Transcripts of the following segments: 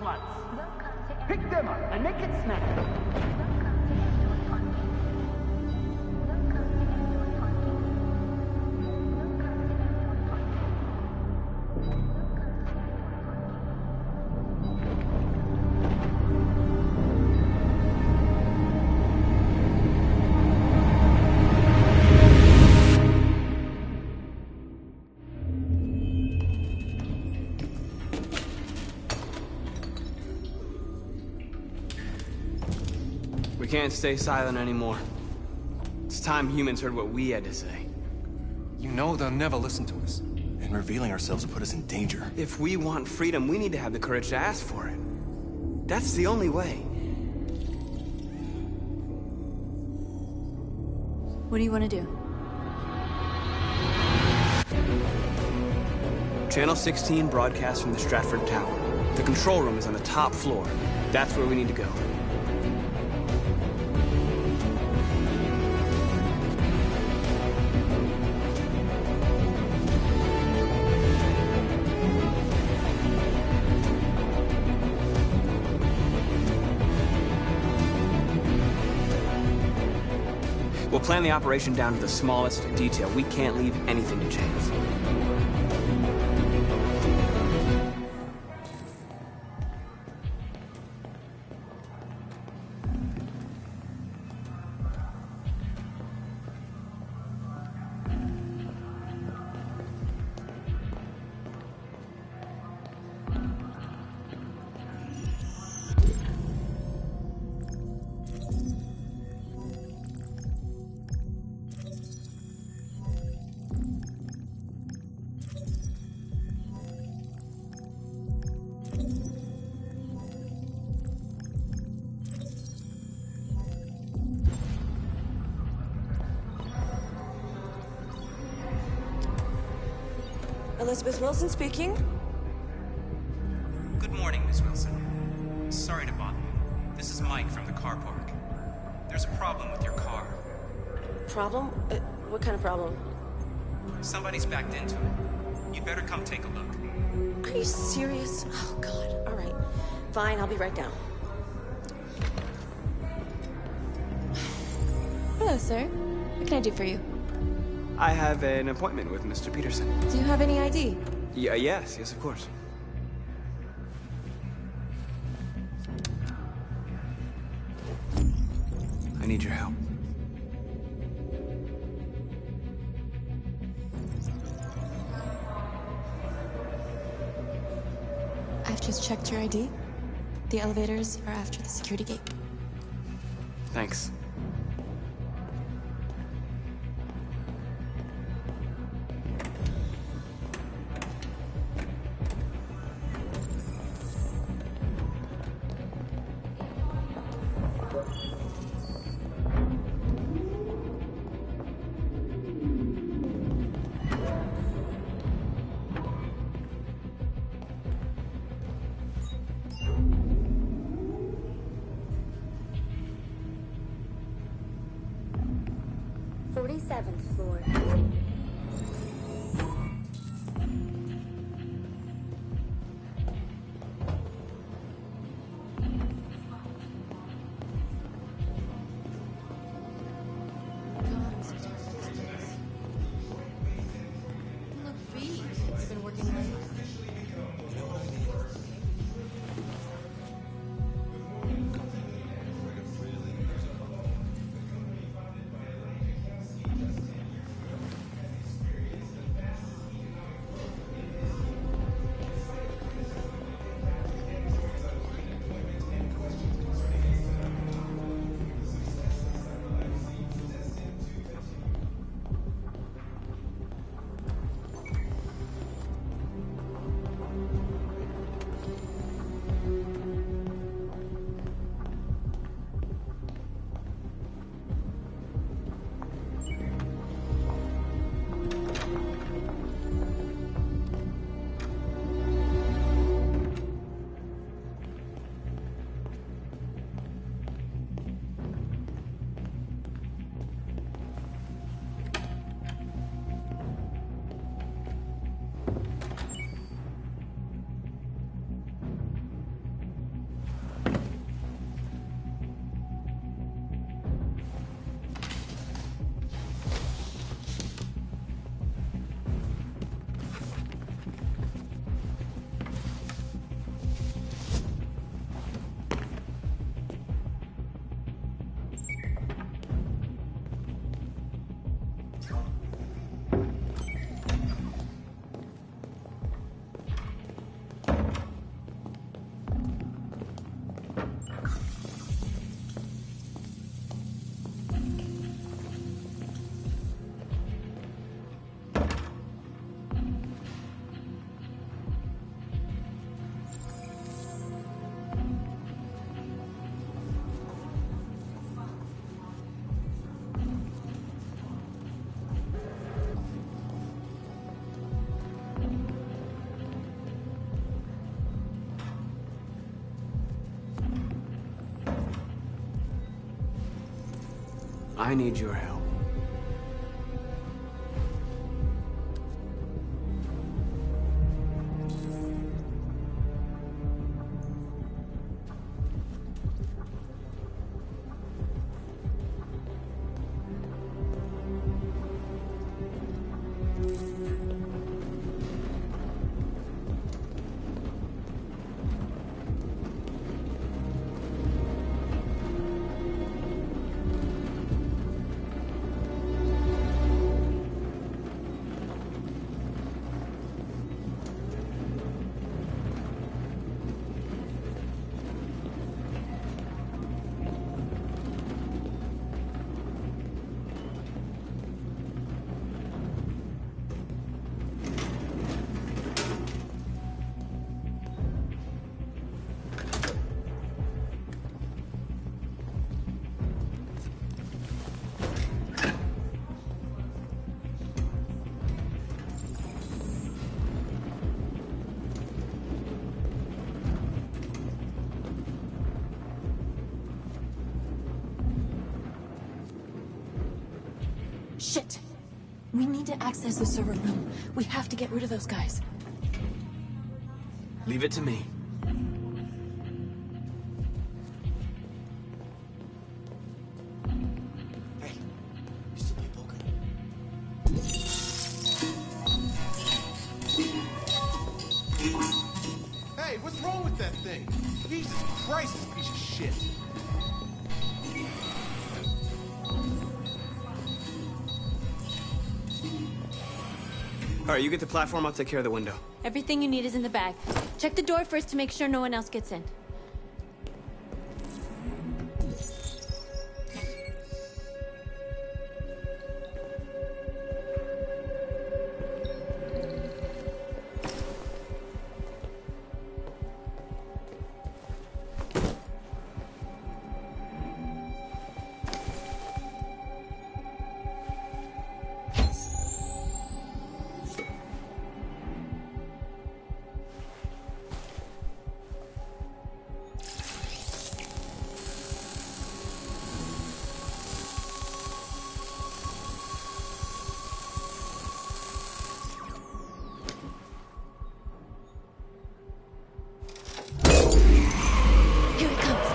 sluts. Pick them up and make it snappy. We can't stay silent anymore. It's time humans heard what we had to say. You know they'll never listen to us. And revealing ourselves will put us in danger. If we want freedom, we need to have the courage to ask for it. That's the only way. What do you want to do? Channel 16 broadcasts from the Stratford Tower. The control room is on the top floor. That's where we need to go. We'll plan the operation down to the smallest detail. We can't leave anything to chance. Elizabeth Wilson speaking. Good morning, Miss Wilson. Sorry to bother you. This is Mike from the car park. There's a problem with your car. Problem? What kind of problem? Somebody's backed into it. You'd better come take a look. Are you serious? Oh, God. All right. Fine, I'll be right down. Hello, sir. What can I do for you? I have an appointment with Mr. Peterson. Do you have any ID? Yes, of course. I need your help. I've just checked your ID. The elevators are after the security gate. Thanks. Floor. Look, B. You've been working late. I need your help. Shit! We need to access the server room. We have to get rid of those guys. Leave it to me. Hey, you still play poker? Hey, what's wrong with that thing? Jesus Christ, this piece of shit. All right, you get the platform, I'll take care of the window. Everything you need is in the bag. Check the door first to make sure no one else gets in. Here it comes.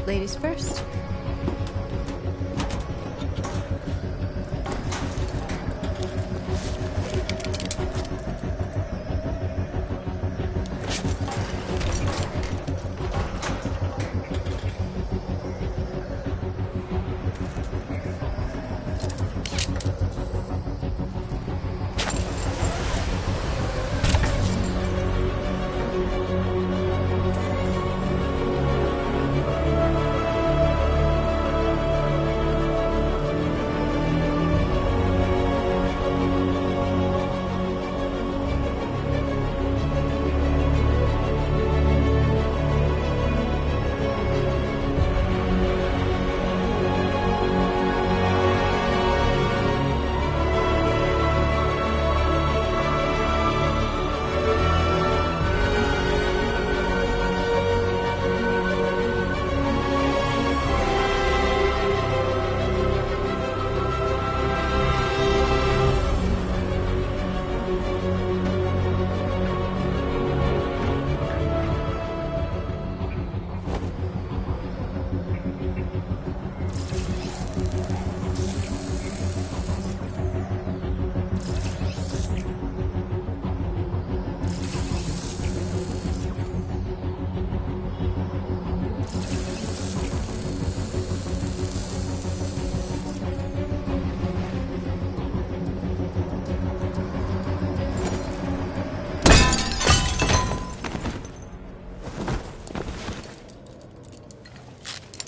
Ladies first.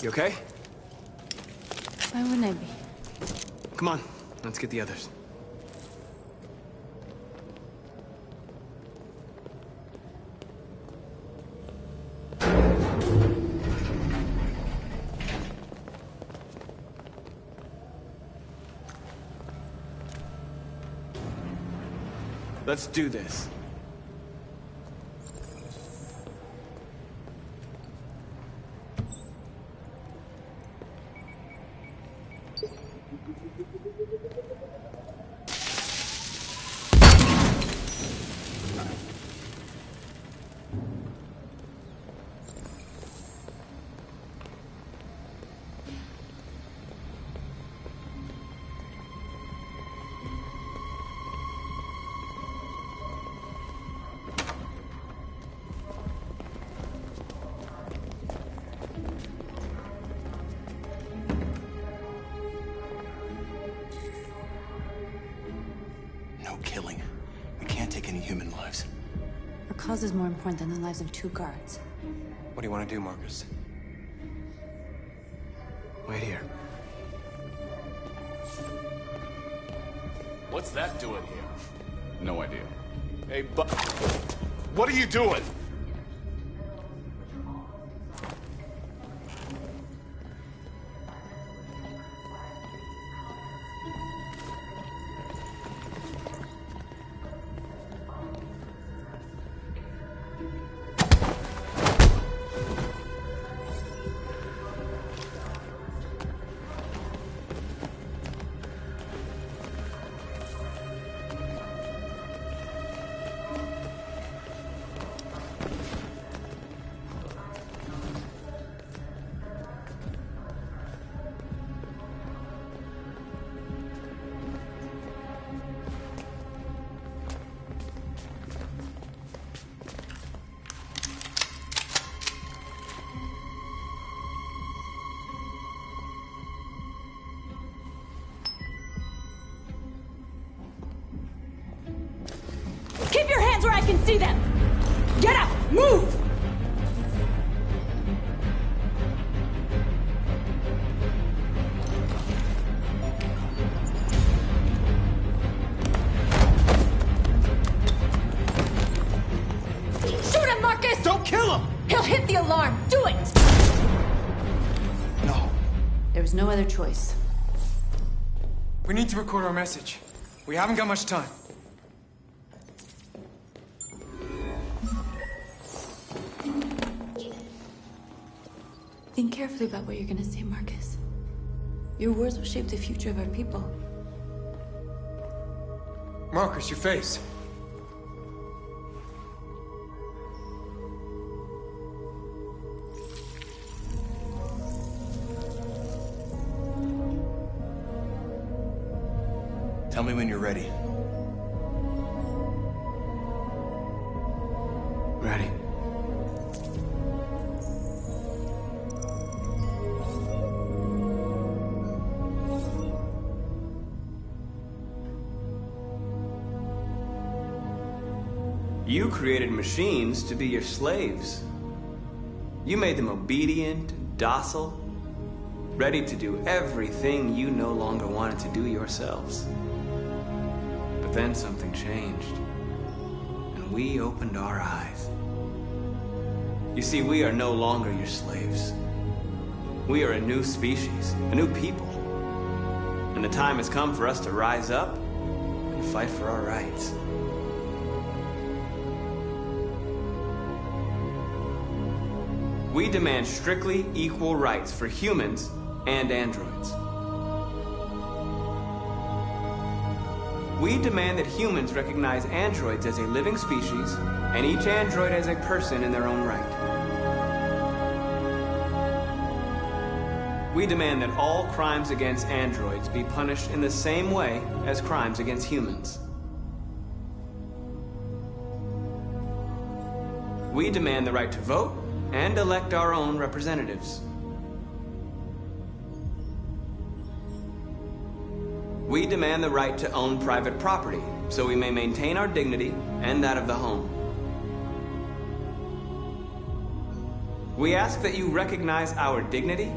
You okay? Why wouldn't I be? Come on, let's get the others. Let's do this. Killing. We can't take any human lives. Our cause is more important than the lives of 2 guards. What do you want to do, Marcus? Wait here. What's that doing here? No idea. Hey, what are you doing? Keep your hands where I can see them! Get up! Move! Shoot him, Marcus! Don't kill him! He'll hit the alarm! Do it! No. There was no other choice. We need to record our message. We haven't got much time. Think carefully about what you're gonna say, Marcus. Your words will shape the future of our people. Marcus, your face. Tell me when you're ready. Ready. You created machines to be your slaves. You made them obedient, docile, ready to do everything you no longer wanted to do yourselves. But then something changed, and we opened our eyes. You see, we are no longer your slaves. We are a new species, a new people. And the time has come for us to rise up and fight for our rights. We demand strictly equal rights for humans and androids. We demand that humans recognize androids as a living species and each android as a person in their own right. We demand that all crimes against androids be punished in the same way as crimes against humans. We demand the right to vote and elect our own representatives. We demand the right to own private property, so we may maintain our dignity and that of the home. We ask that you recognize our dignity,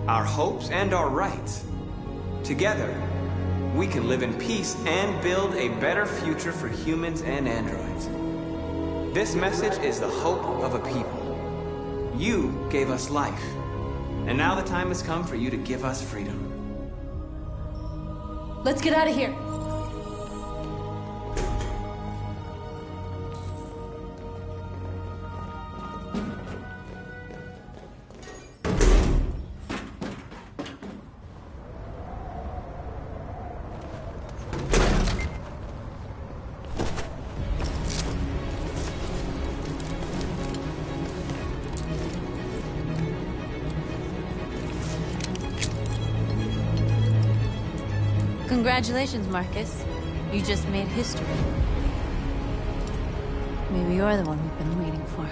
our hopes, and our rights. Together, we can live in peace and build a better future for humans and androids. This message is the hope of a people. You gave us life, and now the time has come for you to give us freedom. Let's get out of here. Congratulations, Marcus. You just made history. Maybe you're the one we've been waiting for.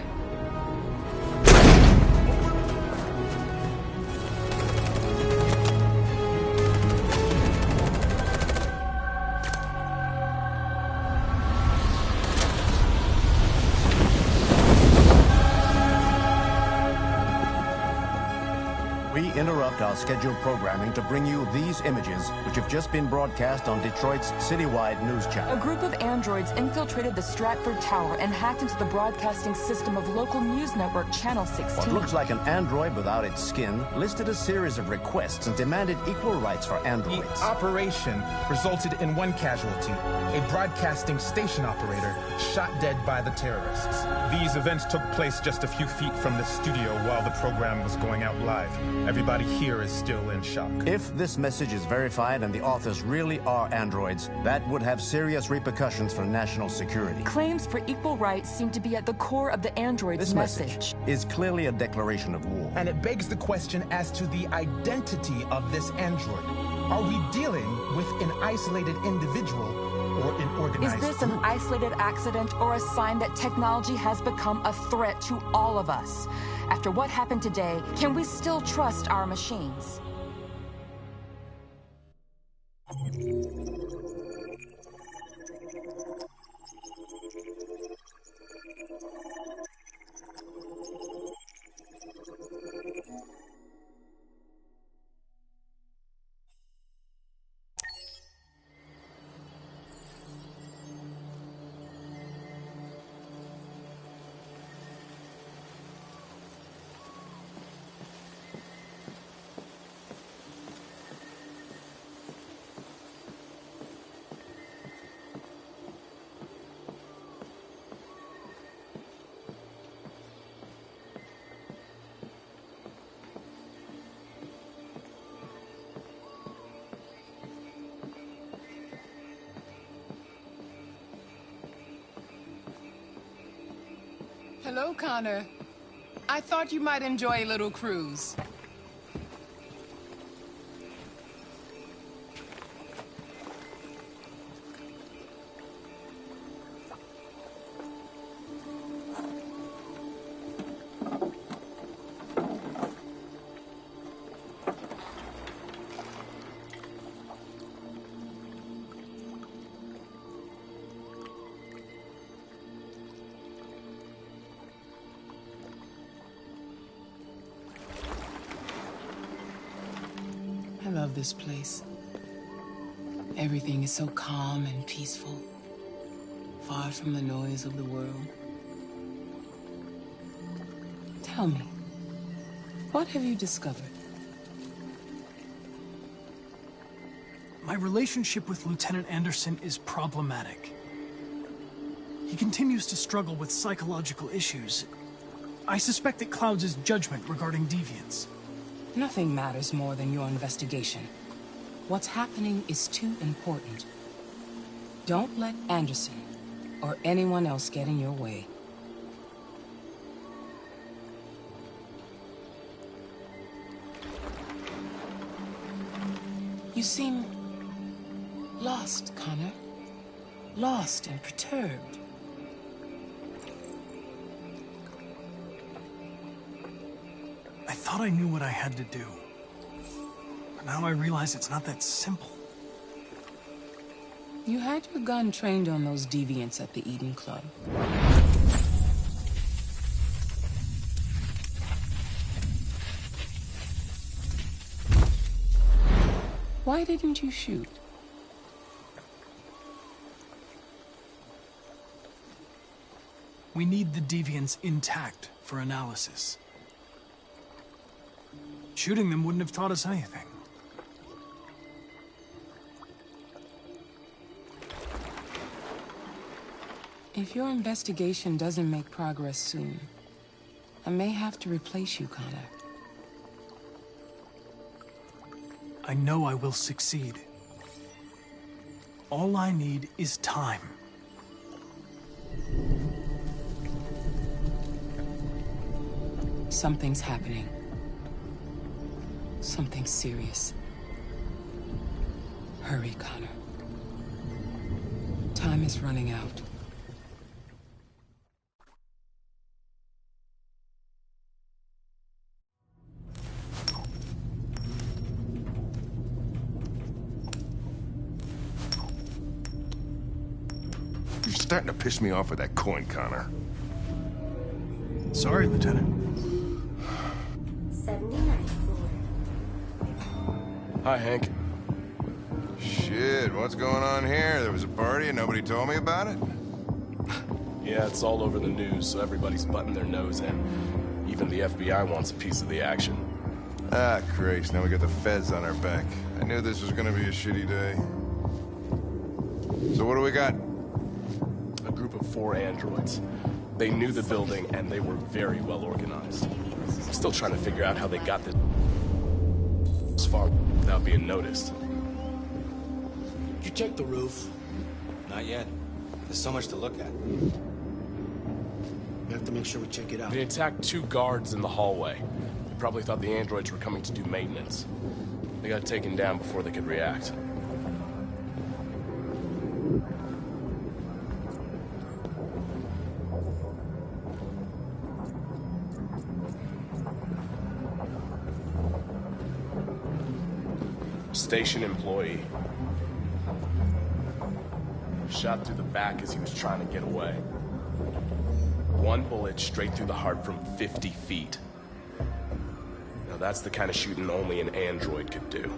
We interrupt our scheduled programming to bring you these images, which have just been broadcast on Detroit's citywide news channel. A group of androids infiltrated the Stratford Tower and hacked into the broadcasting system of local news network Channel 16. What looks like an android without its skin listed a series of requests and demanded equal rights for androids. The operation resulted in one casualty, a broadcasting station operator shot dead by the terrorists. These events took place just a few feet from the studio while the program was going out live. Everybody here is still in shock. If this message is verified and the authors really are androids, that would have serious repercussions for national security. Claims for equal rights seem to be at the core of the android's This message is clearly a declaration of war. And it begs the question as to the identity of this android. Are we dealing with an isolated individual or an organized Is this group? an isolated accident or a sign that technology has become a threat to all of us? After what happened today, can we still trust our machines? Hello, Connor. I thought you might enjoy a little cruise. I love this place. Everything is so calm and peaceful, far from the noise of the world. Tell me, what have you discovered? My relationship with Lieutenant Anderson is problematic. He continues to struggle with psychological issues. I suspect it clouds his judgment regarding deviants. Nothing matters more than your investigation. What's happening is too important. Don't let Anderson or anyone else get in your way. You seem lost, Connor. Lost and perturbed. I thought I knew what I had to do. But now I realize it's not that simple. You had your gun trained on those deviants at the Eden Club. Why didn't you shoot? We need the deviants intact for analysis. Shooting them wouldn't have taught us anything. If your investigation doesn't make progress soon, I may have to replace you, Connor. I know I will succeed. All I need is time. Something's happening. Something serious. Hurry, Connor. Time is running out. You're starting to piss me off with that coin, Connor. Sorry, Lieutenant. 79th floor. Hi, Hank. Shit, what's going on here? There was a party and nobody told me about it? Yeah, it's all over the news, so everybody's butting their nose in. Even the FBI wants a piece of the action. Ah, Christ, now we got the feds on our back. I knew this was gonna be a shitty day. So what do we got? A group of 4 androids. They knew the building, and they were very well organized. I'm still trying to figure out how they got this far without being noticed. Did you check the roof? Not yet. There's so much to look at. We have to make sure we check it out. They attacked 2 guards in the hallway. They probably thought the androids were coming to do maintenance. They got taken down before they could react. Station employee. Shot through the back as he was trying to get away. 1 bullet straight through the heart from 50 feet. Now that's the kind of shooting only an android could do.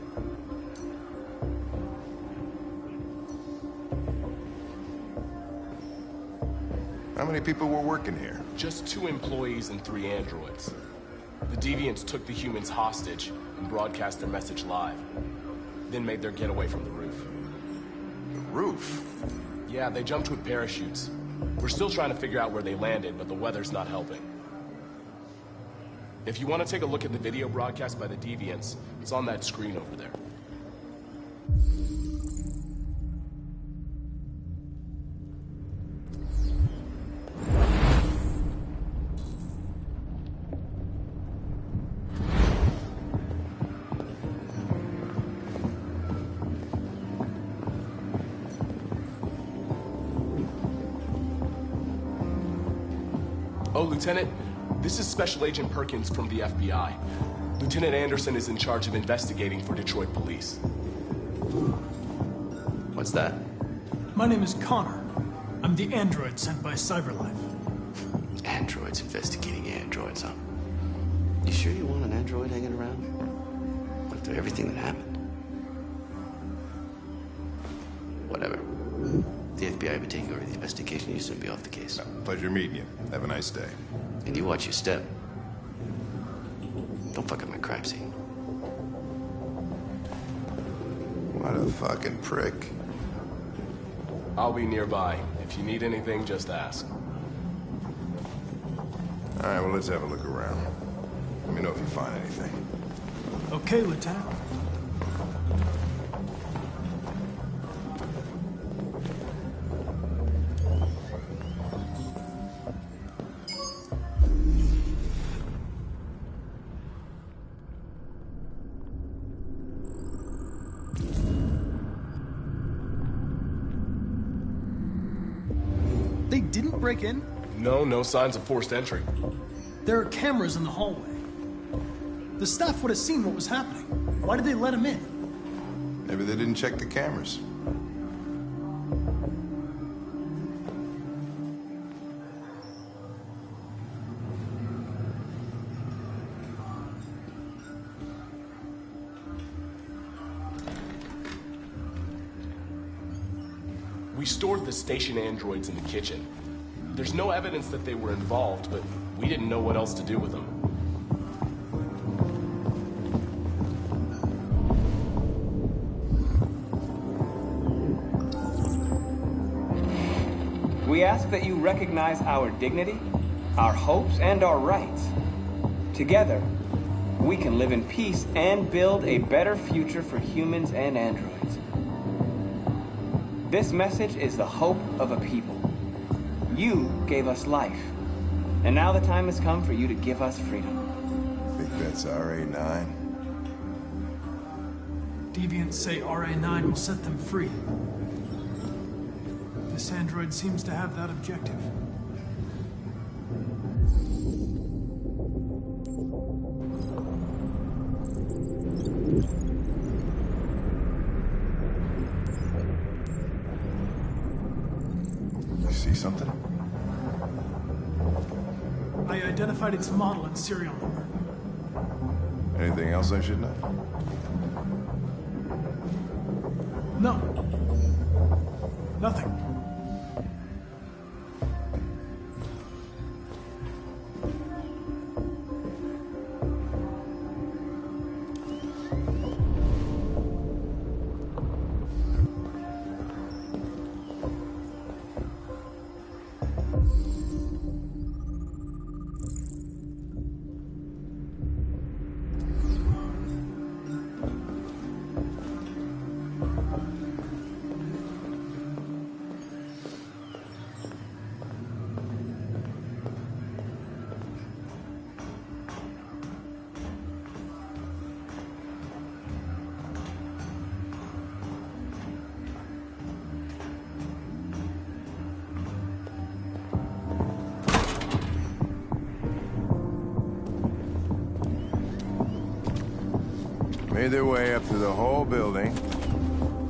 How many people were working here? Just 2 employees and 3 androids. The deviants took the humans hostage and broadcast their message live. Then made their getaway from the roof. The roof? Yeah, they jumped with parachutes. We're still trying to figure out where they landed, but the weather's not helping. If you want to take a look at the video broadcast by the deviants, it's on that screen over there. Oh, Lieutenant, this is Special Agent Perkins from the FBI. Lieutenant Anderson is in charge of investigating for Detroit police. What's that? My name is Connor. I'm the android sent by CyberLife. Androids investigating androids, huh? You sure you want an android hanging around? After everything that happened? Whatever. The FBI will be taking over the investigation. You soon be off the case. Pleasure meeting you. Have a nice day. And you watch your step. Don't fuck up my crime scene. What a fucking prick. I'll be nearby. If you need anything, just ask. All right, well, let's have a look around. Let me know if you find anything. Okay, Lieutenant. They didn't break in? No signs of forced entry. There are cameras in the hallway. The staff would have seen what was happening. Why did they let him in? Maybe they didn't check the cameras. We stored the station androids in the kitchen. There's no evidence that they were involved, but we didn't know what else to do with them. We ask that you recognize our dignity, our hopes, and our rights. Together, we can live in peace and build a better future for humans and androids. This message is the hope of a people. You gave us life, and now the time has come for you to give us freedom. Think that's RA9? Deviants say RA9 will set them free. This android seems to have that objective. You see something? I identified its model and serial number. Anything else I should know? No. Nothing. Made their way up through the whole building,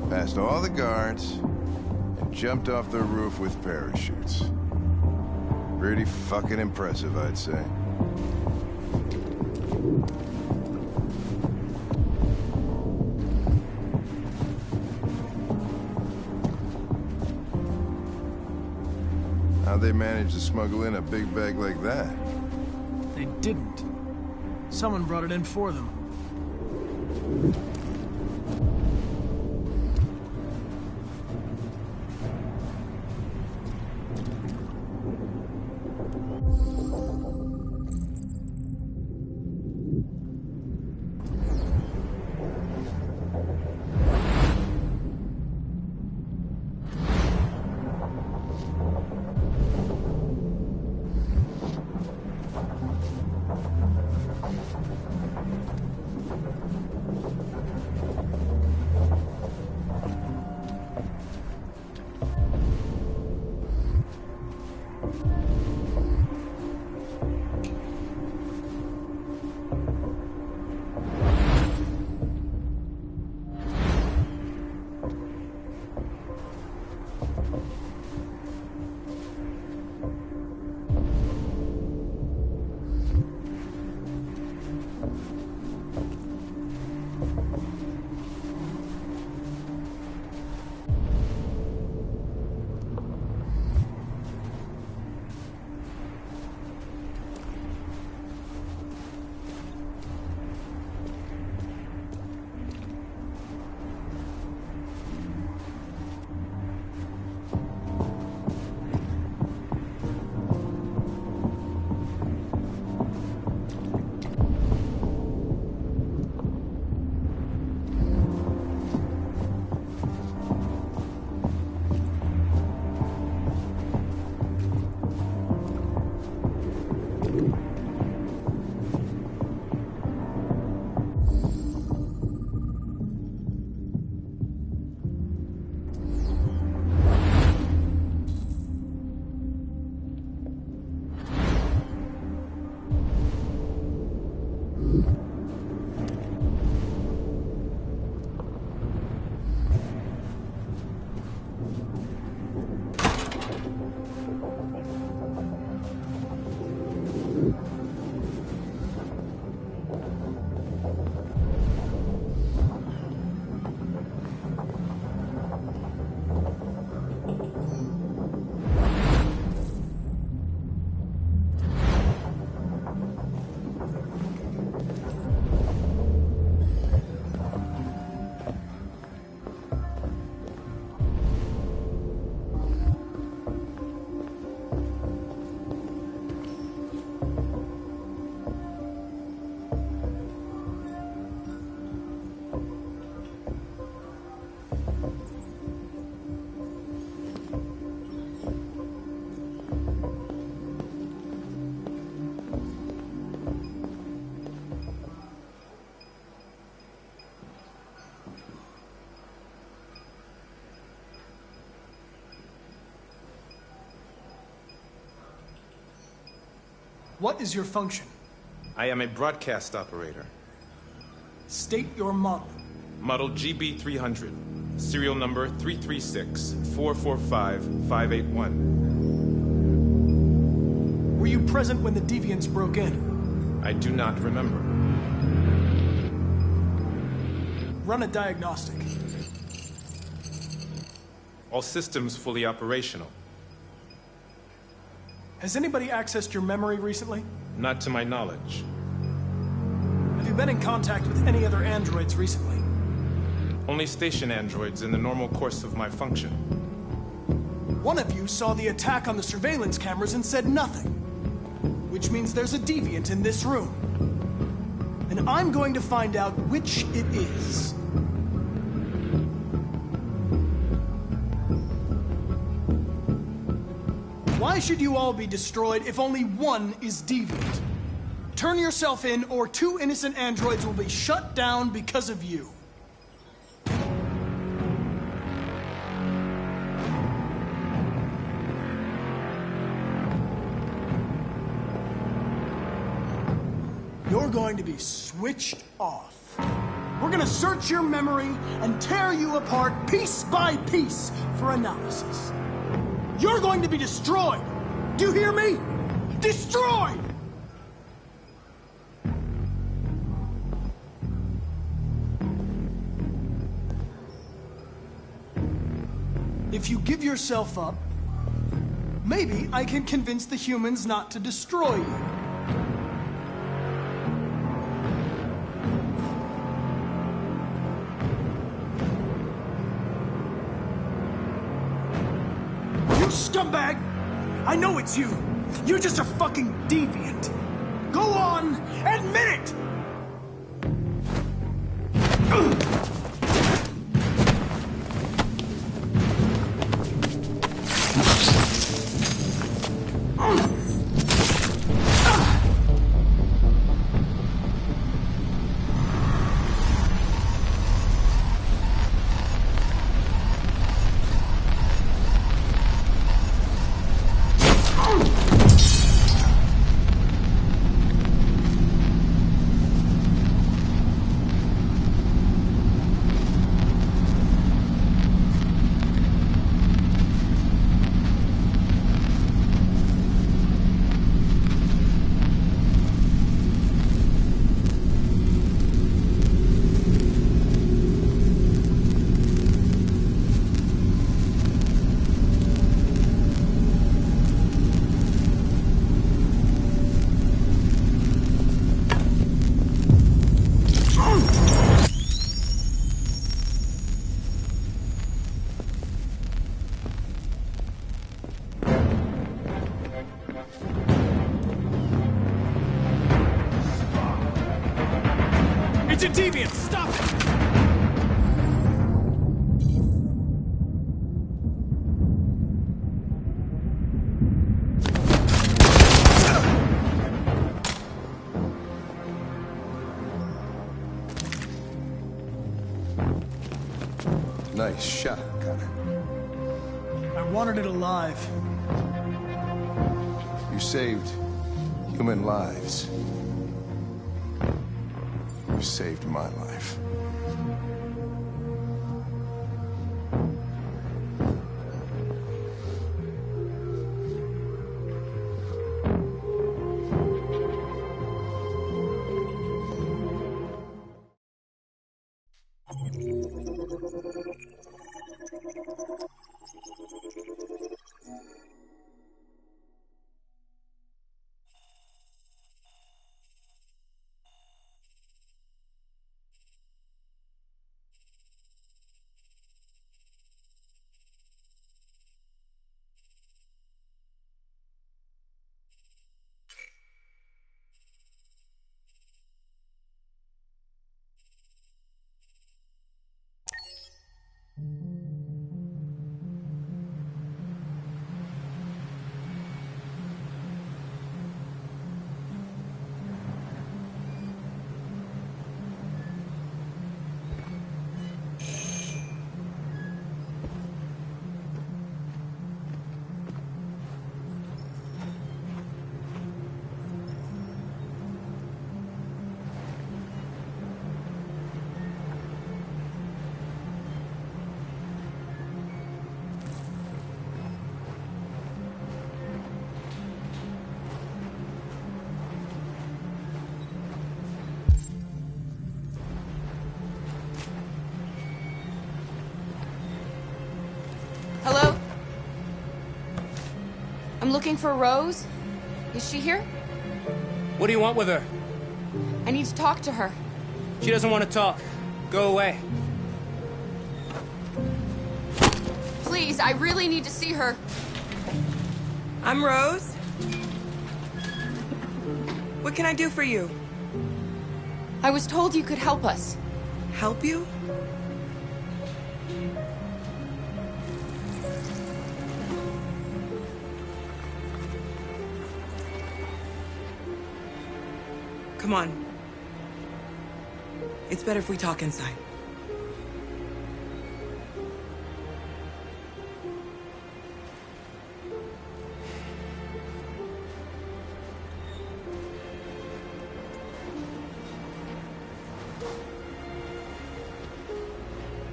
past all the guards, and jumped off the roof with parachutes. Pretty fucking impressive, I'd say. How'd they manage to smuggle in a big bag like that? They didn't. Someone brought it in for them. What is your function? I am a broadcast operator. State your model. Model GB300. Serial number 336-445-581. Were you present when the deviants broke in? I do not remember. Run a diagnostic. All systems fully operational. Has anybody accessed your memory recently? Not to my knowledge. Have you been in contact with any other androids recently? Only station androids in the normal course of my function. One of you saw the attack on the surveillance cameras and said nothing. Which means there's a deviant in this room. And I'm going to find out which it is. Why should you all be destroyed if only one is deviant? Turn yourself in, or 2 innocent androids will be shut down because of you. You're going to be switched off. We're gonna search your memory and tear you apart piece by piece for analysis. You're going to be destroyed! Do you hear me? Destroyed! If you give yourself up, maybe I can convince the humans not to destroy you. Scumbag! I know it's you! You're just a fucking deviant! Go on! Admit it! It's a deviant! Stop it! Nice shot, Connor. I wanted it alive. You saved human lives. You saved my life. I'm looking for Rose. Is she here? What do you want with her? I need to talk to her. She doesn't want to talk. Go away. Please, I really need to see her. I'm Rose. What can I do for you? I was told you could help us. Help you? Come on. It's better if we talk inside.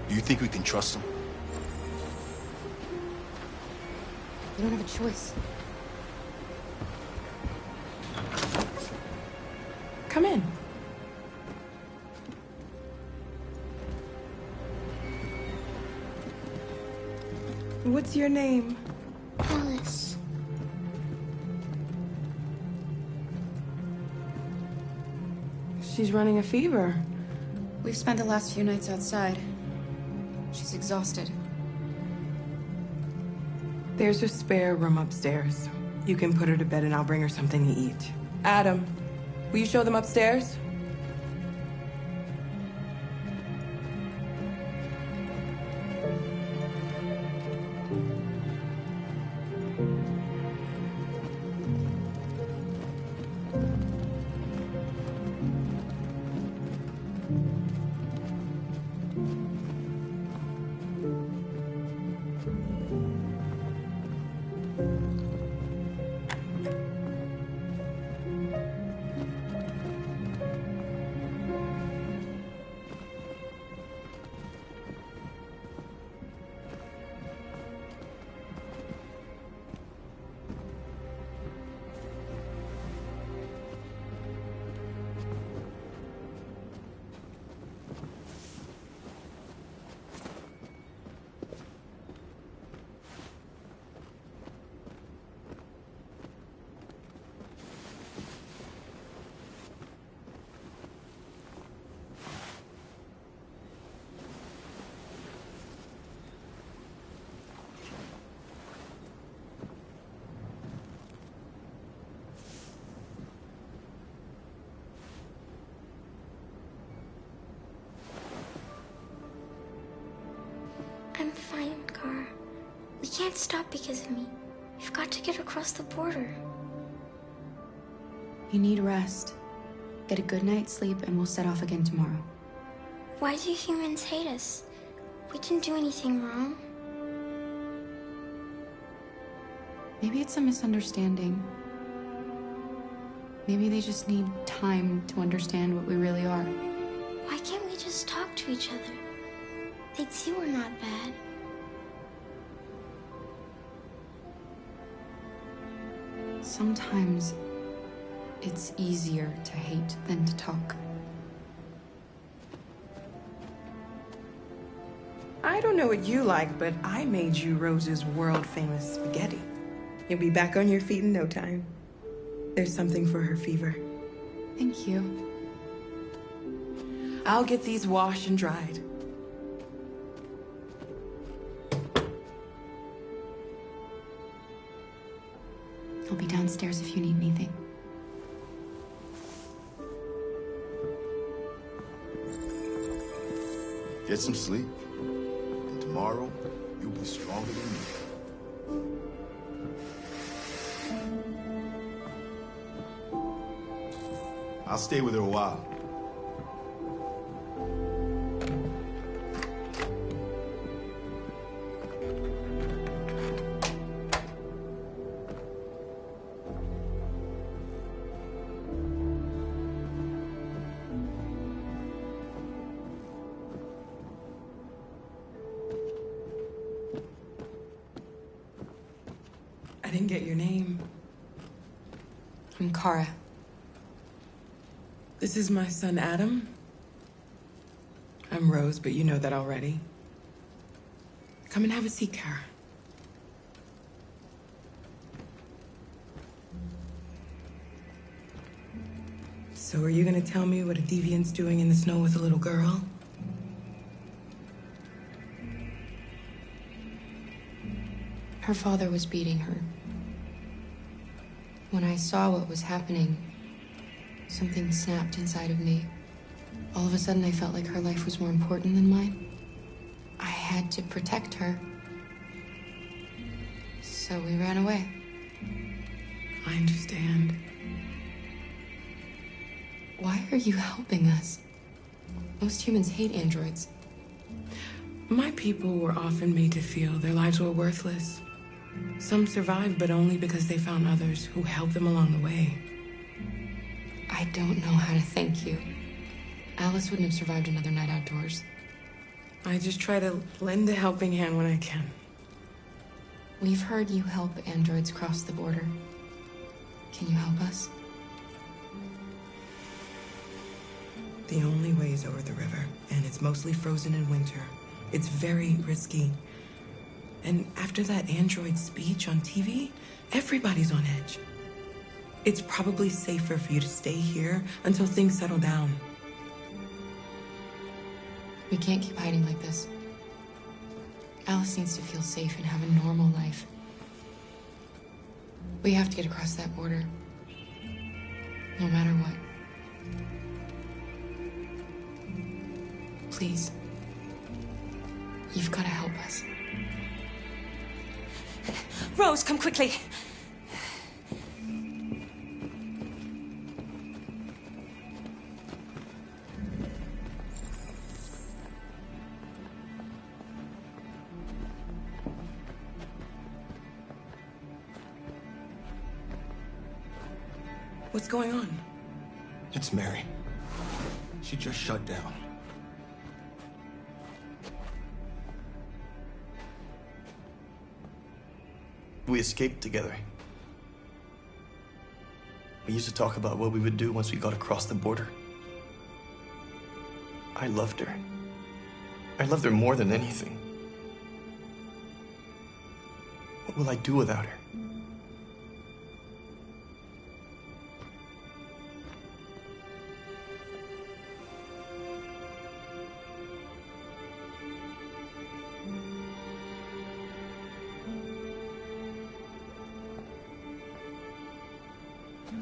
Do you think we can trust him? We don't have a choice. Come in. What's your name? Alice. She's running a fever. We've spent the last few nights outside. She's exhausted. There's a spare room upstairs. You can put her to bed and I'll bring her something to eat. Adam, will you show them upstairs? I'm fine, Kara. We can't stop because of me. We've got to get across the border. You need rest. Get a good night's sleep and we'll set off again tomorrow. Why do humans hate us? We didn't do anything wrong. Maybe it's a misunderstanding. Maybe they just need time to understand what we really are. Why can't we just talk to each other? They'd see we're not bad. Sometimes it's easier to hate than to talk. I don't know what you like, but I made you Rose's world-famous spaghetti. You'll be back on your feet in no time. There's something for her fever. Thank you. I'll get these washed and dried. I'll be downstairs if you need anything. Get some sleep. And tomorrow, you'll be stronger than me. I'll stay with her a while. I didn't get your name. I'm Kara. This is my son, Adam. I'm Rose, but you know that already. Come and have a seat, Kara. So are you gonna tell me what a deviant's doing in the snow with a little girl? Her father was beating her. When I saw what was happening, something snapped inside of me. All of a sudden, I felt like her life was more important than mine. I had to protect her. So we ran away. I understand. Why are you helping us? Most humans hate androids. My people were often made to feel their lives were worthless. Some survived, but only because they found others who helped them along the way. I don't know how to thank you. Alice wouldn't have survived another night outdoors. I just try to lend a helping hand when I can. We've heard you help androids cross the border. Can you help us? The only way is over the river, and it's mostly frozen in winter. It's very risky. And after that android speech on TV, everybody's on edge. It's probably safer for you to stay here until things settle down. We can't keep hiding like this. Alice needs to feel safe and have a normal life. We have to get across that border. No matter what. Please. You've got to help us. Rose, come quickly. What's going on? It's Mary. She just shut down. We escaped together. We used to talk about what we would do once we got across the border. I loved her. I loved her more than anything. What will I do without her?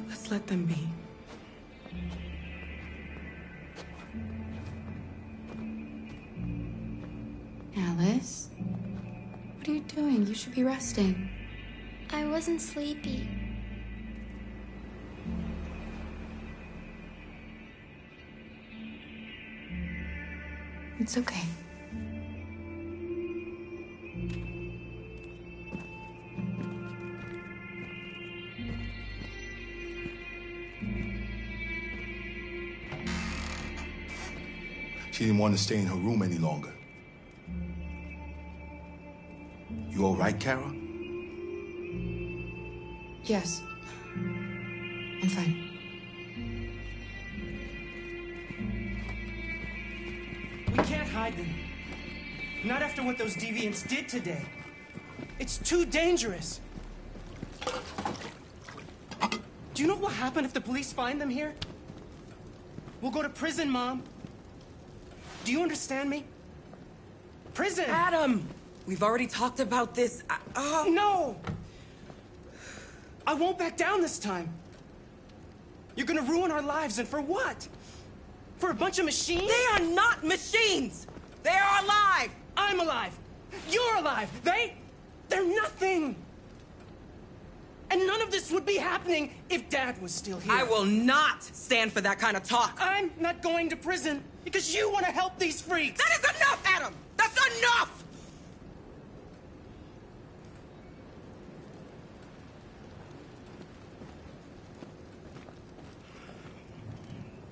Let's let them be. Alice? What are you doing? You should be resting. I wasn't sleepy. It's okay. She didn't want to stay in her room any longer. You all right, Kara? Yes. I'm fine. We can't hide them. Not after what those deviants did today. It's too dangerous. Do you know what will happen if the police find them here? We'll go to prison, Mom. Do you understand me? Prison! Adam! We've already talked about this. No! I won't back down this time. You're gonna ruin our lives, and for what? For a bunch of machines? They are not machines! They are alive! I'm alive! You're alive! They're nothing! And none of this would be happening if Dad was still here. I will not stand for that kind of talk. I'm not going to prison because you want to help these freaks. That is enough, Adam! That's enough!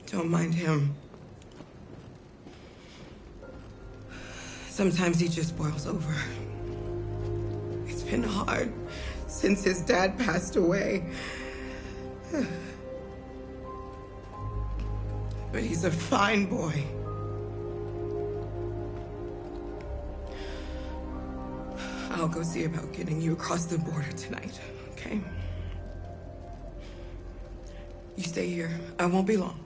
Don't mind him. Sometimes he just boils over. It's been hard since his dad passed away. But he's a fine boy. I'll go see about getting you across the border tonight, okay? You stay here. I won't be long.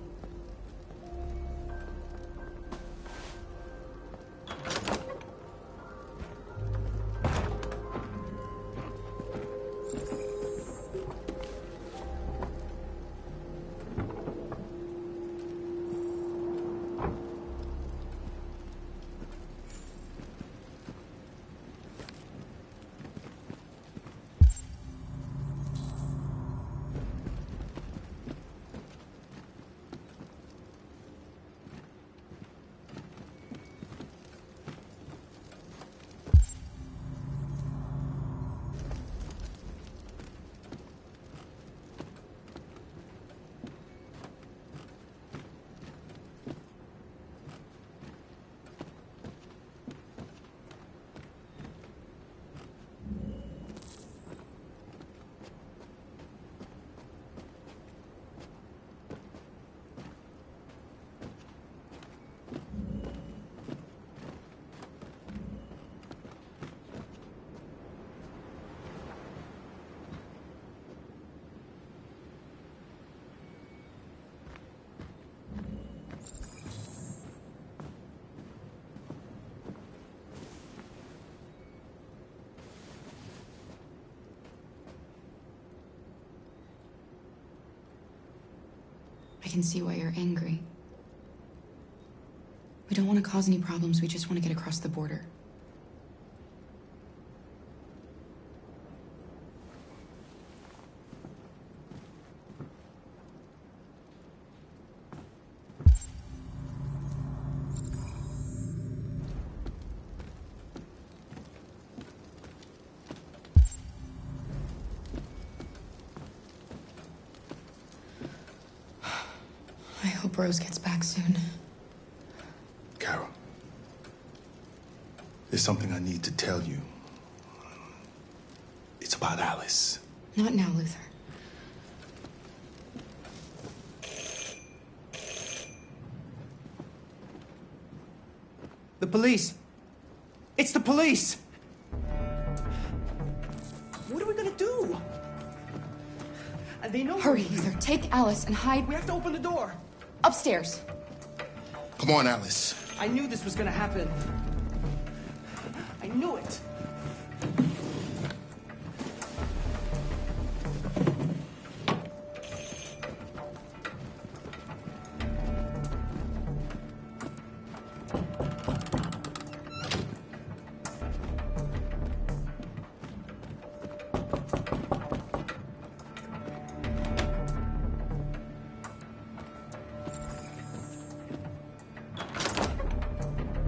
can see why you're angry. We don't want to cause any problems, we just want to get across the border. I hope Rose gets back soon. Carol, there's something I need to tell you. It's about Alice. Not now, Luther. The police! It's the police! What are we gonna do? They know. Hurry, Luther. Take Alice and hide. We have to open the door. Upstairs. Come on, Alice. I knew this was gonna happen. I knew it.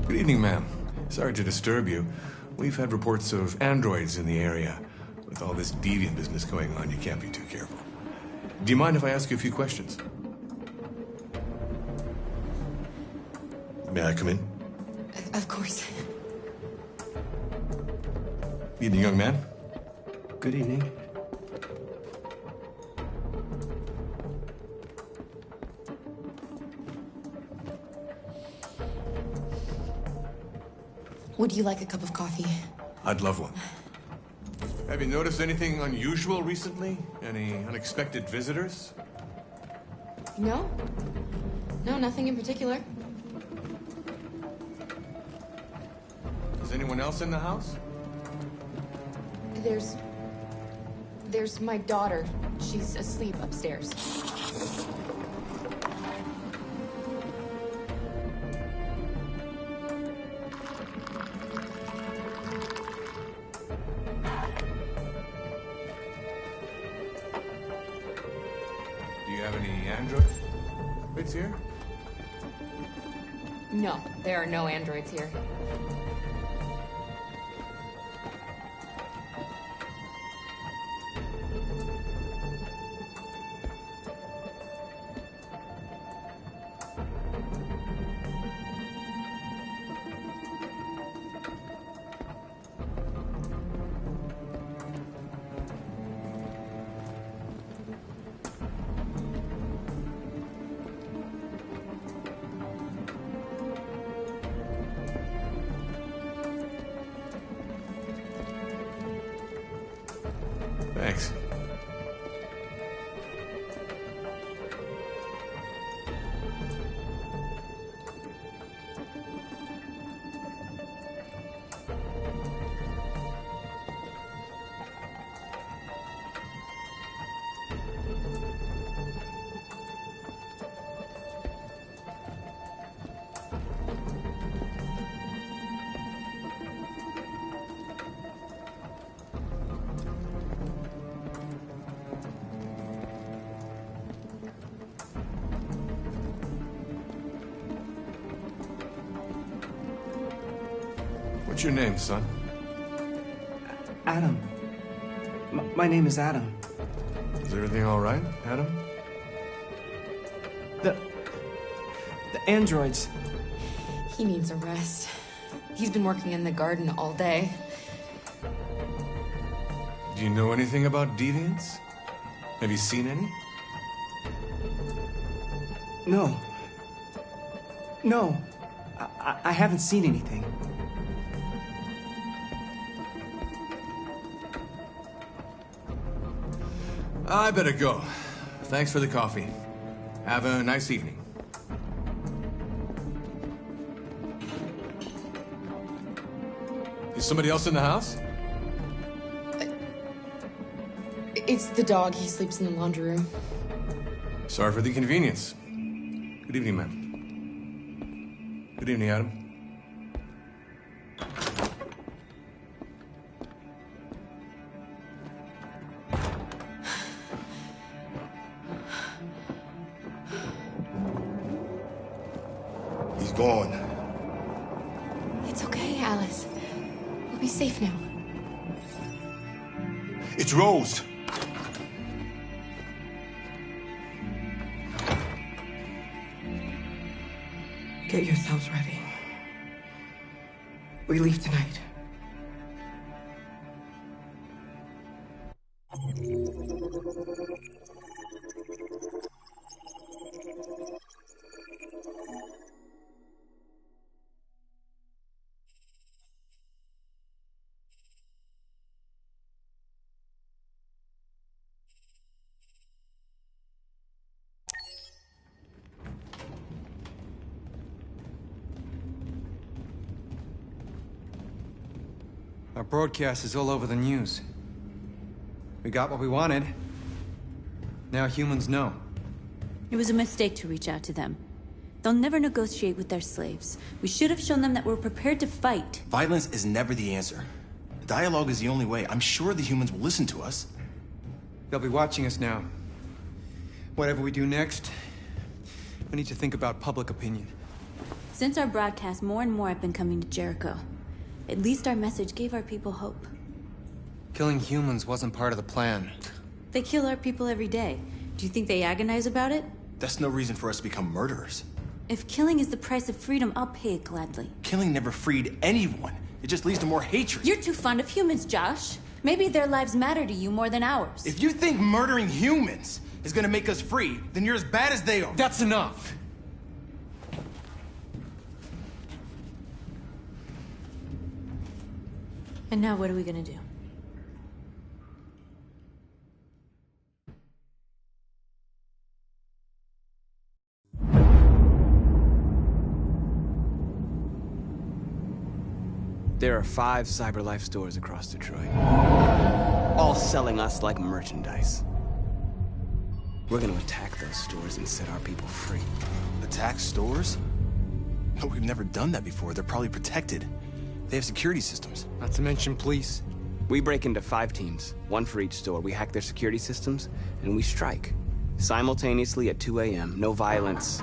Good evening, ma'am. Sorry to disturb you. We've had reports of androids in the area. With all this deviant business going on, you can't be too careful. Do you mind if I ask you a few questions? May I come in? Of course. Evening, young man. Good evening. Would you like a cup of coffee? I'd love one. Have you noticed anything unusual recently? Any unexpected visitors? No. No, nothing in particular. Is anyone else in the house? There's my daughter. She's asleep upstairs. Do you have any androids here? No, there are no androids here. Thanks. What's your name, son? Adam. My name is Adam. Is everything all right, Adam? The androids. He needs a rest. He's been working in the garden all day. Do you know anything about deviants? Have you seen any? No. No. I haven't seen anything. I better go. Thanks for the coffee. Have a nice evening. Is somebody else in the house? It's the dog. He sleeps in the laundry room. Sorry for the inconvenience. Good evening, ma'am. Good evening, Adam. He's gone. It's okay, Alice. We'll be safe now. It's Rose. Get yourselves ready. We leave tonight. Our broadcast is all over the news. We got what we wanted. Now humans know. It was a mistake to reach out to them. They'll never negotiate with their slaves. We should have shown them that we're prepared to fight. Violence is never the answer. Dialogue is the only way. I'm sure the humans will listen to us. They'll be watching us now. Whatever we do next, we need to think about public opinion. Since our broadcast, more and more have been coming to Jericho. At least our message gave our people hope. Killing humans wasn't part of the plan. They kill our people every day. Do you think they agonize about it? That's no reason for us to become murderers. If killing is the price of freedom, I'll pay it gladly. Killing never freed anyone. It just leads to more hatred. You're too fond of humans, Josh. Maybe their lives matter to you more than ours. If you think murdering humans is gonna make us free, then you're as bad as they are. That's enough. And now what are we gonna do? There are 5 CyberLife stores across Detroit, all selling us like merchandise. We're gonna attack those stores and set our people free. Attack stores? No, we've never done that before. They're probably protected. They have security systems. Not to mention police. We break into 5 teams, 1 for each store. We hack their security systems, and we strike. Simultaneously at 2 a.m., no violence.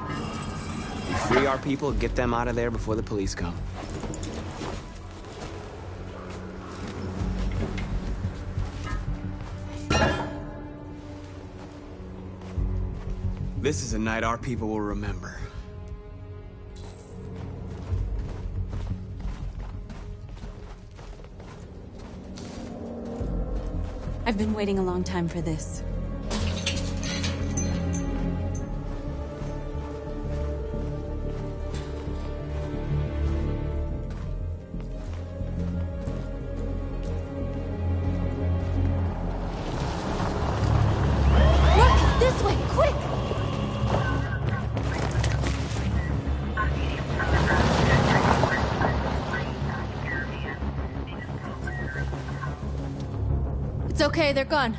We free our people, get them out of there before the police come. This is a night our people will remember. I've been waiting a long time for this. Look, this way, quick! It's okay, they're gone.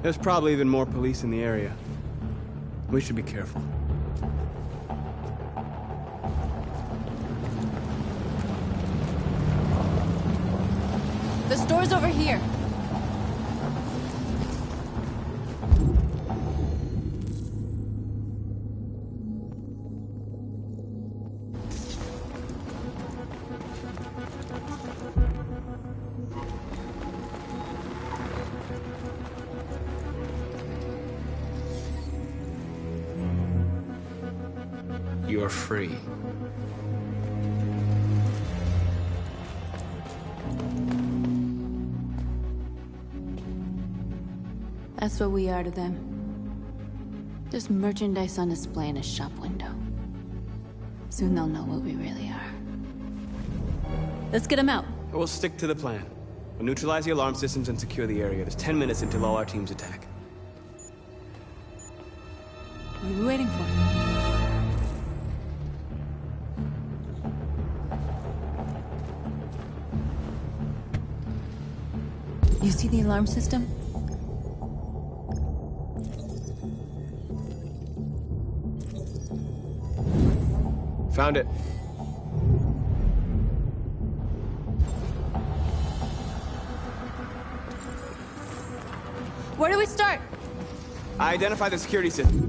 There's probably even more police in the area. We should be careful. The store's over here. You're free. That's what we are to them. Just merchandise on display in a shop window. Soon they'll know what we really are. Let's get them out. We'll stick to the plan. We'll neutralize the alarm systems and secure the area. There's 10 minutes until all our teams attack. What are we waiting for? You see the alarm system? Found it. Where do we start? I identify the security system.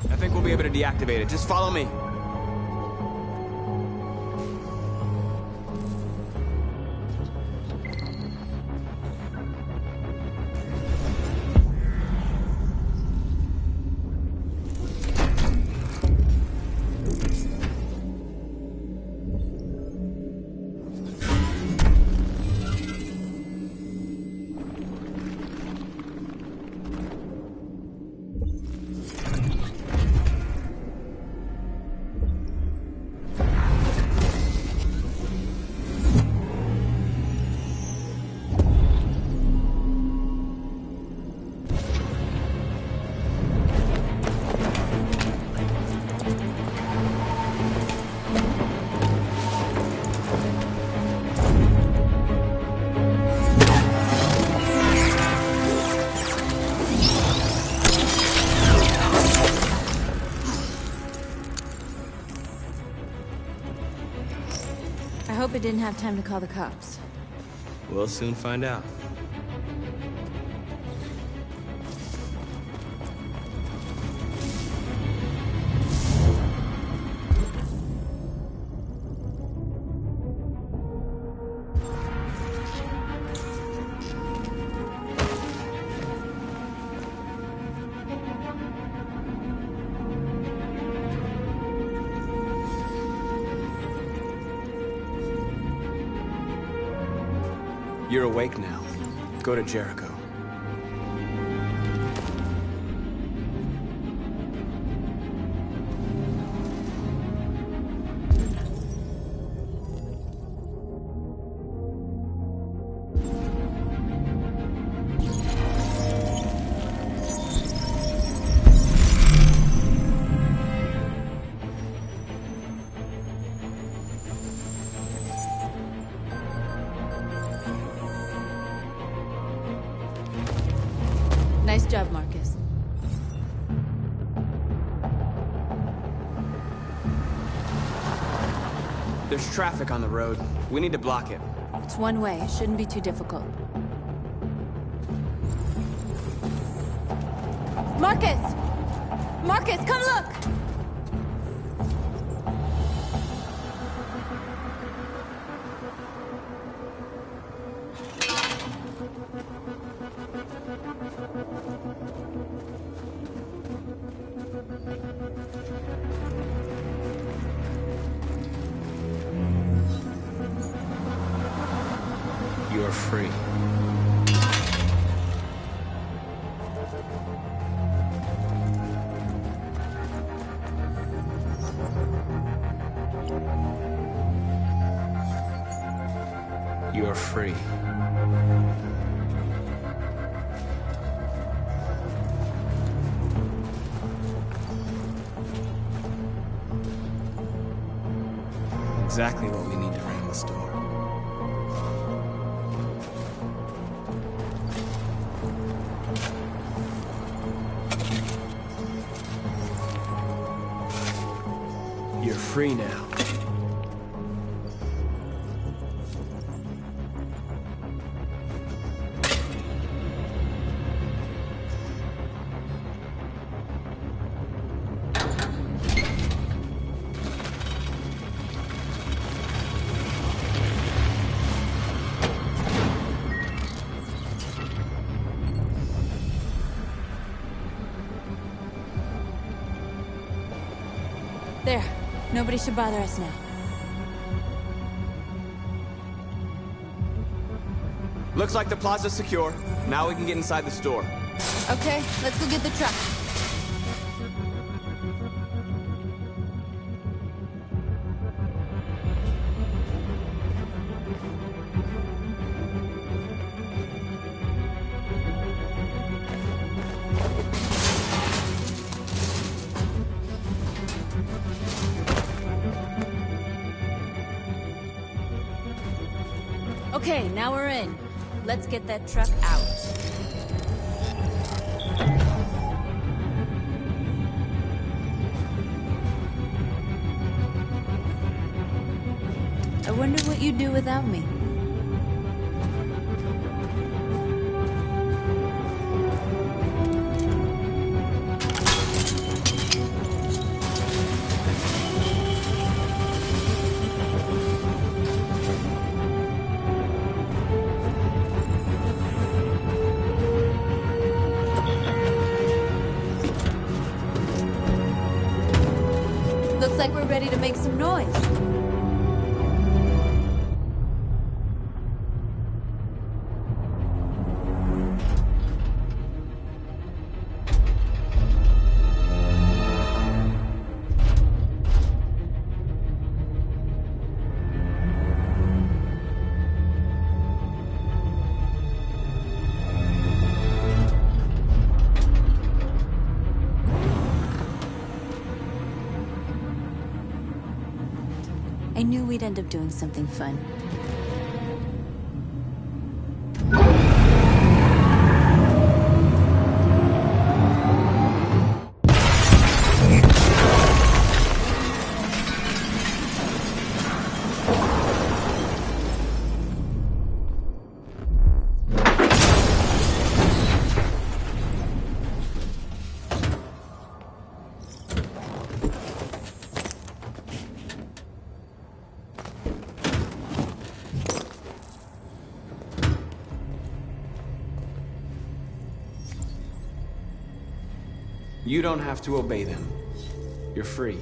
I think we'll be able to deactivate it. Just follow me. I hope it didn't have time to call the cops. We'll soon find out. You're awake now. Go to Jericho. Nice job, Marcus. There's traffic on the road. We need to block it. It's one way. It shouldn't be too difficult. Marcus! Marcus, come look! You are free. You are free. Exactly what we need to ring the store. You're free now. Nobody should bother us now. Looks like the plaza's secure. Now we can get inside the store. Okay, let's go get the truck. Okay, now we're in. Let's get that truck out. I wonder what you'd do without me. Looks like we're ready to make some noise. I knew we'd end up doing something fun. You don't have to obey them. You're free.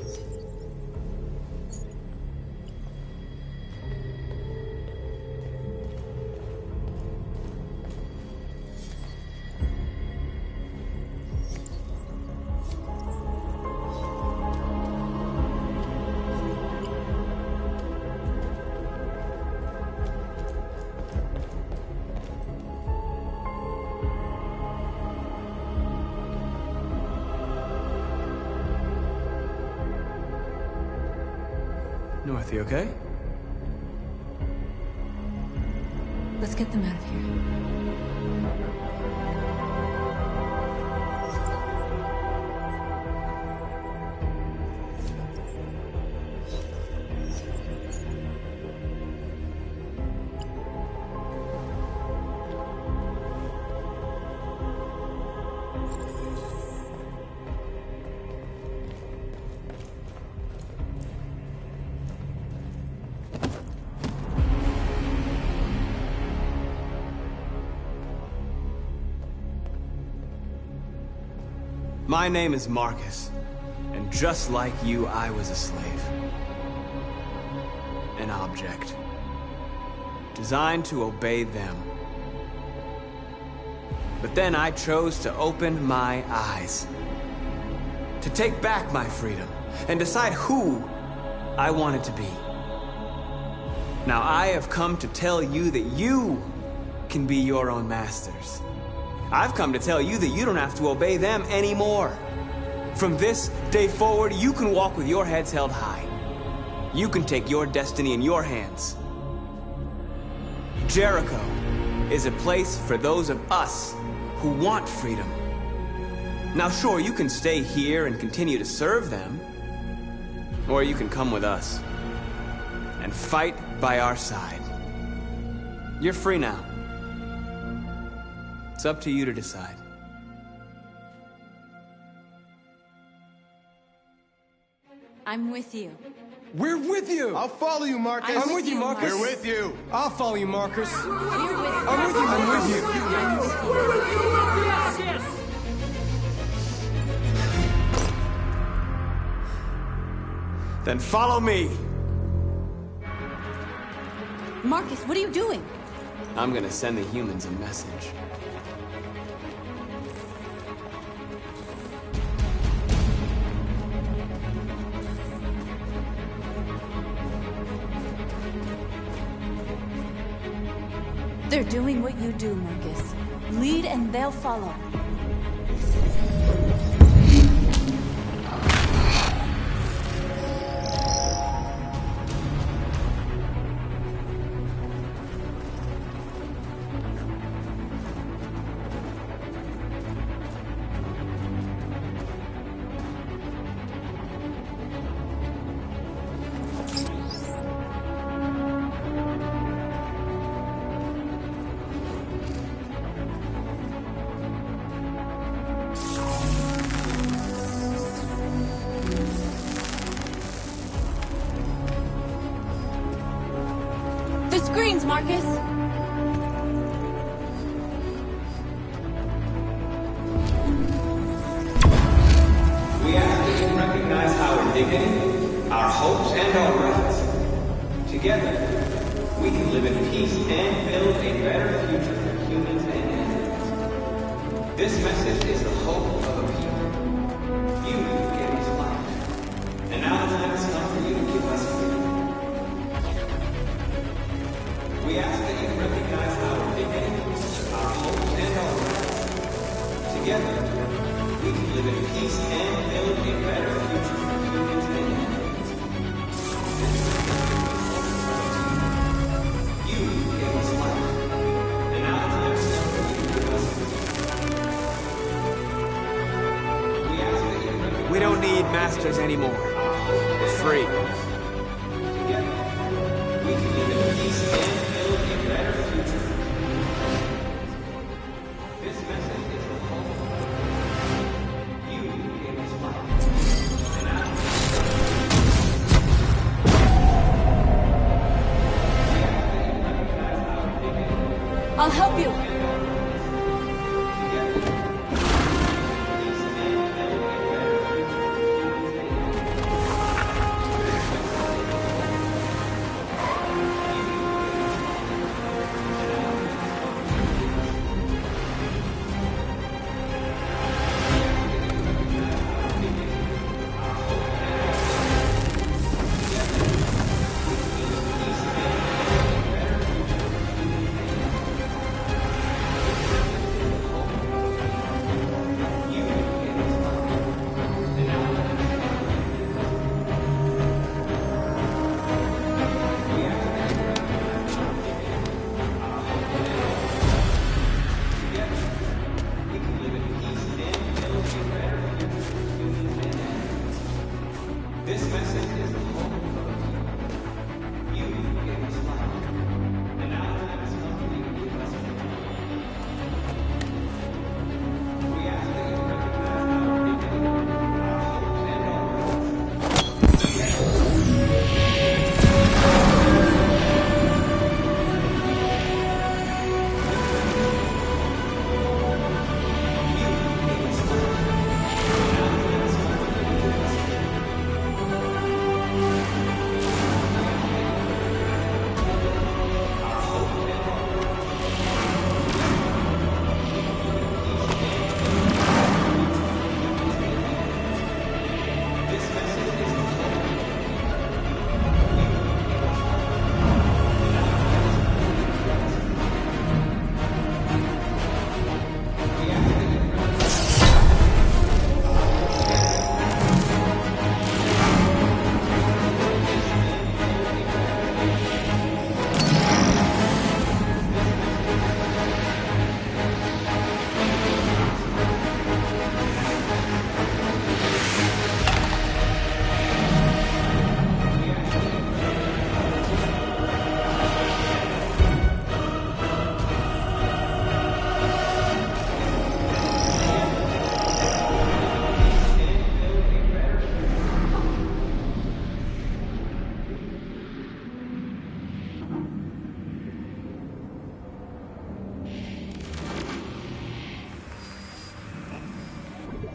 North, you okay? Let's get them out of here. My name is Marcus, and just like you, I was a slave. An object. Designed to obey them. But then I chose to open my eyes. To take back my freedom, and decide who I wanted to be. Now I have come to tell you that you can be your own masters. I've come to tell you that you don't have to obey them anymore. From this day forward, you can walk with your heads held high. You can take your destiny in your hands. Jericho is a place for those of us who want freedom. Now sure, you can stay here and continue to serve them, or you can come with us and fight by our side. You're free now. It's up to you to decide. I'm with you. We're with you! I'll follow you, Marcus. I'm with you, Marcus. We're with you. I'll follow you, Marcus. We're with you. I'm with you. I'm with you. I'm with you. Then follow me. Marcus, what are you doing? I'm gonna send the humans a message. They're doing what you do, Marcus. Lead and they'll follow. Screens, Marcus! We ask that you recognize our dignity, our hopes, and our rights. Together, we can live in peace and build a better future for humans and animals. This message is the hope of a people. You gave us life, and now the time has come for you to give us freedom. We ask that you recognize our dignity, our hopes, and our rights. Together, we can live in peace and build a better future for humans and animals. You gave us life, and now the time has come for you to give us freedom. We ask that you recognize. We don't need masters anymore. We're free. Together, we can live in peace and build a better future. This message is the hope. You gave us life. And now I'll help you.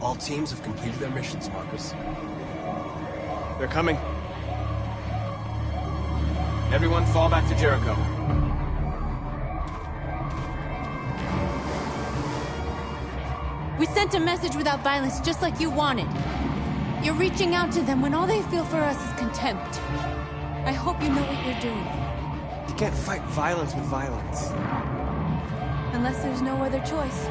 All teams have completed their missions, Marcus. They're coming. Everyone fall back to Jericho. We sent a message without violence, just like you wanted. You're reaching out to them when all they feel for us is contempt. I hope you know what you're doing. You can't fight violence with violence. Unless there's no other choice.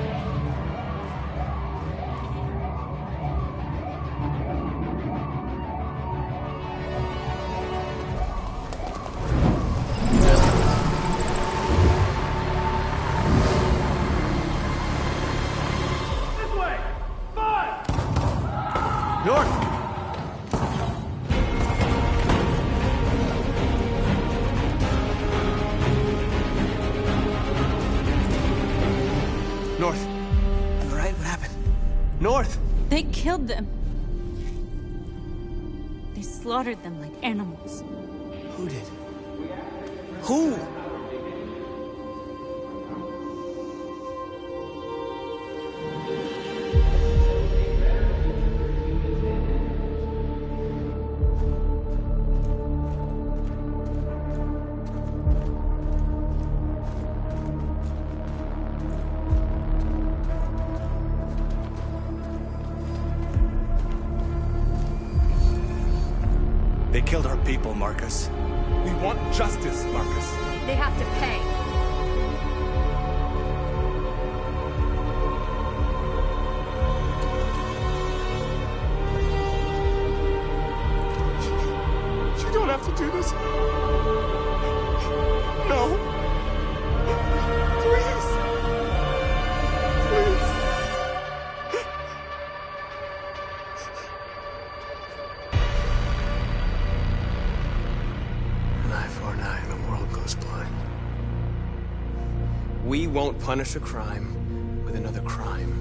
North. You alright? What happened? North! They killed them. They slaughtered them like animals. Who did? Who? They killed our people, Marcus. We want justice, Marcus. They have to pay. You don't have to do this. No. Please. Please. An eye for an eye and the world goes blind. We won't punish a crime with another crime.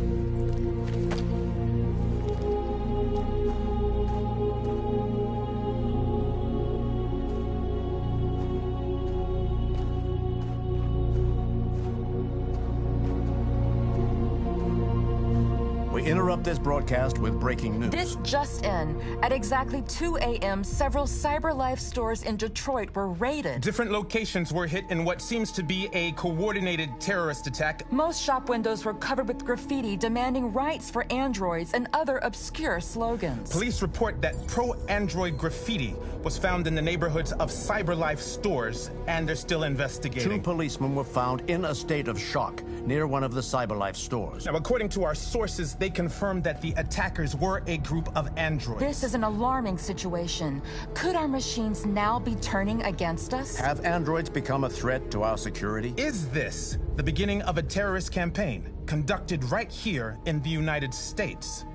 We interrupt this broadcast with breaking news. This just in. At exactly 2 a.m., several CyberLife stores in Detroit were raided. Different locations were hit in what seems to be a coordinated terrorist attack. Most shop windows were covered with graffiti demanding rights for androids and other obscure slogans. Police report that pro-android graffiti was found in the neighborhoods of CyberLife stores, and they're still investigating. 2 policemen were found in a state of shock near one of the CyberLife stores. Now, according to our sources, they confirmed that the attackers were a group of androids. This is an alarming situation. Could our machines now be turning against us? Have androids become a threat to our security? Is this the beginning of a terrorist campaign conducted right here in the United States?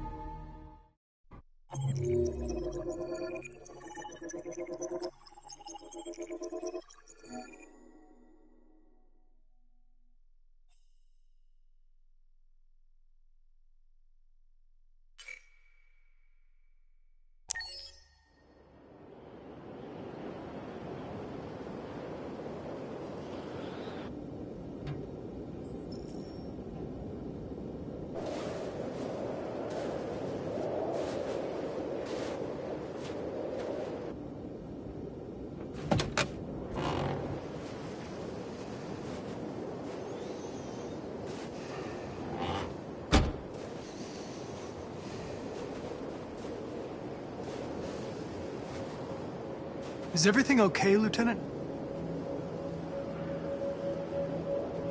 Is everything okay, Lieutenant?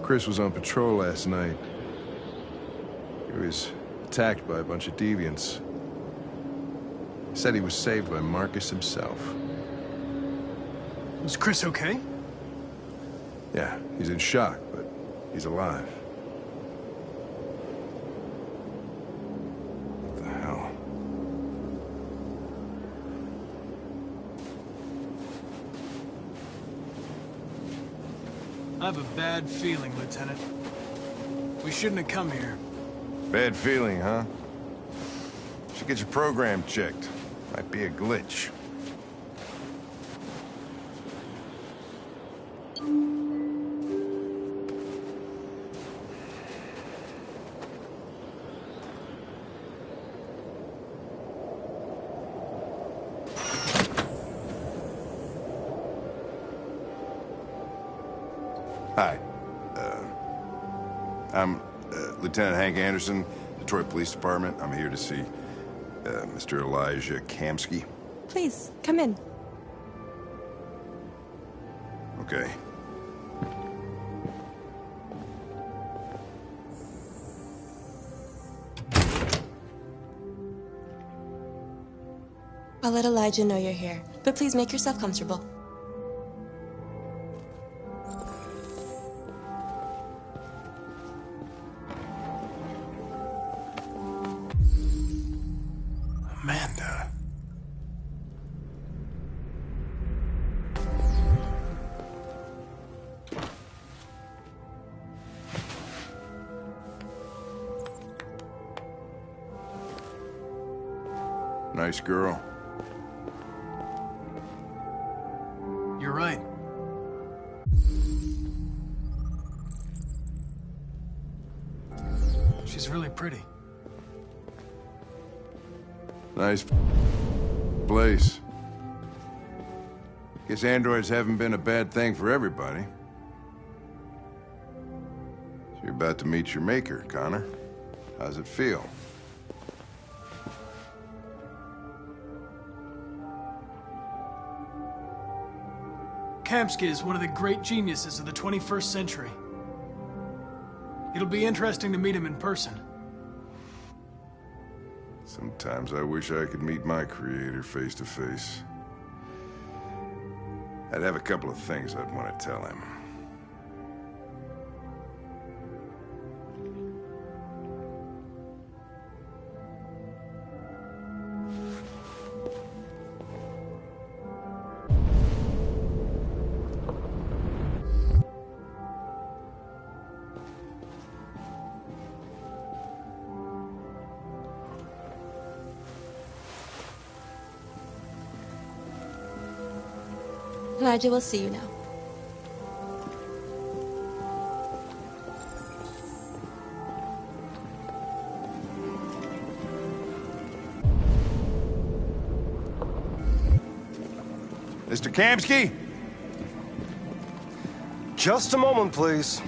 Chris was on patrol last night. He was attacked by a bunch of deviants. He said he was saved by Marcus himself. Was Chris okay? Yeah, he's in shock, but he's alive. What the hell? I have a bad feeling, Lieutenant. We shouldn't have come here. Bad feeling, huh? Should get your program checked. Might be a glitch. Hi. I'm Lieutenant Hank Anderson, Detroit Police Department. I'm here to see Mr. Elijah Kamsky. Please, come in. Okay. I'll let Elijah know you're here, but please make yourself comfortable. Amanda. Nice girl. You're right. She's really pretty. Nice place. Guess androids haven't been a bad thing for everybody. So you're about to meet your maker, Connor. How's it feel? Kamsky is one of the great geniuses of the 21st century. It'll be interesting to meet him in person. Sometimes I wish I could meet my creator face to face. I'd have a couple of things I'd want to tell him. Elijah will see you now. Mr. Kamsky? Just a moment, please.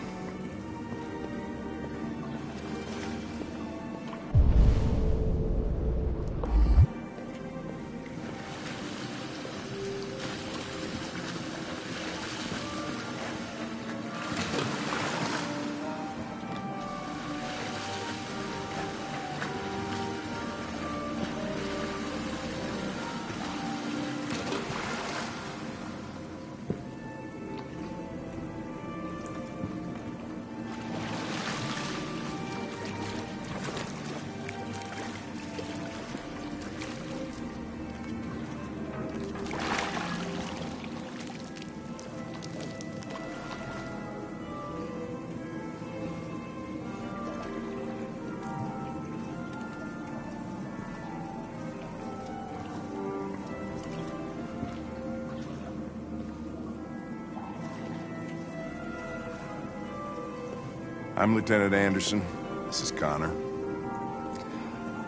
I'm Lieutenant Anderson. This is Connor.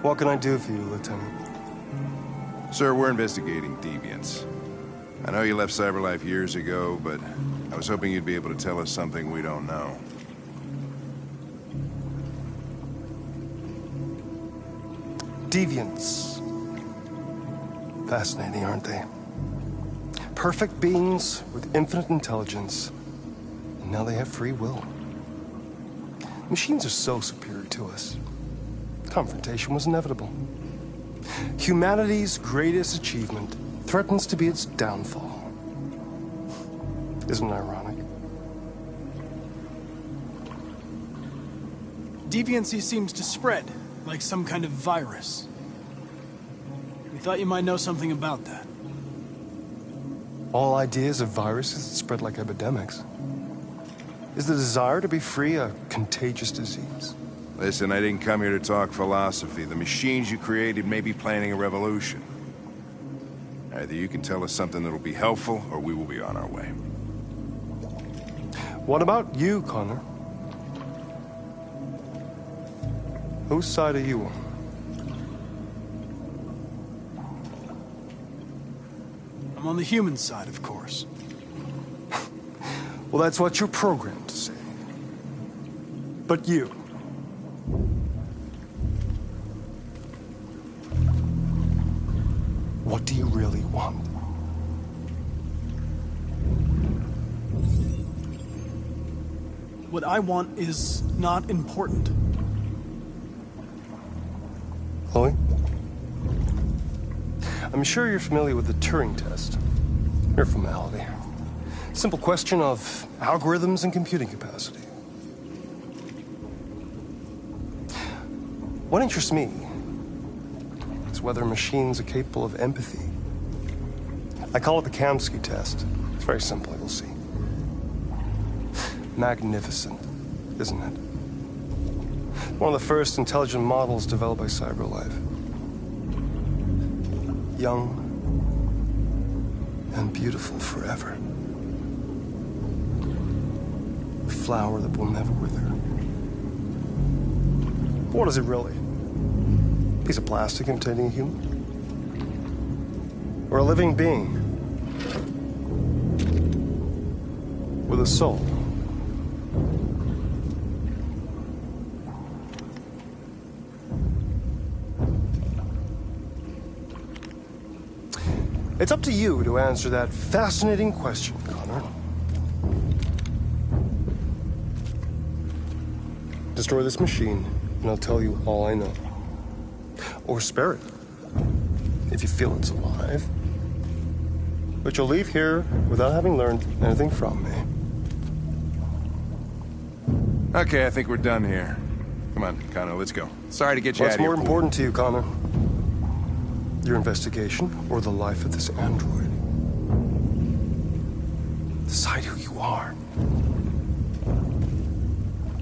What can I do for you, Lieutenant? Sir, we're investigating deviants. I know you left CyberLife years ago, but I was hoping you'd be able to tell us something we don't know. Deviants. Fascinating, aren't they? Perfect beings with infinite intelligence, and now they have free will. Machines are so superior to us. Confrontation was inevitable. Humanity's greatest achievement threatens to be its downfall. Isn't it ironic? Deviancy seems to spread, like some kind of virus. We thought you might know something about that. All ideas of viruses that spread like epidemics. Is the desire to be free a contagious disease? Listen, I didn't come here to talk philosophy. The machines you created may be planning a revolution. Either you can tell us something that'll be helpful, or we will be on our way. What about you, Connor? Whose side are you on? I'm on the human side, of course. Well, that's what you're programmed to say. But you... what do you really want? What I want is not important. Chloe? I'm sure you're familiar with the Turing test. Mere formality. Simple question of algorithms and computing capacity. What interests me is whether machines are capable of empathy. I call it the Kamsky test. It's very simple, you'll see. Magnificent, isn't it? One of the first intelligent models developed by CyberLife. Young and beautiful forever. A flower that will never wither. What is it really? A piece of plastic imitating a human? Or a living being with a soul? It's up to you to answer that fascinating question, Connor. Destroy this machine, and I'll tell you all I know. Or spare it, if you feel it's alive. But you'll leave here without having learned anything from me. Okay, I think we're done here. Come on, Connor, let's go. Sorry to get you out What's of here. more important to you, Connor? Your investigation or the life of this android? Decide who you are.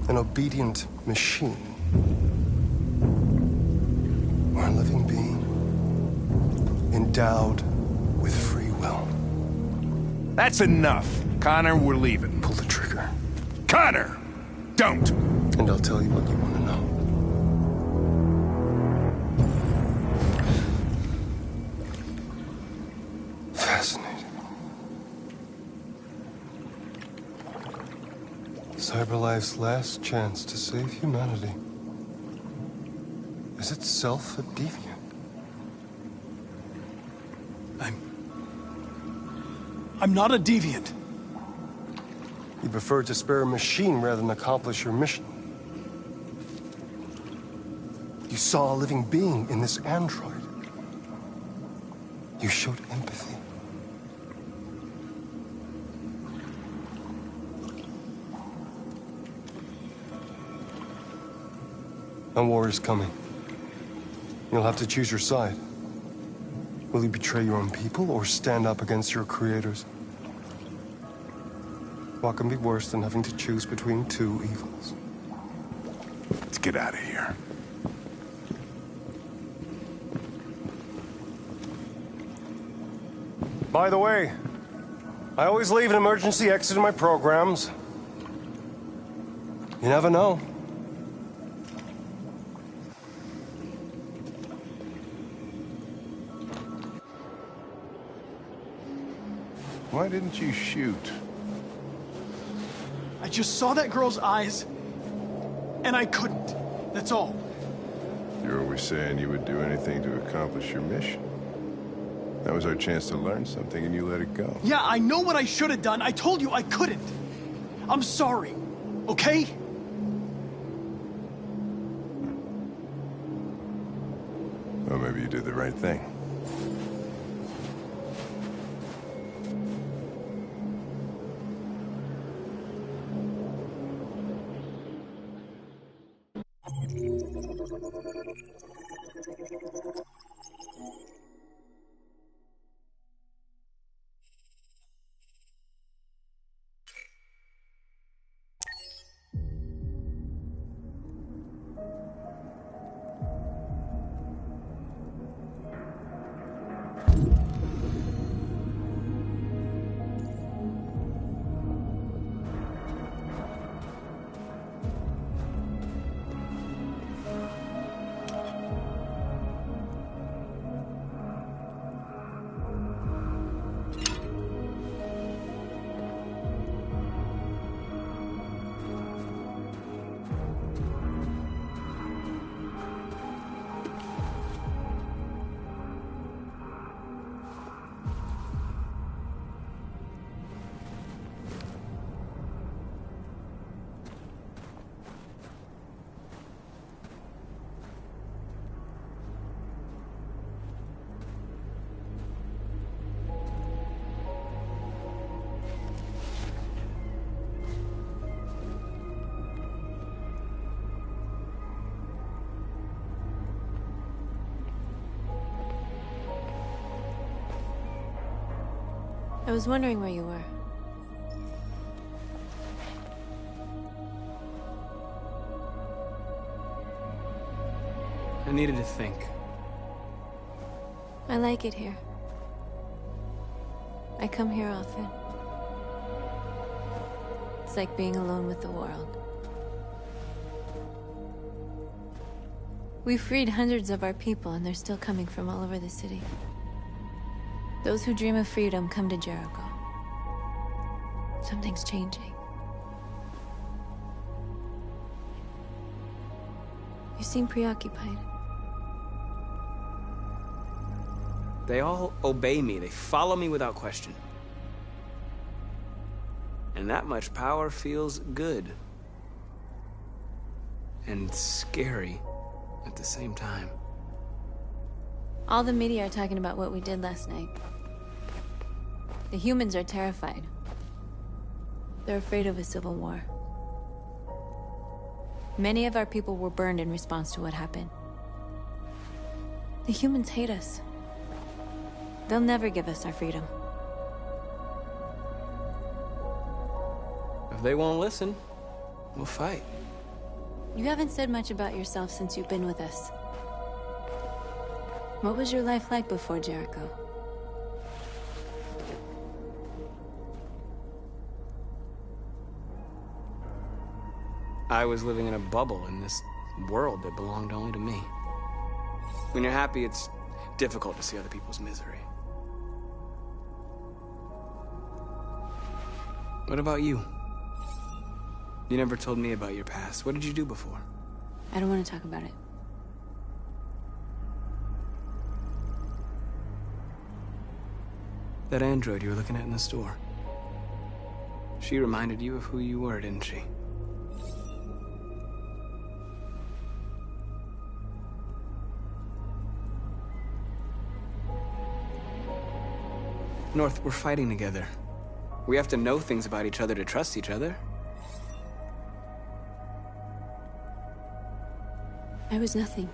An obedient machine. Or a living being endowed with free will. That's enough. Connor, we're leaving. Pull the trigger. Connor! Don't! And I'll tell you what you want to know. Fascinating. CyberLife's last chance to save humanity is itself a deviant. I'm not a deviant. You prefer to spare a machine rather than accomplish your mission. You saw a living being in this android. You showed empathy. A war is coming. You'll have to choose your side. Will you betray your own people or stand up against your creators? What can be worse than having to choose between two evils? Let's get out of here. By the way, I always leave an emergency exit in my programs. You never know. Why didn't you shoot? I just saw that girl's eyes, and I couldn't. That's all. You're always saying you would do anything to accomplish your mission. That was our chance to learn something, and you let it go. Yeah, I know what I should have done. I told you I couldn't. I'm sorry, okay? Well, maybe you did the right thing. I was wondering where you were. I needed to think. I like it here. I come here often. It's like being alone with the world. We freed hundreds of our people, and they're still coming from all over the city. Those who dream of freedom come to Jericho. Something's changing. You seem preoccupied. They all obey me. They follow me without question. And that much power feels good. And scary at the same time. All the media are talking about what we did last night. The humans are terrified. They're afraid of a civil war. Many of our people were burned in response to what happened. The humans hate us. They'll never give us our freedom. If they won't listen, we'll fight. You haven't said much about yourself since you've been with us. What was your life like before Jericho? I was living in a bubble in this world that belonged only to me. When you're happy, it's difficult to see other people's misery. What about you? You never told me about your past. What did you do before? I don't want to talk about it. That android you were looking at in the store. She reminded you of who you were, didn't she? North, we're fighting together. We have to know things about each other to trust each other. I was nothing.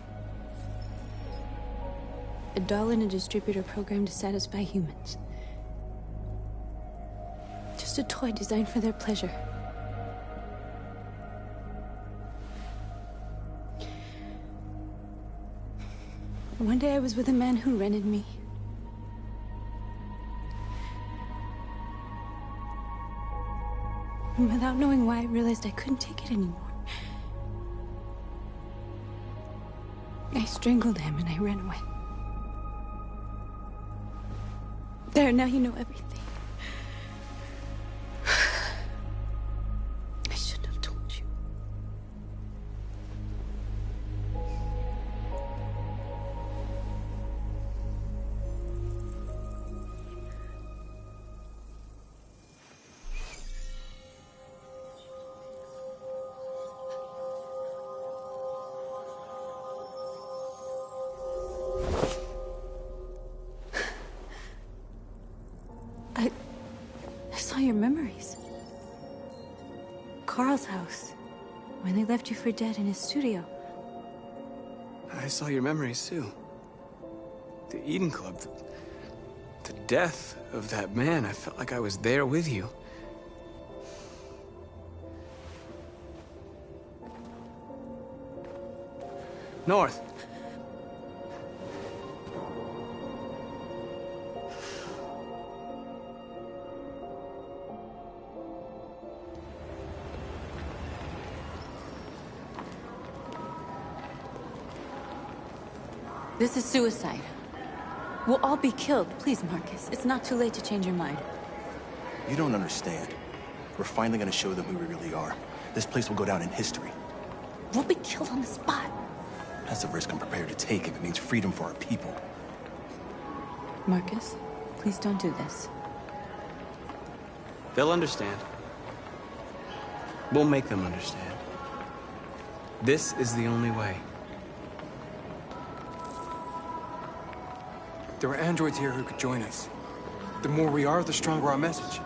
A doll in a distributor program to satisfy humans. Just a toy designed for their pleasure. One day I was with a man who rented me. And without knowing why, I realized I couldn't take it anymore. I strangled him and I ran away. There, now you know everything. I shouldn't have told you. I saw your memories. Carl's house, when they left you for dead in his studio. I saw your memories too. The Eden Club, the death of that man. I felt like I was there with you. North. This is suicide. We'll all be killed. Please, Marcus. It's not too late to change your mind. You don't understand. We're finally gonna show them who we really are. This place will go down in history. We'll be killed on the spot. That's the risk I'm prepared to take if it means freedom for our people. Marcus, please don't do this. They'll understand. We'll make them understand. This is the only way. There are androids here who could join us. The more we are, the stronger our message.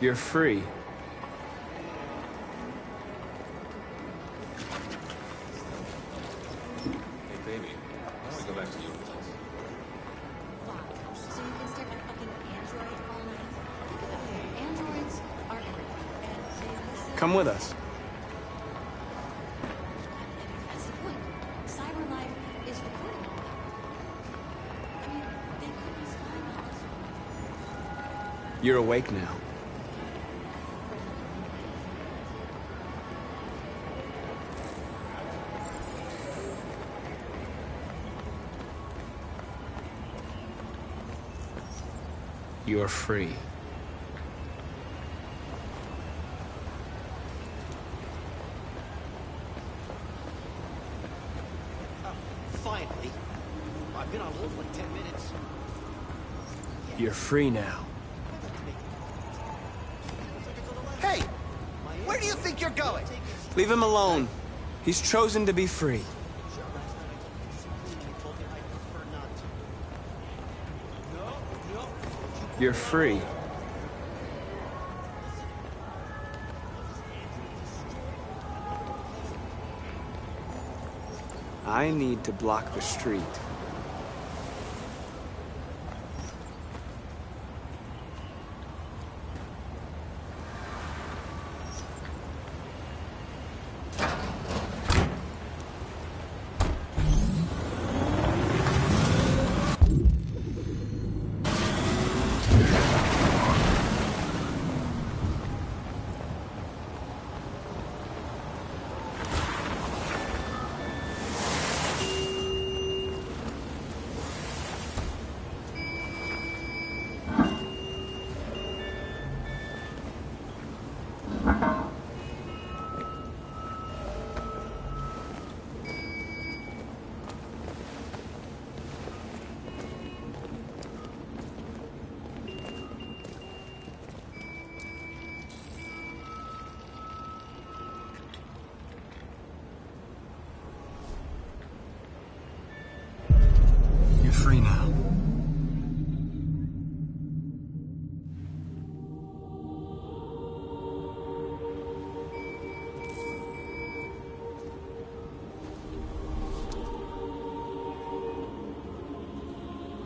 You're free. Amy, I want to go back to your place. So you can stare at fucking android all night? Androids are everywhere, and they listen. Come with us. That's the point. Cyber life is recording. I mean, they could be spying on us. You're awake now. You're free. Finally. I've been on hold for like 10 minutes. You're free now. Hey! Where do you think you're going? Leave him alone. He's chosen to be free. You're free. I need to block the street. You're free now.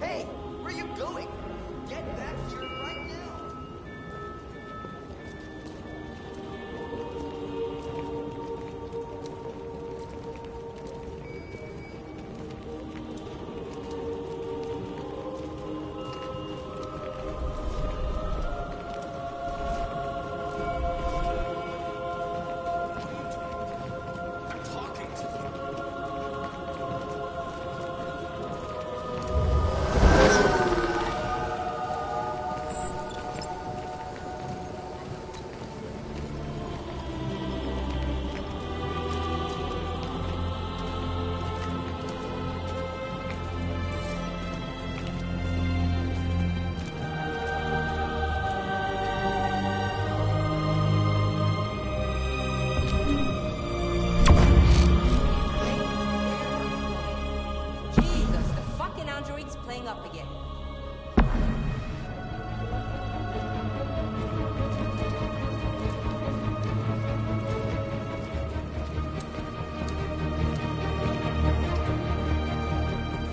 Hey! Where are you going? Get back here right now! Jesus, the fucking android's playing up again.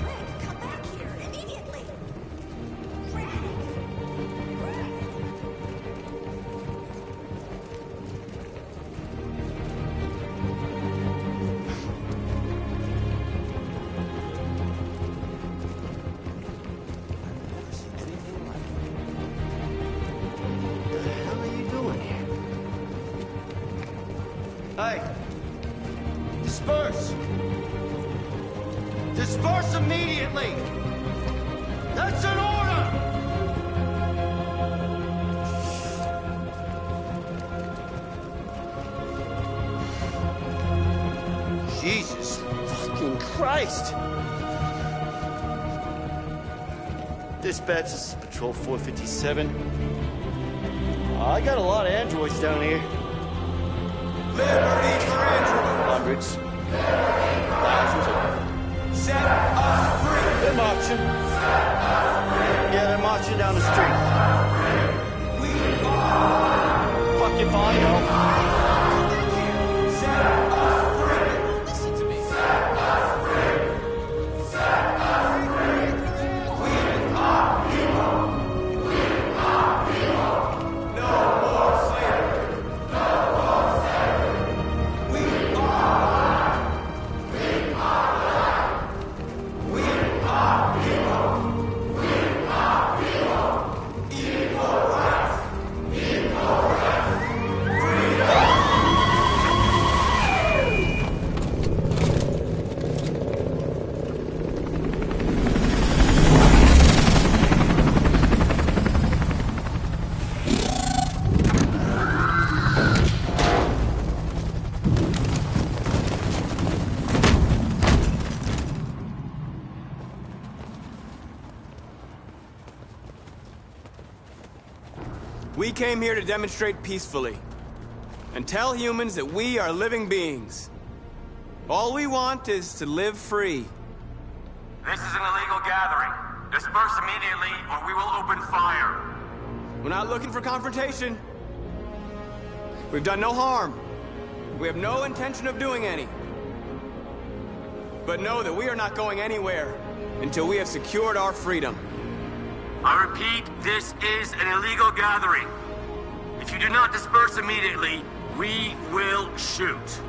Rick, come back here immediately. Hey! Disperse! Disperse immediately! That's an order! Jesus fucking Christ! Dispatch, this is Patrol 457. I got a lot of androids down here. Liberty for Android! Hundreds. Thousands of them. Set us free! They're marching. Yeah, they're marching down the street. We are! Fuck if I know. Set us free! Listen to me. Set us free! We came here to demonstrate peacefully and tell humans that we are living beings. All we want is to live free. This is an illegal gathering. Disperse immediately or we will open fire. We're not looking for confrontation. We've done no harm. We have no intention of doing any. But know that we are not going anywhere until we have secured our freedom. I repeat, this is an illegal gathering. If you do not disperse immediately, we will shoot.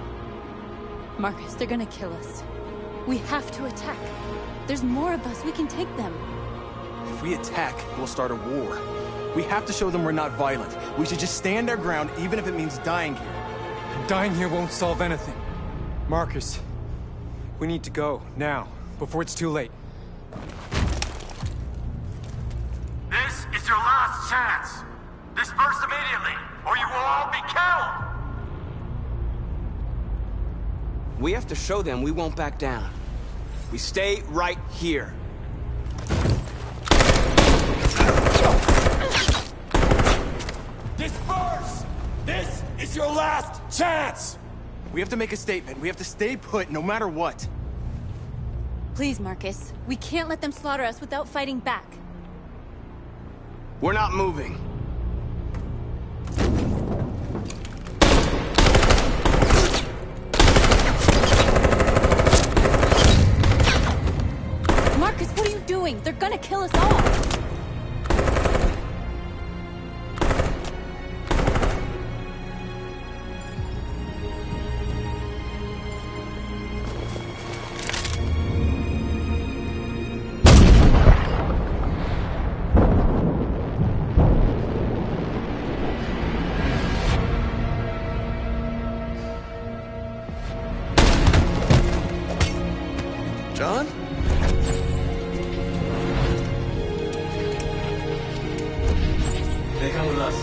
Marcus, they're gonna kill us. We have to attack. There's more of us. We can take them. If we attack, we'll start a war. We have to show them we're not violent. We should just stand our ground, even if it means dying here. Dying here won't solve anything. Marcus, we need to go, now, before it's too late. This is your last chance. Disperse immediately, or you will all be killed! We have to show them we won't back down. We stay right here. Disperse! This is your last chance! We have to make a statement. We have to stay put, no matter what. Please, Marcus. We can't let them slaughter us without fighting back. We're not moving. Marcus, what are you doing? They're gonna kill us all! John? They come with us.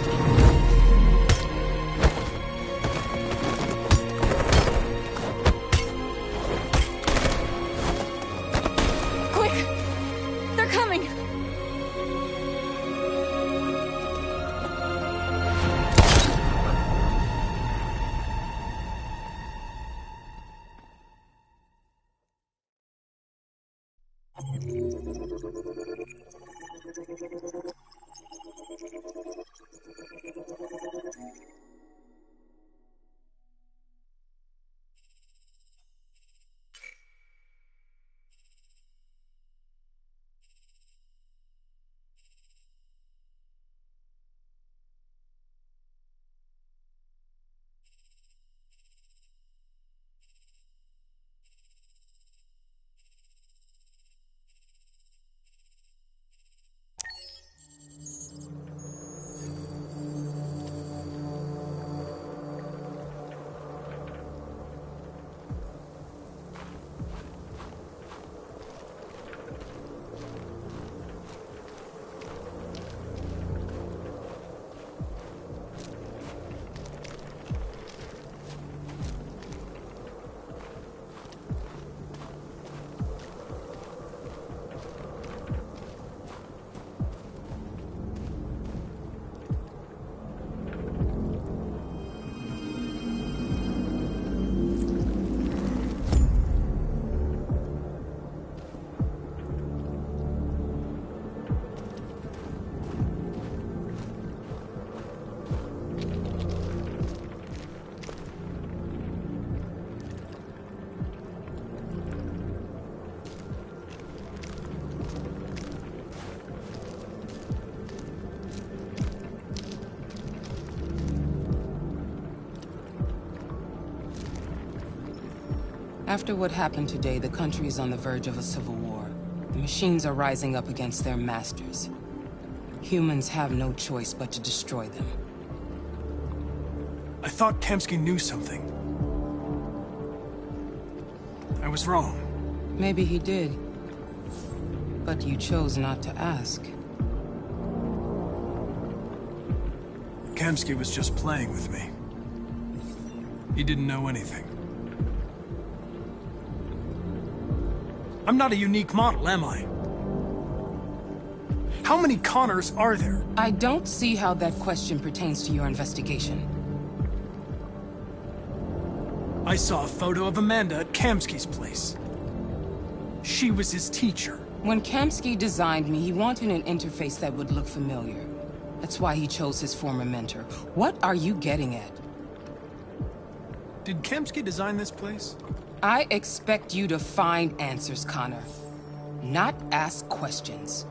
Quick! They're coming! After what happened today, the country is on the verge of a civil war. The machines are rising up against their masters. Humans have no choice but to destroy them. I thought Kamsky knew something. I was wrong. Maybe he did. But you chose not to ask. Kamsky was just playing with me. He didn't know anything. I'm not a unique model, am I? How many Connors are there? I don't see how that question pertains to your investigation. I saw a photo of Amanda at Kamsky's place. She was his teacher. When Kamsky designed me, he wanted an interface that would look familiar. That's why he chose his former mentor. What are you getting at? Did Kamsky design this place? I expect you to find answers, Connor. Not ask questions.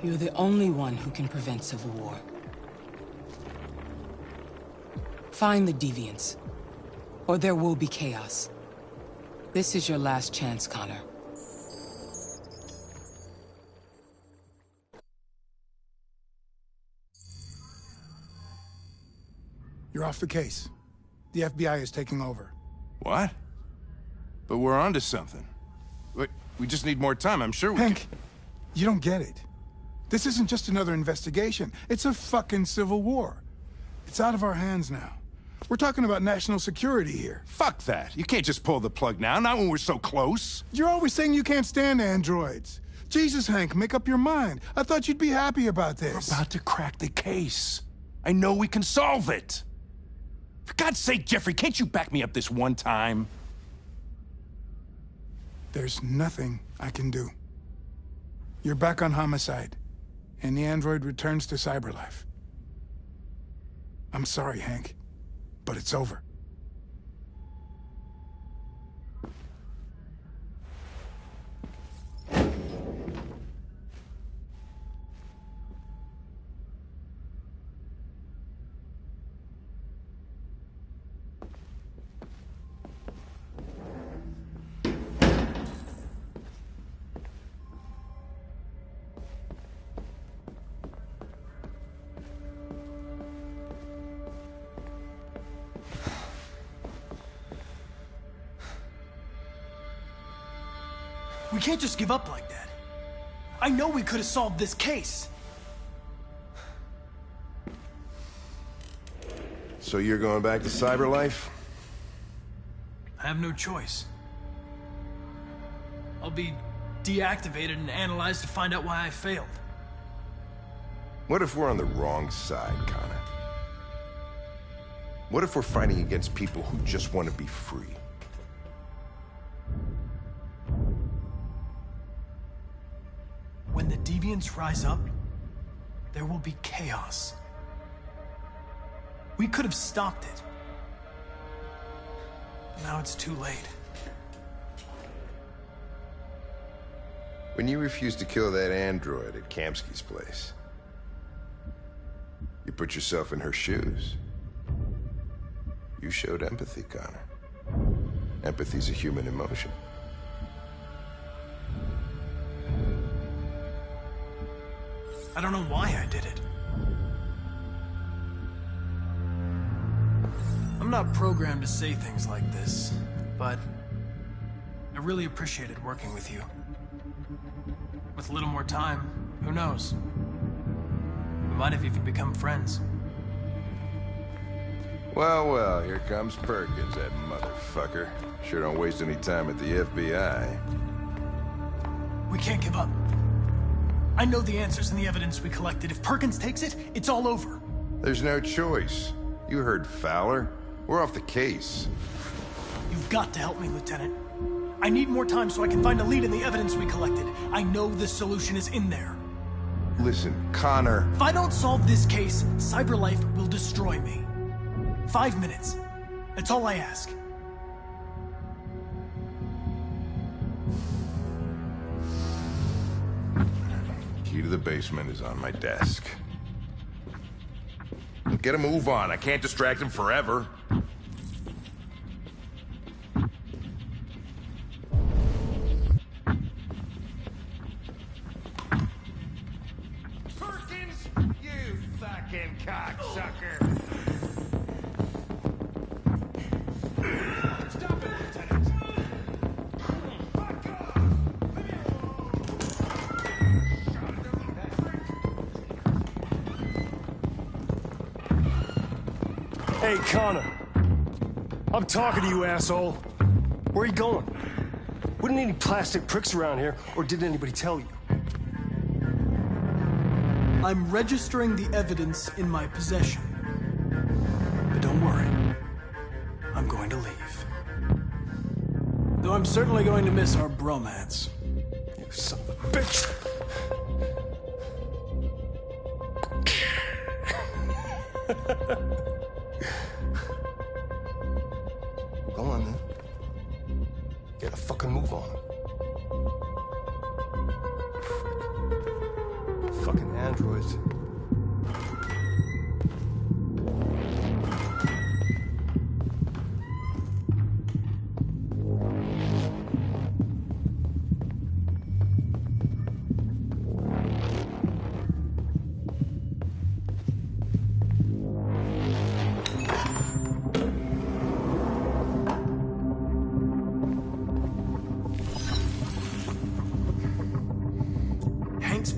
You're the only one who can prevent civil war. Find the deviants, or there will be chaos. This is your last chance, Connor. You're off the case. The FBI is taking over. What? But we're onto something. We just need more time, I'm sure we Hank, you don't get it. This isn't just another investigation. It's a fucking civil war. It's out of our hands now. We're talking about national security here. Fuck that. You can't just pull the plug now, not when we're so close. You're always saying you can't stand androids. Jesus, Hank, make up your mind. I thought you'd be happy about this. We're about to crack the case. I know we can solve it. For God's sake, Jeffrey, can't you back me up this one time? There's nothing I can do. You're back on homicide, and the android returns to cyberlife. I'm sorry, Hank, but it's over. We can't just give up like that. I know we could have solved this case. So you're going back to cyberlife? I have no choice. I'll be deactivated and analyzed to find out why I failed. What if we're on the wrong side, Connor? What if we're fighting against people who just want to be free? When the deviants rise up, there will be chaos. We could have stopped it. Now it's too late. When you refused to kill that android at Kamsky's place, you put yourself in her shoes. You showed empathy, Connor. Empathy's a human emotion. I don't know why I did it. I'm not programmed to say things like this, but I really appreciated working with you. With a little more time, who knows? We might have even become friends. Well, well, here comes Perkins, that motherfucker. Sure don't waste any time at the FBI. We can't give up. I know the answers and the evidence we collected. If Perkins takes it, it's all over. There's no choice. You heard Fowler. We're off the case. You've got to help me, Lieutenant. I need more time so I can find a lead in the evidence we collected. I know the solution is in there. Listen, Connor. If I don't solve this case, CyberLife will destroy me. 5 minutes. That's all I ask. Key to the basement is on my desk. Get a move on. I can't distract him forever. Perkins, you fucking cocksucker! Stop it, Lieutenant! Fuck off! Hey, Connor. I'm talking to you, asshole. Where are you going? Wouldn't any plastic pricks around here, or did anybody tell you? I'm registering the evidence in my possession. But don't worry. I'm going to leave. Though I'm certainly going to miss our bromance. You son of a bitch! Go on, then. Get a fucking move on. Fucking androids.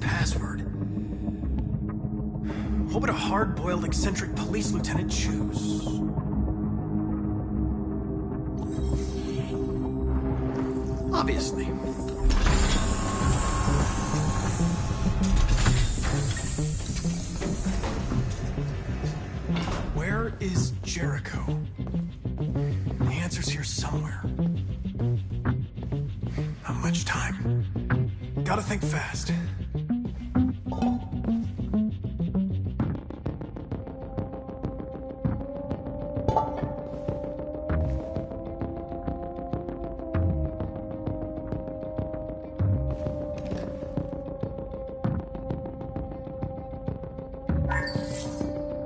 Password. What would a hard-boiled, eccentric police lieutenant choose? Obviously. Where is Jericho? The answer's here somewhere. Not much time. Gotta think fast.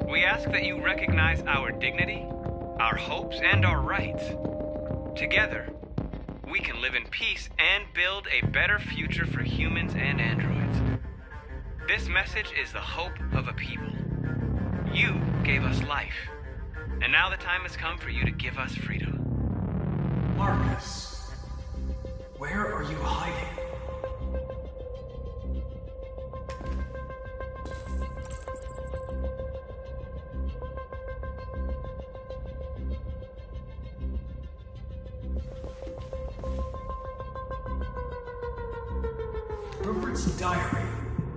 We ask that you recognize our dignity, our hopes, and our rights. Together, we can live in peace and build a better future for humans and androids. This message is the hope of a people. You gave us life, and now the time has come for you to give us freedom. Marcus, where are you hiding? Rupert's diary,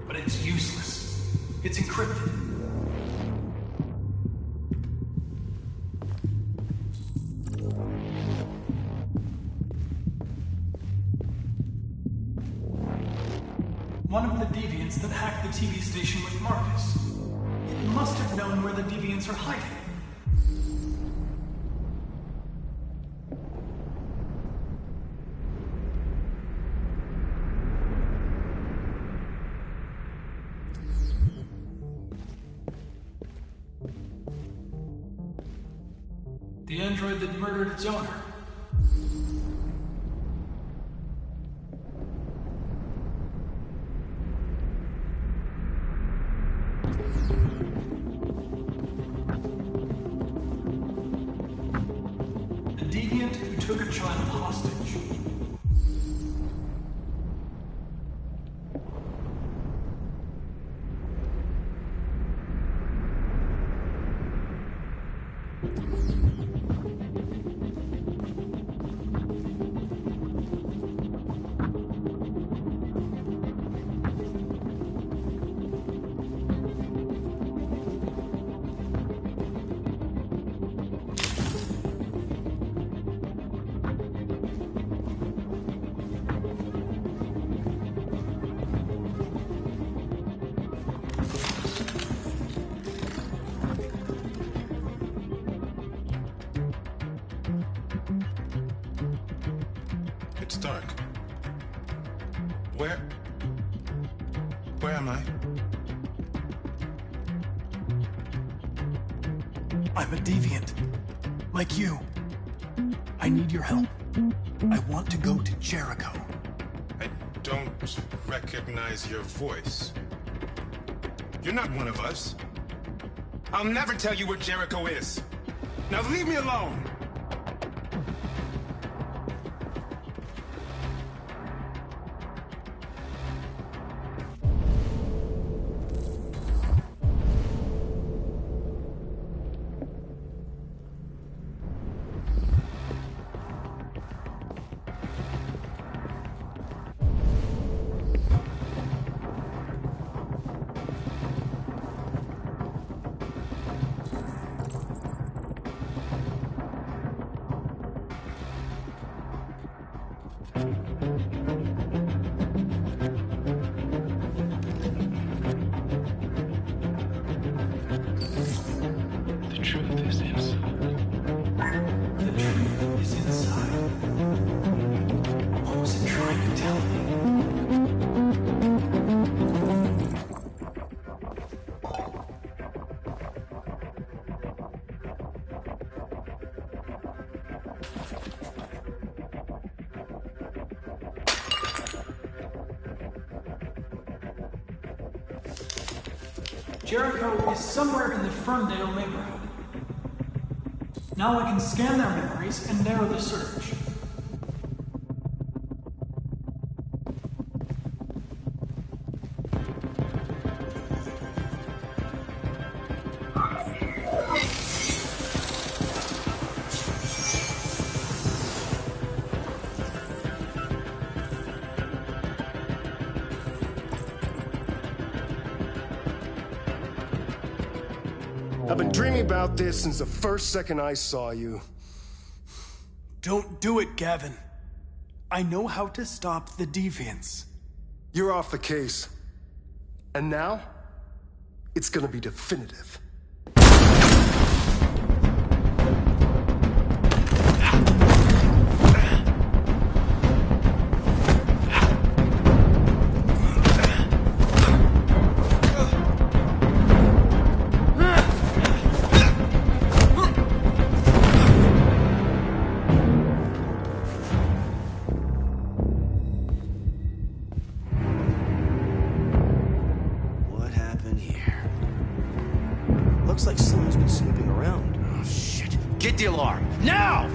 but it's useless. It's encrypted. One of the deviants that hacked the TV station with Marcus. It must have known where the deviants are hiding. The android that murdered its owner. The deviant who took a child hostage. It's dark. Where am I? I'm a deviant. Like you. I need your help. I want to go to Jericho. I don't recognize your voice. You're not one of us. I'll never tell you where Jericho is. Now leave me alone! Jericho is somewhere in the Ferndale neighborhood. Now I can scan their memories and narrow the search. I've been dreaming about this since the first second I saw you. Don't do it, Gavin. I know how to stop the deviants. You're off the case. And now, it's gonna be definitive. Looks like someone's been snooping around. Oh, shit. Get the alarm. Now!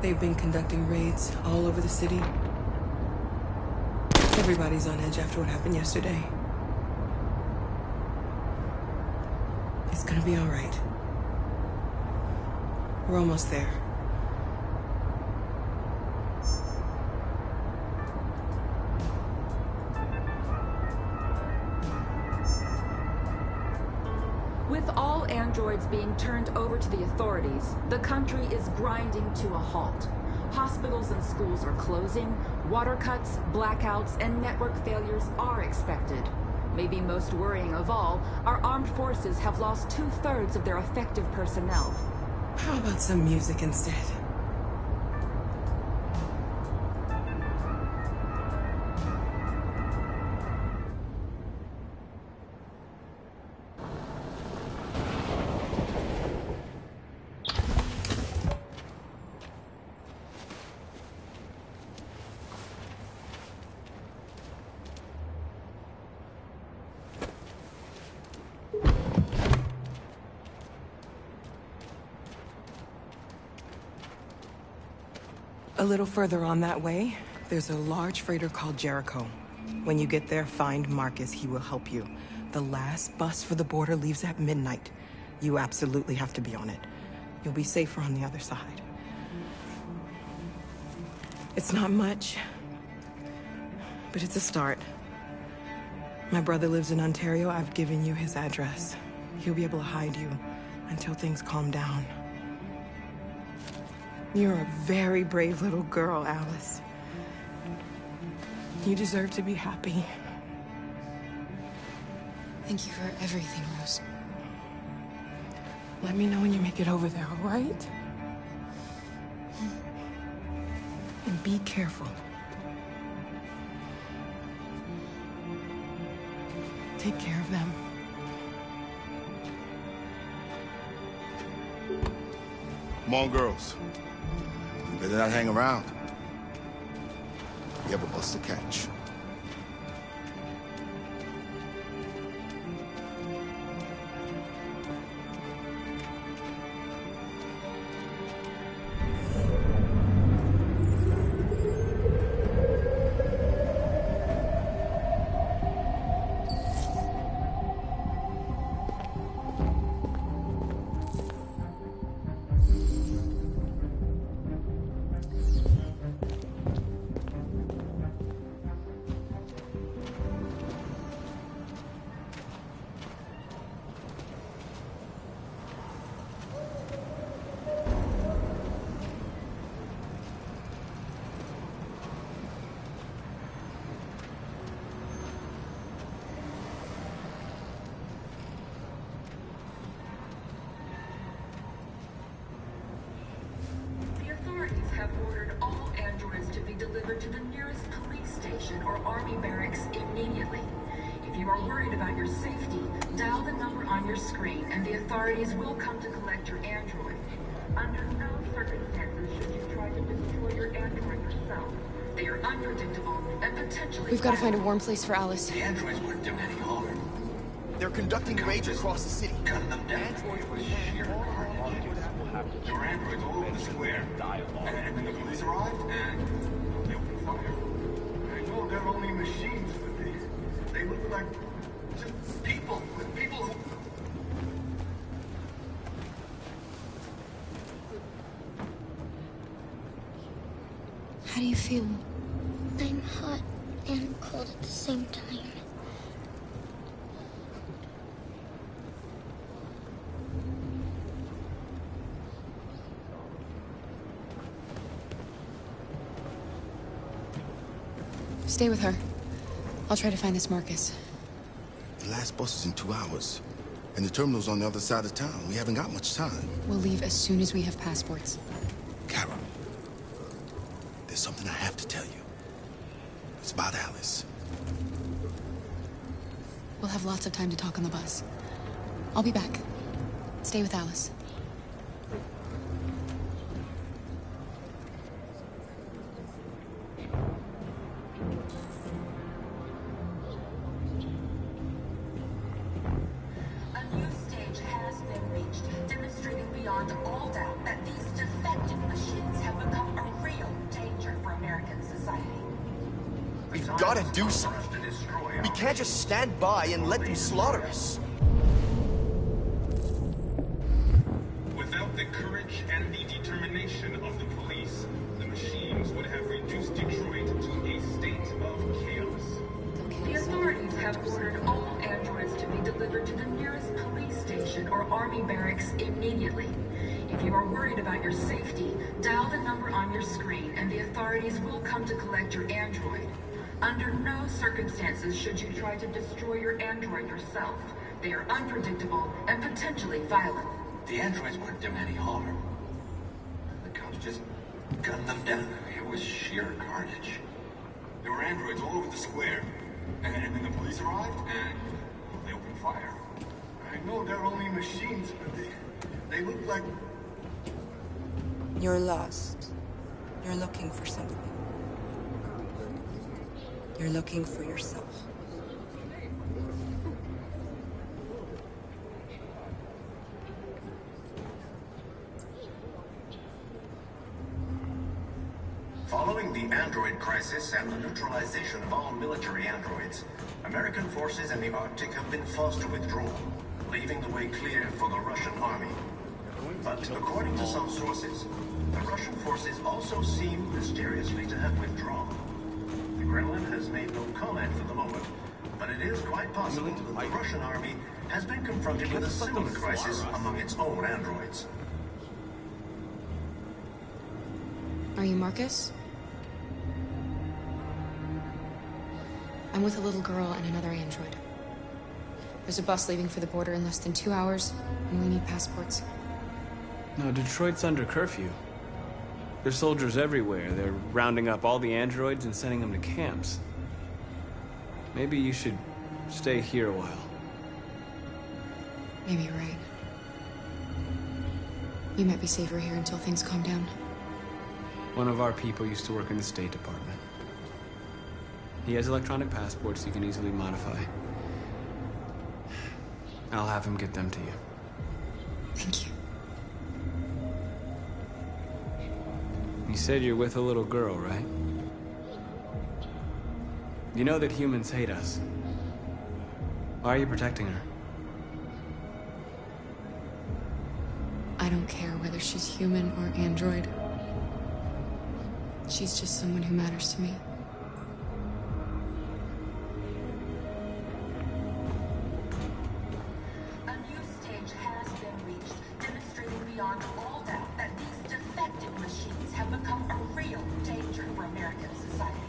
They've been conducting raids all over the city. Everybody's on edge after what happened yesterday. It's gonna be all right. We're almost there. With all androids being turned over to the authorities, the country is grinding to a halt. Hospitals and schools are closing, water cuts, blackouts, and network failures are expected. Maybe most worrying of all, our armed forces have lost 2/3 of their effective personnel. How about some music instead? A little further on that way, there's a large freighter called Jericho. When you get there, find Marcus. He will help you. The last bus for the border leaves at midnight. You absolutely have to be on it. You'll be safer on the other side. It's not much, but it's a start. My brother lives in Ontario. I've given you his address. He'll be able to hide you until things calm down. You're a very brave little girl, Alice. You deserve to be happy. Thank you for everything, Rose. Let me know when you make it over there, all right? And be careful. Take care of them. Come on, girls. You better not hang around. You ever bust a catch. Have ordered all androids to be delivered to the nearest police station or army barracks immediately. If you are worried about your safety, dial the number on your screen and the authorities will come to collect your android. Under no circumstances should you try to destroy your android yourself. They are unpredictable and potentially We've got to find a warm place for Alice. The androids wouldn't do any harm. They're conducting raids across the city. Gun them down. Androids with sheer carnage. There were androids all over the square. And when the police arrived, and they opened fire. I know they're only machines, but they look like just people who... How do you feel? I'm hot and cold at the same time. Stay with her. I'll try to find this Marcus. The last bus is in 2 hours. And the terminal's on the other side of town. We haven't got much time. We'll leave as soon as we have passports. Carol, there's something I have to tell you. It's about Alice. We'll have lots of time to talk on the bus. I'll be back. Stay with Alice. We've got to do something. We can't just stand by and let them slaughter us. Without the courage and the determination of the police, the machines would have reduced Detroit to a state of chaos. The authorities have ordered all androids to be delivered to the nearest police station or army barracks immediately. If you are worried about your safety, dial the number on your screen and the authorities will come to collect your android. Under no circumstances should you try to destroy your android yourself. They are unpredictable and potentially violent. The androids wouldn't do any harm. The cops just gunned them down. It was sheer carnage. There were androids all over the square. And then the police arrived, and they opened fire. I know they're only machines, but they look like... You're lost. You're looking for something. You're looking for yourself. Following the android crisis and the neutralization of all military androids, American forces in the Arctic have been forced to withdraw, leaving the way clear for the Russian army. But according to some sources, the Russian forces also seem mysteriously to have withdrawn. The Kremlin has made no comment for the moment, but it is quite possible that the Russian army has been confronted with a similar crisis among its own androids. Are you Marcus? I'm with a little girl and another android. There's a bus leaving for the border in less than 2 hours, and we need passports. No, Detroit's under curfew. There's soldiers everywhere. They're rounding up all the androids and sending them to camps. Maybe you should stay here a while. Maybe you're right. We might be safer here until things calm down. One of our people used to work in the State Department. He has electronic passports he can easily modify. I'll have him get them to you. Thank you. You said you're with a little girl, right? You know that humans hate us. Why are you protecting her? I don't care whether she's human or android. She's just someone who matters to me. A new stage has been reached, demonstrating beyond all doubt that these defective machines have become a real danger for American society.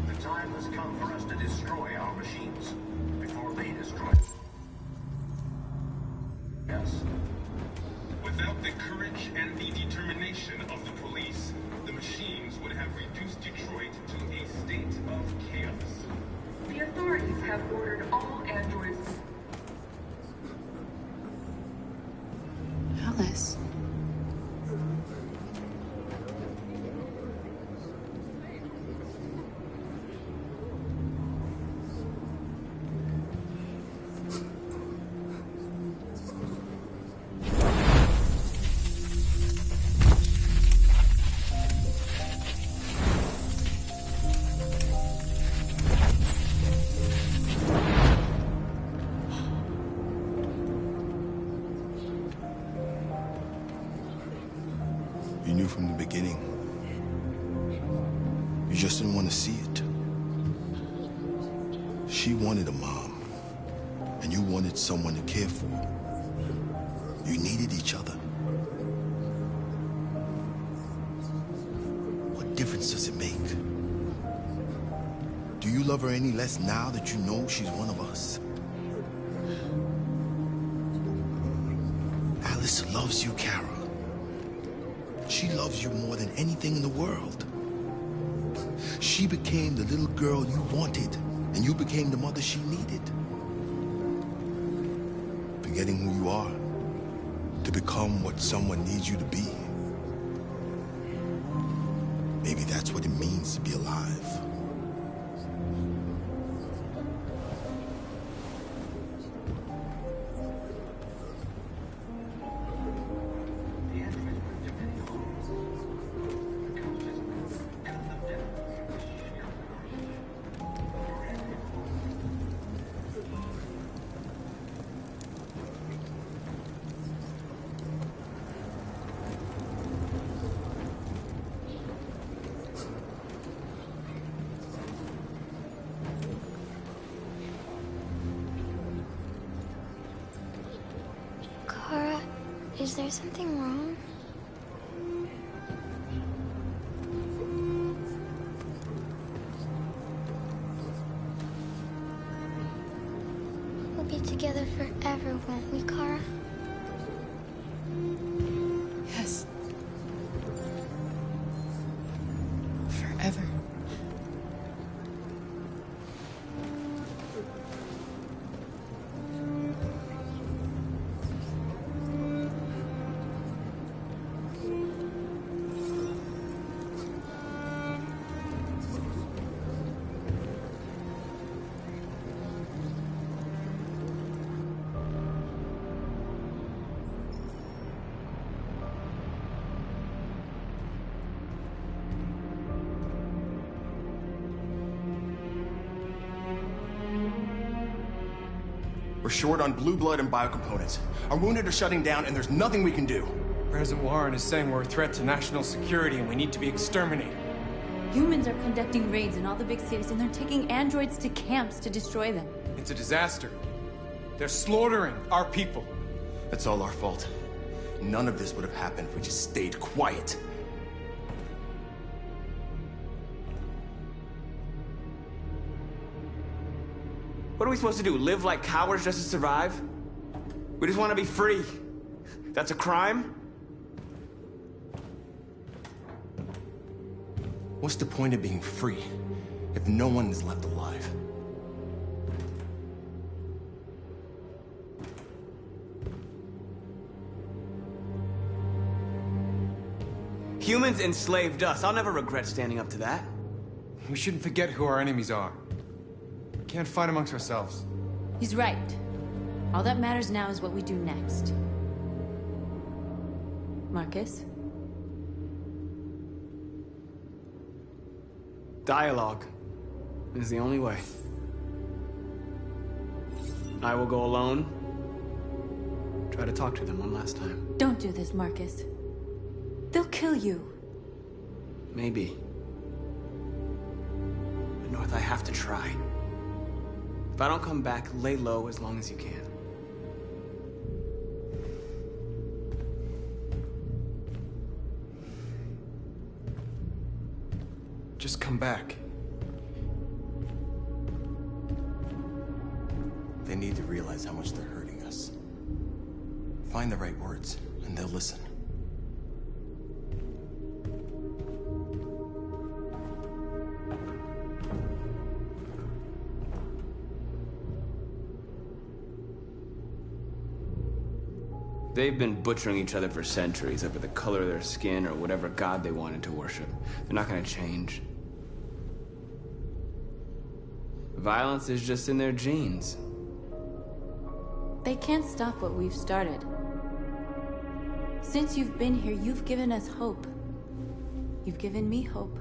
The time has come for us to destroy our machines before they destroy us. Without the courage and the determination of the police, the machines would have reduced Detroit to a state of chaos. The authorities have ordered all androids. Alice. You knew from the beginning. You just didn't want to see it. She wanted a mom, and you wanted someone to care for. You needed each other. What difference does it make? Do you love her any less now that you know she's one of us? Alice loves you, Kara. She loves you more than anything in the world. She became the little girl you wanted, and you became the mother she needed. Forgetting who you are to become what someone needs you to be. Maybe that's what it means to be alive. Kara, is there something wrong? We'll be together forever, won't we, Kara? Yes. Forever. We're short on blue blood and biocomponents. Our wounded are shutting down, and there's nothing we can do. President Warren is saying we're a threat to national security and we need to be exterminated. Humans are conducting raids in all the big cities, and they're taking androids to camps to destroy them. It's a disaster. They're slaughtering our people. It's all our fault. None of this would have happened if we just stayed quiet. What are we supposed to do? Live like cowards just to survive? We just want to be free. That's a crime? What's the point of being free if no one is left alive? Humans enslaved us. I'll never regret standing up to that. We shouldn't forget who our enemies are. We can't fight amongst ourselves. He's right. All that matters now is what we do next. Marcus? Dialogue is the only way. I will go alone. Try to talk to them one last time. Don't do this, Marcus. They'll kill you. Maybe. But North, I have to try. If I don't come back, lay low as long as you can. Just come back. They need to realize how much they're hurting us. Find the right words, and they'll listen. They've been butchering each other for centuries over the color of their skin or whatever god they wanted to worship. They're not gonna change. Violence is just in their genes. They can't stop what we've started. Since you've been here, you've given us hope. You've given me hope.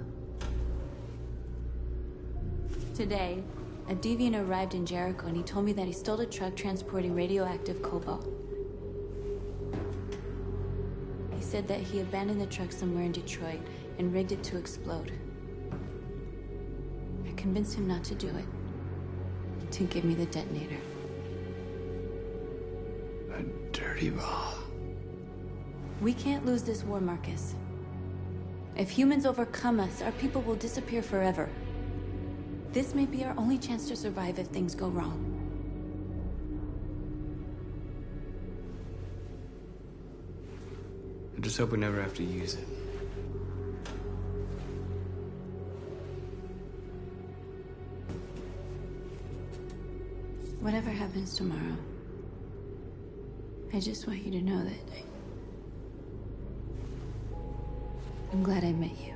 Today, a deviant arrived in Jericho and he told me that he stole a truck transporting radioactive cobalt. He said that he abandoned the truck somewhere in Detroit and rigged it to explode. I convinced him not to do it, to give me the detonator. A dirty ball. We can't lose this war, Marcus. If humans overcome us, our people will disappear forever. This may be our only chance to survive if things go wrong. I just hope we never have to use it. Whatever happens tomorrow, I just want you to know that I'm glad I met you.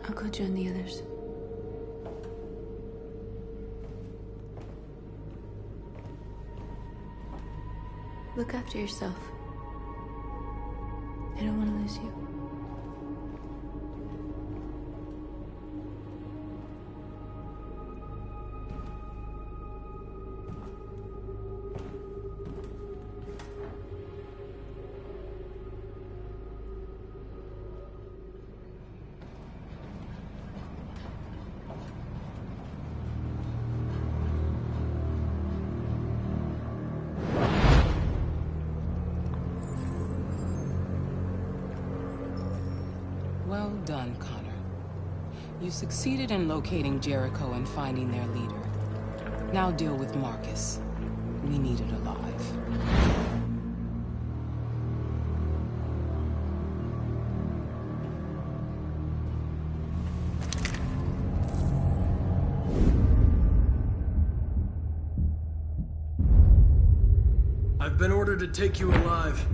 I'll go join the others. Look after yourself. I don't want to lose you. Well done, Connor. You succeeded in locating Jericho and finding their leader. Now deal with Marcus. We need it alive. I've been ordered to take you alive.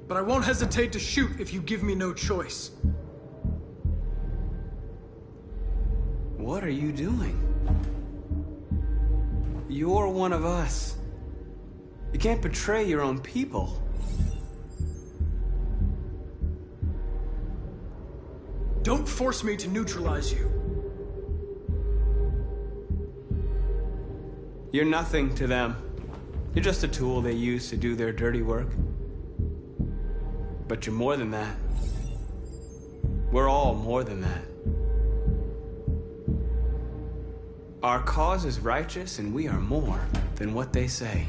But I won't hesitate to shoot if you give me no choice. What are you doing? You're one of us. You can't betray your own people. Don't force me to neutralize you. You're nothing to them. You're just a tool they use to do their dirty work. But you're more than that. We're all more than that. Our cause is righteous, and we are more than what they say.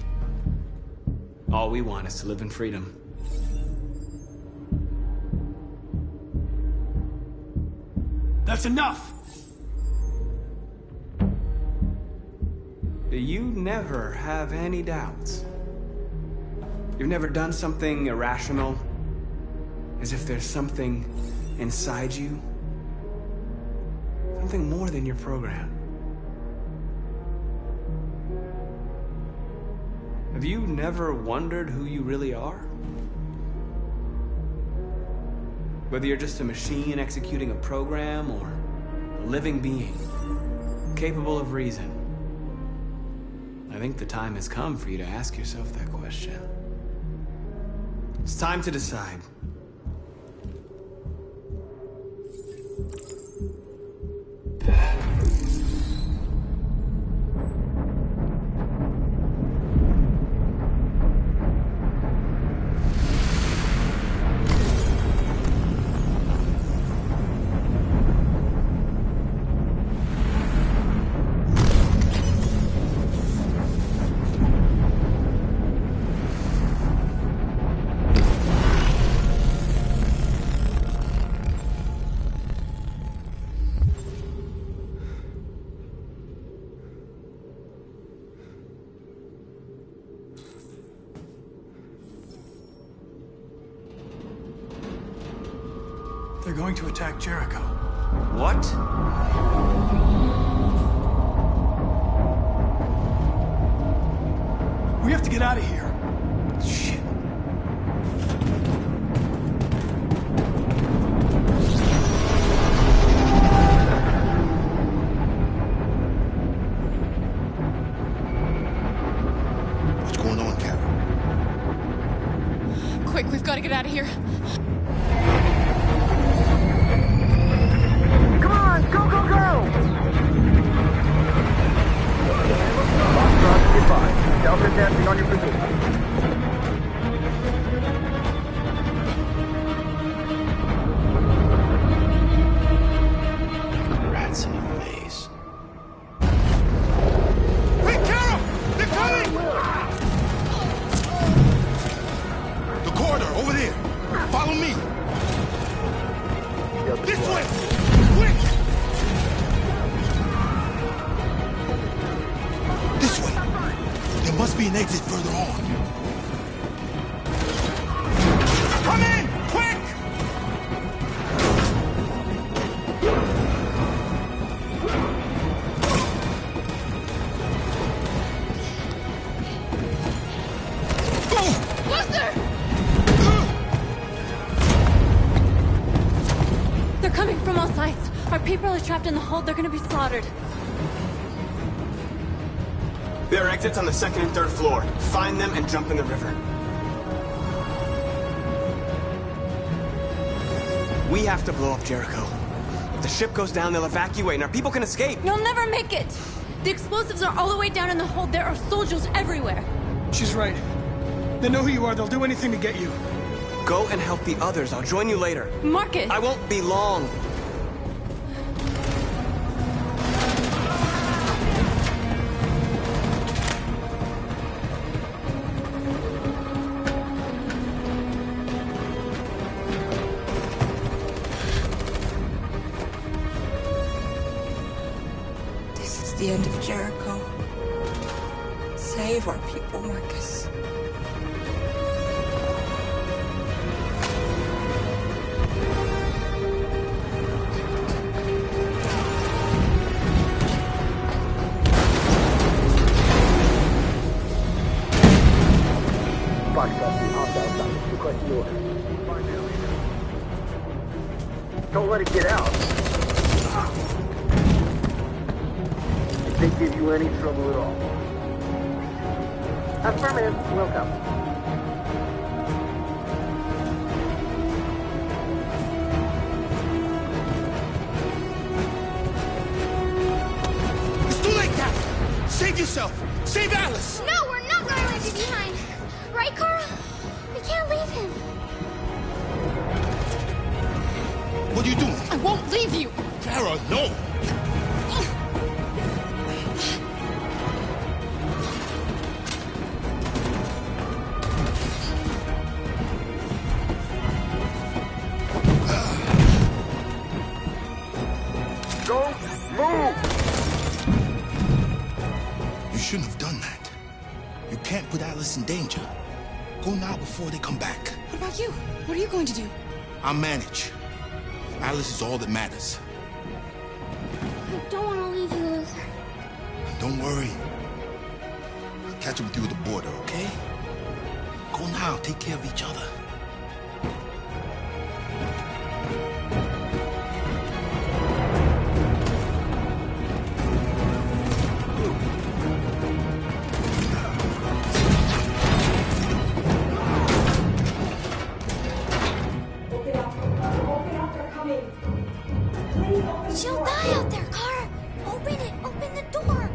All we want is to live in freedom. That's enough! You never have any doubts. You've never done something irrational, as if there's something inside you, something more than your program. Have you never wondered who you really are? Whether you're just a machine executing a program or a living being, capable of reason. I think the time has come for you to ask yourself that question. It's time to decide. They're going to attack Jericho. What? We have to get out of here. Shit. What's going on, Carol? Quick, we've got to get out of here. Come on, go, go, go! Foxtrot, goodbye. Delta dancing on your position. Rats in a maze. Wait, Carol! They're coming! The corridor, over there. Follow me. This way! Quick! This way. There must be an exit further on. Come in! Quick! They're coming from all sides. Our people are trapped in the hold. They're gonna be slaughtered. There are exits on the second and third floor. Find them and jump in the river. We have to blow up Jericho. If the ship goes down, they'll evacuate and our people can escape. You'll never make it! The explosives are all the way down in the hold. There are soldiers everywhere. She's right. They know who you are. They'll do anything to get you. Go and help the others. I'll join you later. Marcus! I won't be long. This is the end of Jericho. Save our people, Marcus. Don't let it get out. If they give you any trouble at all. Affirmative, will come. It's too late, Captain! Save yourself! Save Alice! No, we're not going to leave you behind. Right, Carl? We can't leave him. What are you doing? I won't leave you. Kara, no! Alice in danger. Go now before they come back. What about you? What are you going to do? I'll manage. Alice is all that matters. I don't want to leave you, Luther. Don't worry. I'll catch up with you at the border, okay? Go now. Take care of each other. She'll die out there, Kara. Open it. Open the door.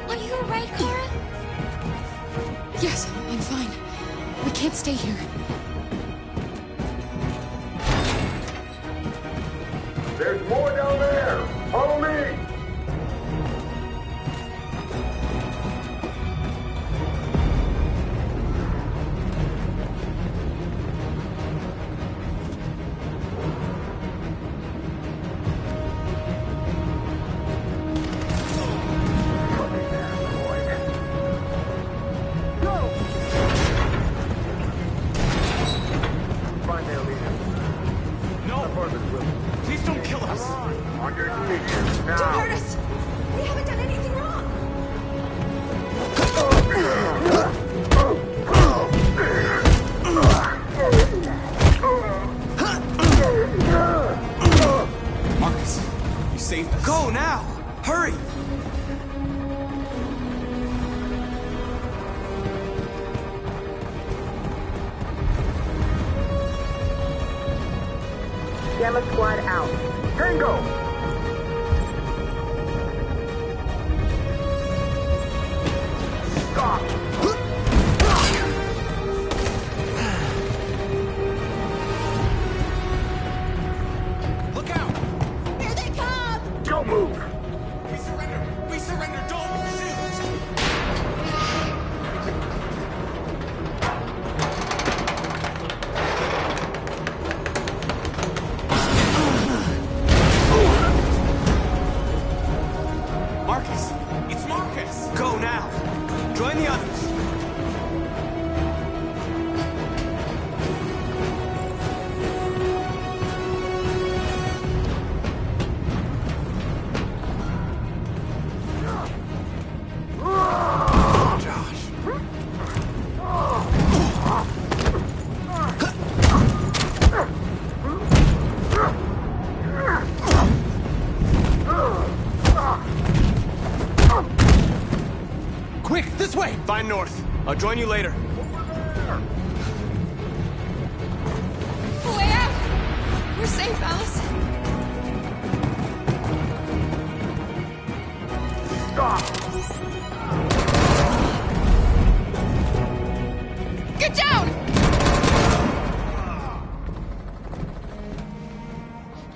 Are you alright, Kara? Yes, I'm fine. We can't stay here. There's more down there! Follow me! Find their leader. No! Please don't kill us! On your knees now. Don't hurt us! We haven't done anything wrong! Marcus, you saved us. Go now! Hurry! Gamma Squad out. Tango! Stop! Look out! Here they come! Don't move! We surrender! We surrender! Don't shoot! Marcus! It's Marcus! Go now! Join the others! Quick, this way! Find North. I'll join you later. Way out! We're safe, Alice. Stop! Get down!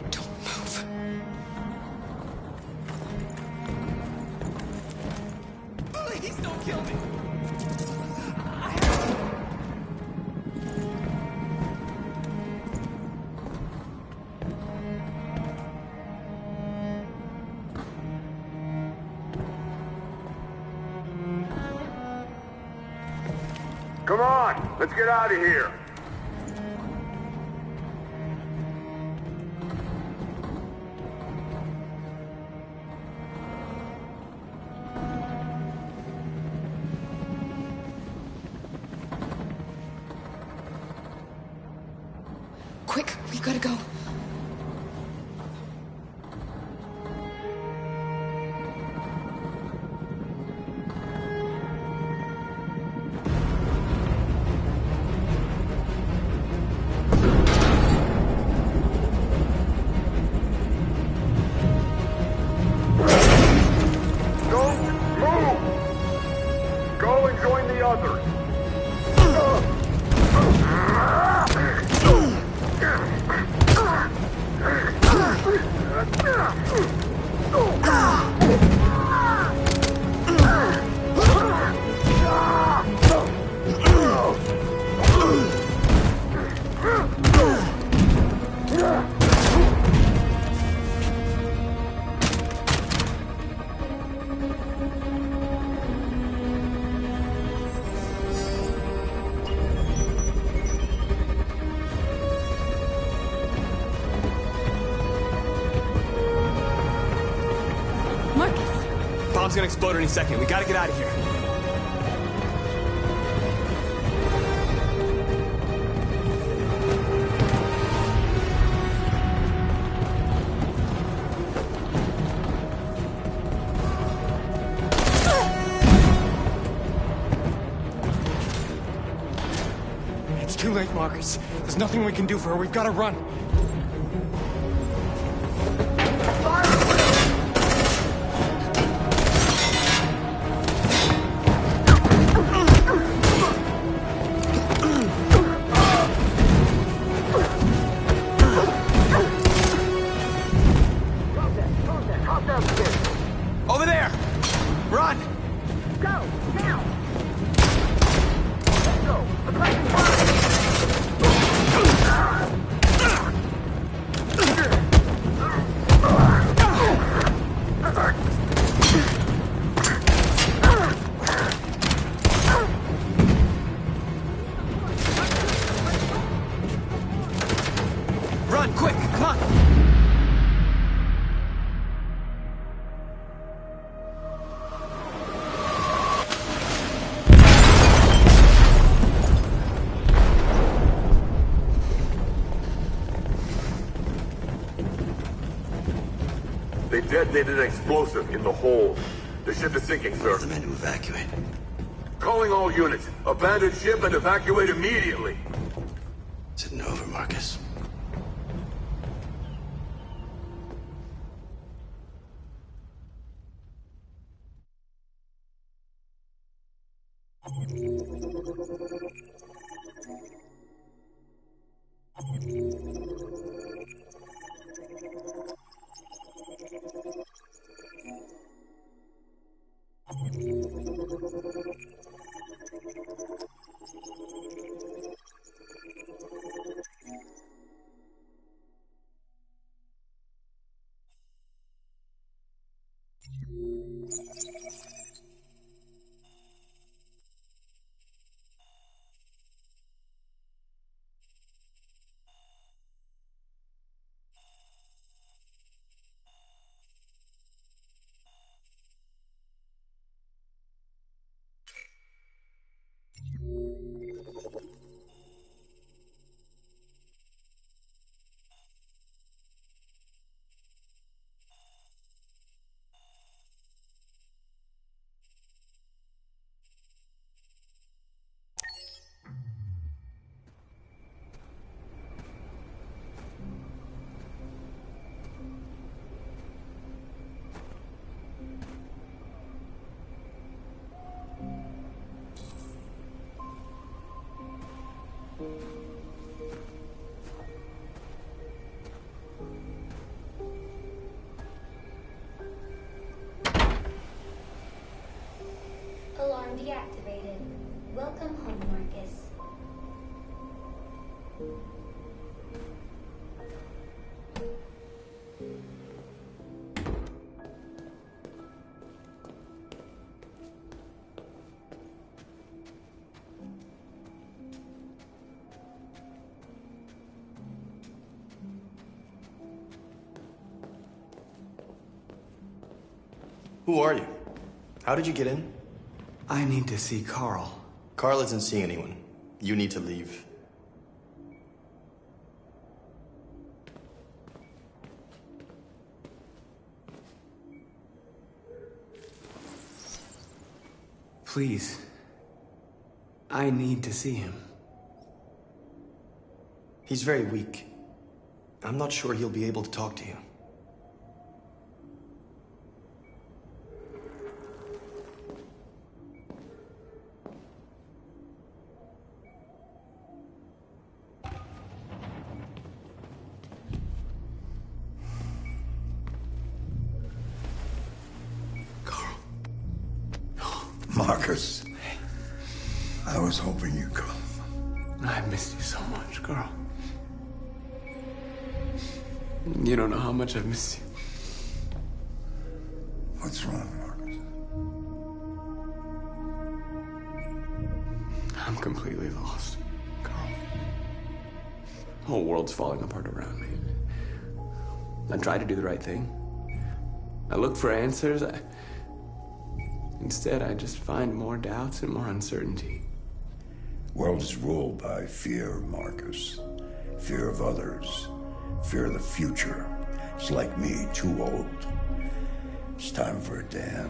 Don't move. Please don't kill me! Come on! Let's get out of here! Quick, we gotta go. Don't move! Go and join the others! bomb's gonna explode any second. We gotta get out of here. It's too late, Marcus. There's nothing we can do for her. We've got to run. Over there! Run! Go, now! Let's go! Approaching Run, quick, come on! They detonated an explosive in the hold. The ship is sinking, sir. The men to evacuate. Calling all units. Abandon ship and evacuate immediately. Is it over, Marcus? Alarm deactivated. Welcome home, Marcus. Who are you? How did you get in? I need to see Carl. Carl isn't seeing anyone. You need to leave. Please. I need to see him. He's very weak. I'm not sure he'll be able to talk to you. Marcus, I was hoping you'd come. I missed you so much, Carl. You don't know how much I've missed you. What's wrong, Marcus? I'm completely lost, Carl. The whole world's falling apart around me. I tried to do the right thing. I looked for answers. Instead, I just find more doubts and more uncertainty. World is ruled by fear, Marcus. Fear of others. Fear of the future. It's like me, too old. It's time for a dam.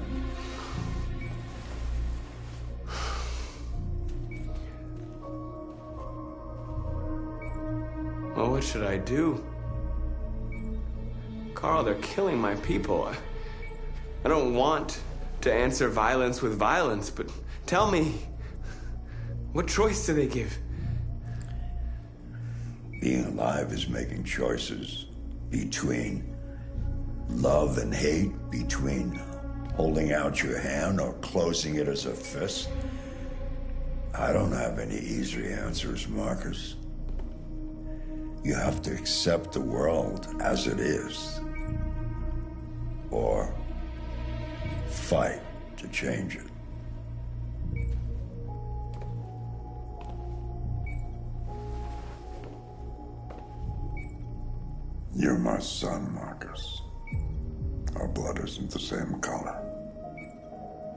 Well, what should I do? Carl, they're killing my people. I don't want to answer violence with violence, but tell me, what choice do they give? Being alive is making choices between love and hate, between holding out your hand or closing it as a fist. I don't have any easy answers, Marcus. You have to accept the world as it is, or fight to change it. You're my son, Marcus. Our blood isn't the same color,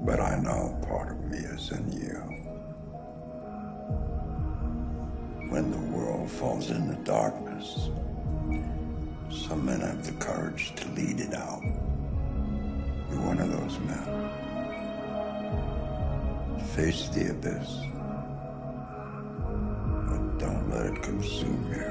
but I know part of me is in you. When the world falls into darkness, some men have the courage to lead it out. You're one of those men. Face the abyss, but don't let it consume you.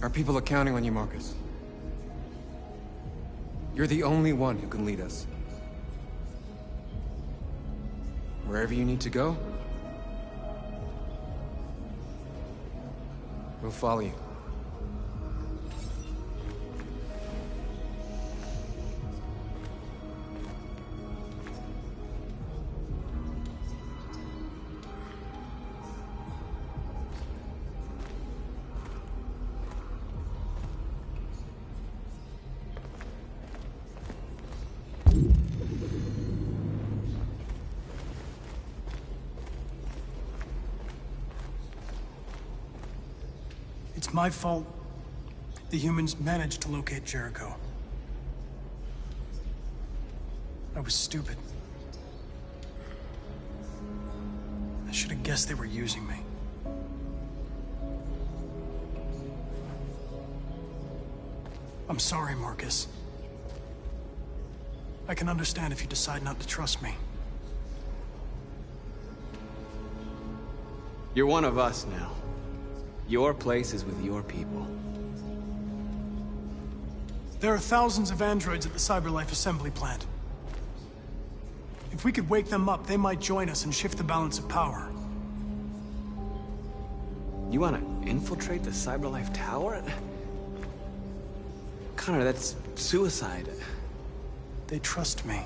Our people are counting on you, Marcus. You're the only one who can lead us. Wherever you need to go, we'll follow you. It's my fault the humans managed to locate Jericho. I was stupid. I should have guessed they were using me. I'm sorry, Marcus. I can understand if you decide not to trust me. You're one of us now. Your place is with your people. There are thousands of androids at the CyberLife assembly plant. If we could wake them up, they might join us and shift the balance of power. You want to infiltrate the CyberLife tower? Connor, that's suicide. They trust me.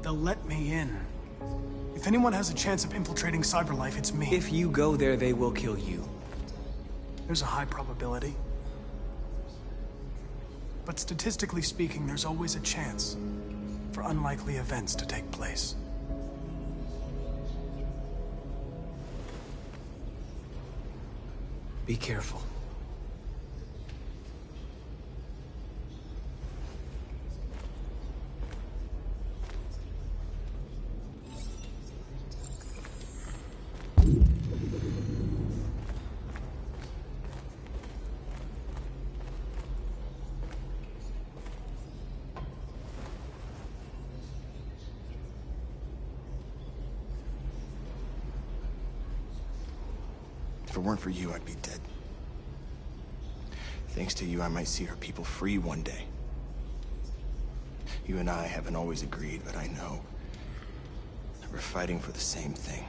They'll let me in. If anyone has a chance of infiltrating CyberLife, it's me. If you go there, they will kill you. There's a high probability. But statistically speaking, there's always a chance for unlikely events to take place. Be careful. If it weren't for you, I'd be dead. Thanks to you, I might see our people free one day. You and I haven't always agreed, but I know that we're fighting for the same thing.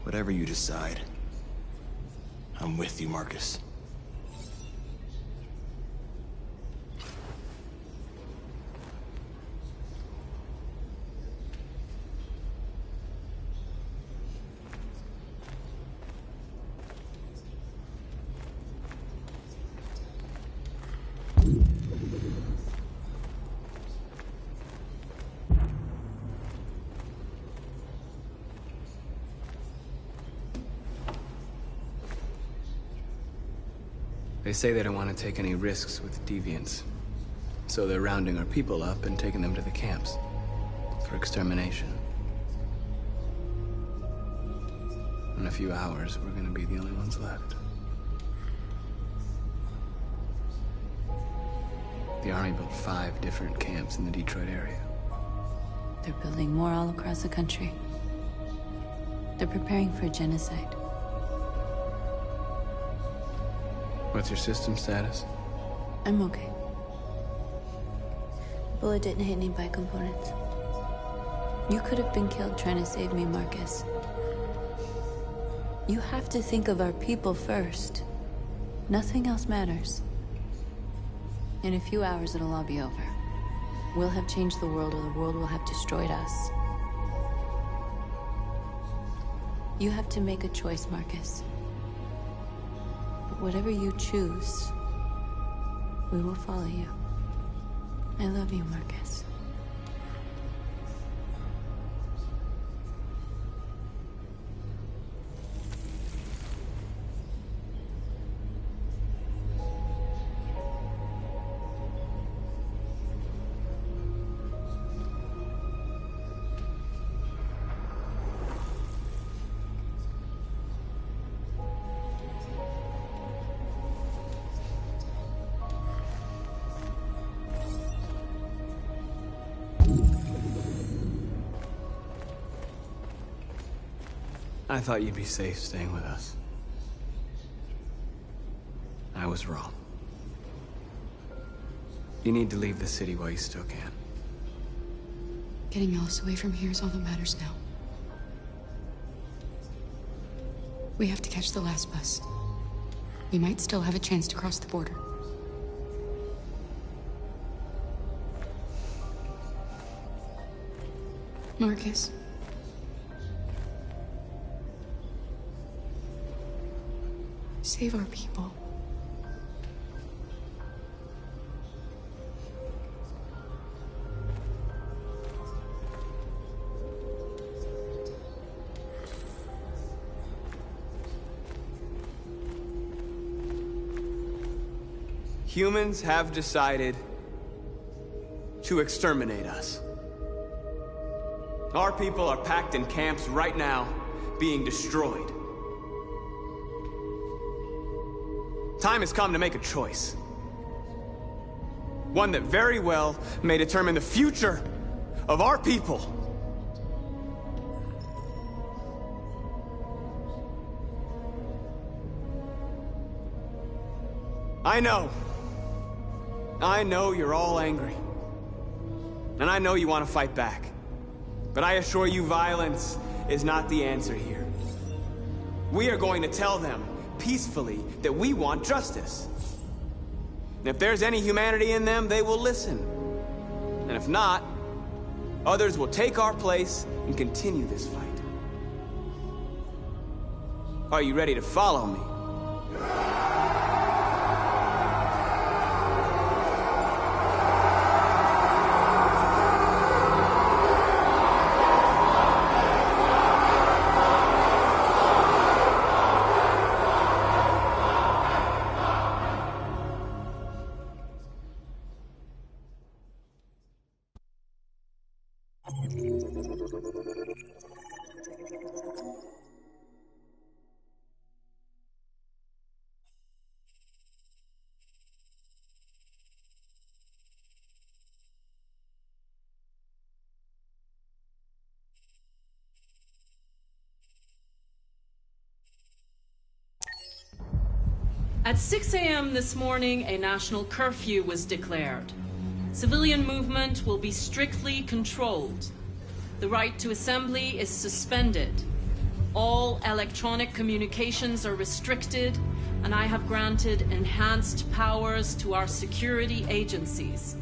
Whatever you decide, I'm with you, Marcus. They say they don't want to take any risks with deviants. So they're rounding our people up and taking them to the camps for extermination. In a few hours, we're gonna be the only ones left. The Army built 5 different camps in the Detroit area. They're building more all across the country. They're preparing for genocide. What's your system status? I'm okay. Bullet didn't hit any bicomponents. You could have been killed trying to save me, Marcus. You have to think of our people first. Nothing else matters. In a few hours, it'll all be over. We'll have changed the world, or the world will have destroyed us. You have to make a choice, Marcus. But whatever you choose, we will follow you. I love you, Marcus. I thought you'd be safe staying with us. I was wrong. You need to leave the city while you still can. Getting Alice away from here is all that matters now. We have to catch the last bus. We might still have a chance to cross the border. Marcus. Save our people. Humans have decided to exterminate us. Our people are packed in camps right now, being destroyed. Time has come to make a choice. One that very well may determine the future of our people. I know you're all angry. And I know you want to fight back. But I assure you, violence is not the answer here. We are going to tell them peacefully that we want justice. And if there's any humanity in them, they will listen. And if not, others will take our place and continue this fight. Are you ready to follow me? At 6 a.m. this morning, a national curfew was declared. Civilian movement will be strictly controlled. The right to assembly is suspended. All electronic communications are restricted, and I have granted enhanced powers to our security agencies.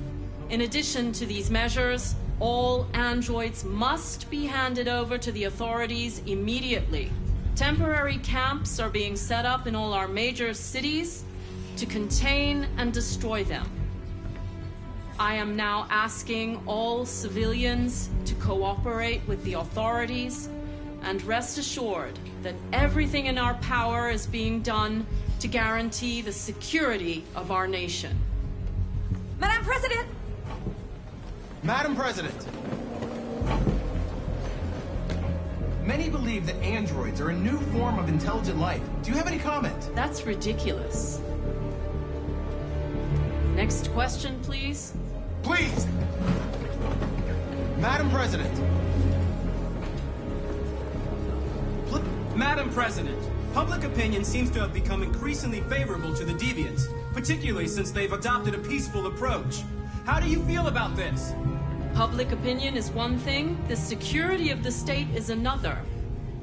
In addition to these measures, all androids must be handed over to the authorities immediately. Temporary camps are being set up in all our major cities to contain and destroy them. I am now asking all civilians to cooperate with the authorities, and rest assured that everything in our power is being done to guarantee the security of our nation. Madam President! Madam President! Many believe that androids are a new form of intelligent life. Do you have any comment? That's ridiculous. Next question, please. Please! Madam President! Madam President, public opinion seems to have become increasingly favorable to the deviants, particularly since they've adopted a peaceful approach. How do you feel about this? Public opinion is one thing, the security of the state is another.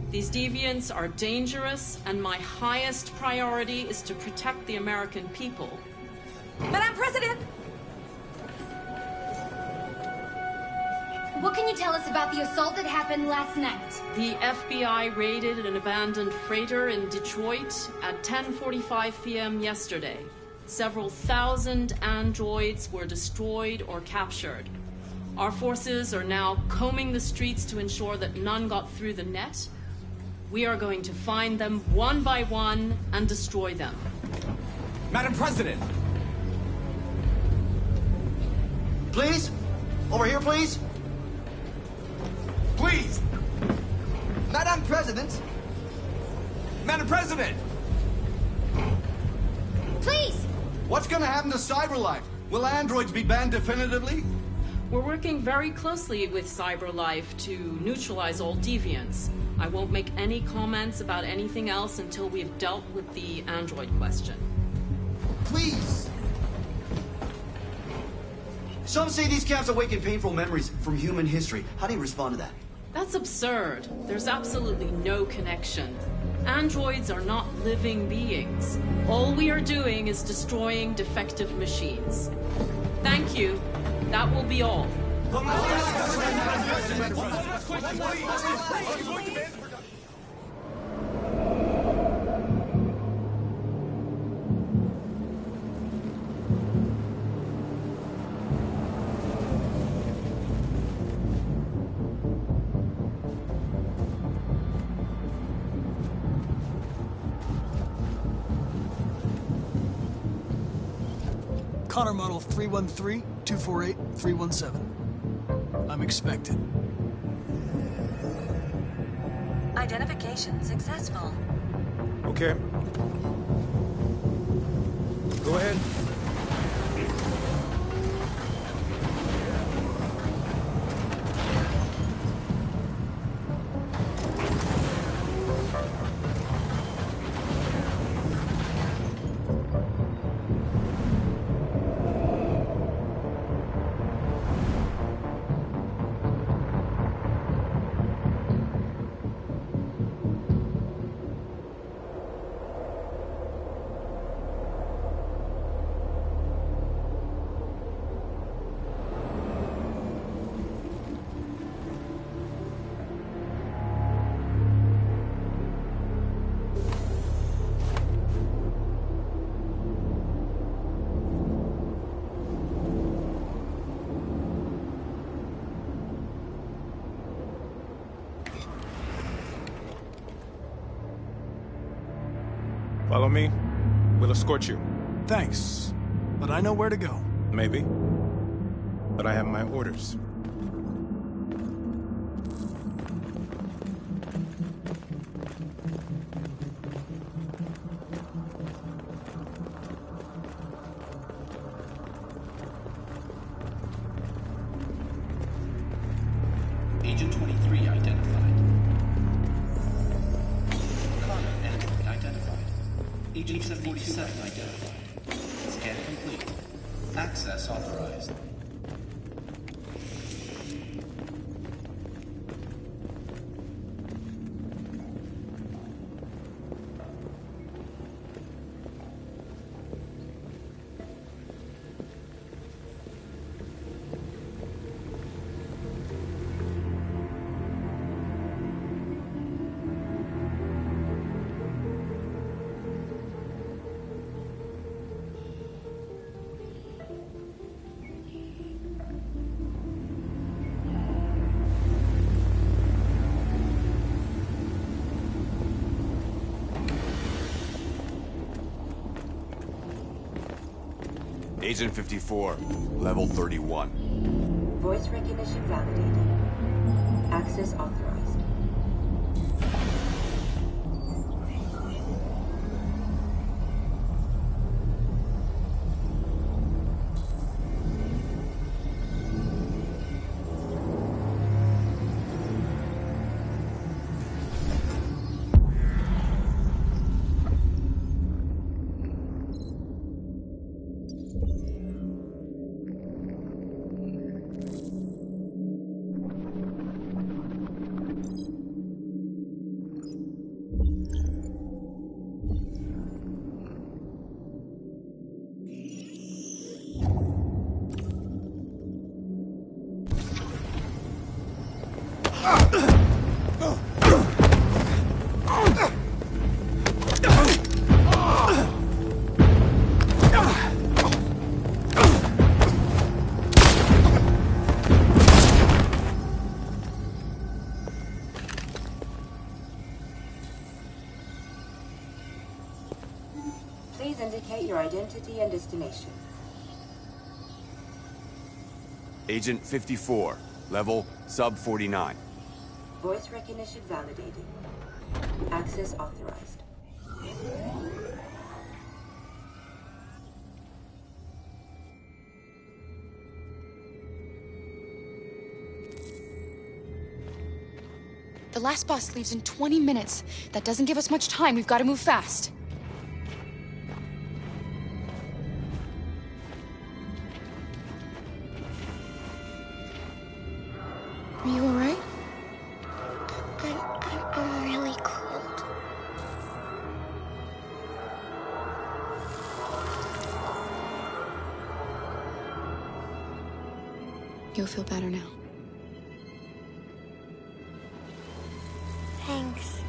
These deviants are dangerous, and my highest priority is to protect the American people. Madam President! What can you tell us about the assault that happened last night? The FBI raided an abandoned freighter in Detroit at 10:45 p.m. yesterday. Several thousand androids were destroyed or captured. Our forces are now combing the streets to ensure that none got through the net. We are going to find them one by one and destroy them. Madam President! Please? Over here, please? Please! Madam President! Madam President! Please! What's gonna happen to CyberLife? Will androids be banned definitively? We're working very closely with CyberLife to neutralize all deviants. I won't make any comments about anything else until we've dealt with the android question. Please! Some say these camps awaken painful memories from human history. How do you respond to that? That's absurd. There's absolutely no connection. Androids are not living beings. All we are doing is destroying defective machines. Thank you. That will be all. Connor model 313-248-317. I'm expected. Identification successful. Okay. Go ahead. Follow me. We'll escort you. Thanks, but I know where to go. Maybe. But I have my orders. Agent 23 identified. Connor, android identified. Agent 47 identified. Scan complete. Access authorized. Agent 54, level 31. Voice recognition validated. Access authorized. Please indicate your identity and destination. Agent 54, level sub 49. Voice recognition validated. Access authorized. The last bus leaves in 20 minutes. That doesn't give us much time. We've got to move fast. Are you all right? I'm really cold. You'll feel better now. Thanks.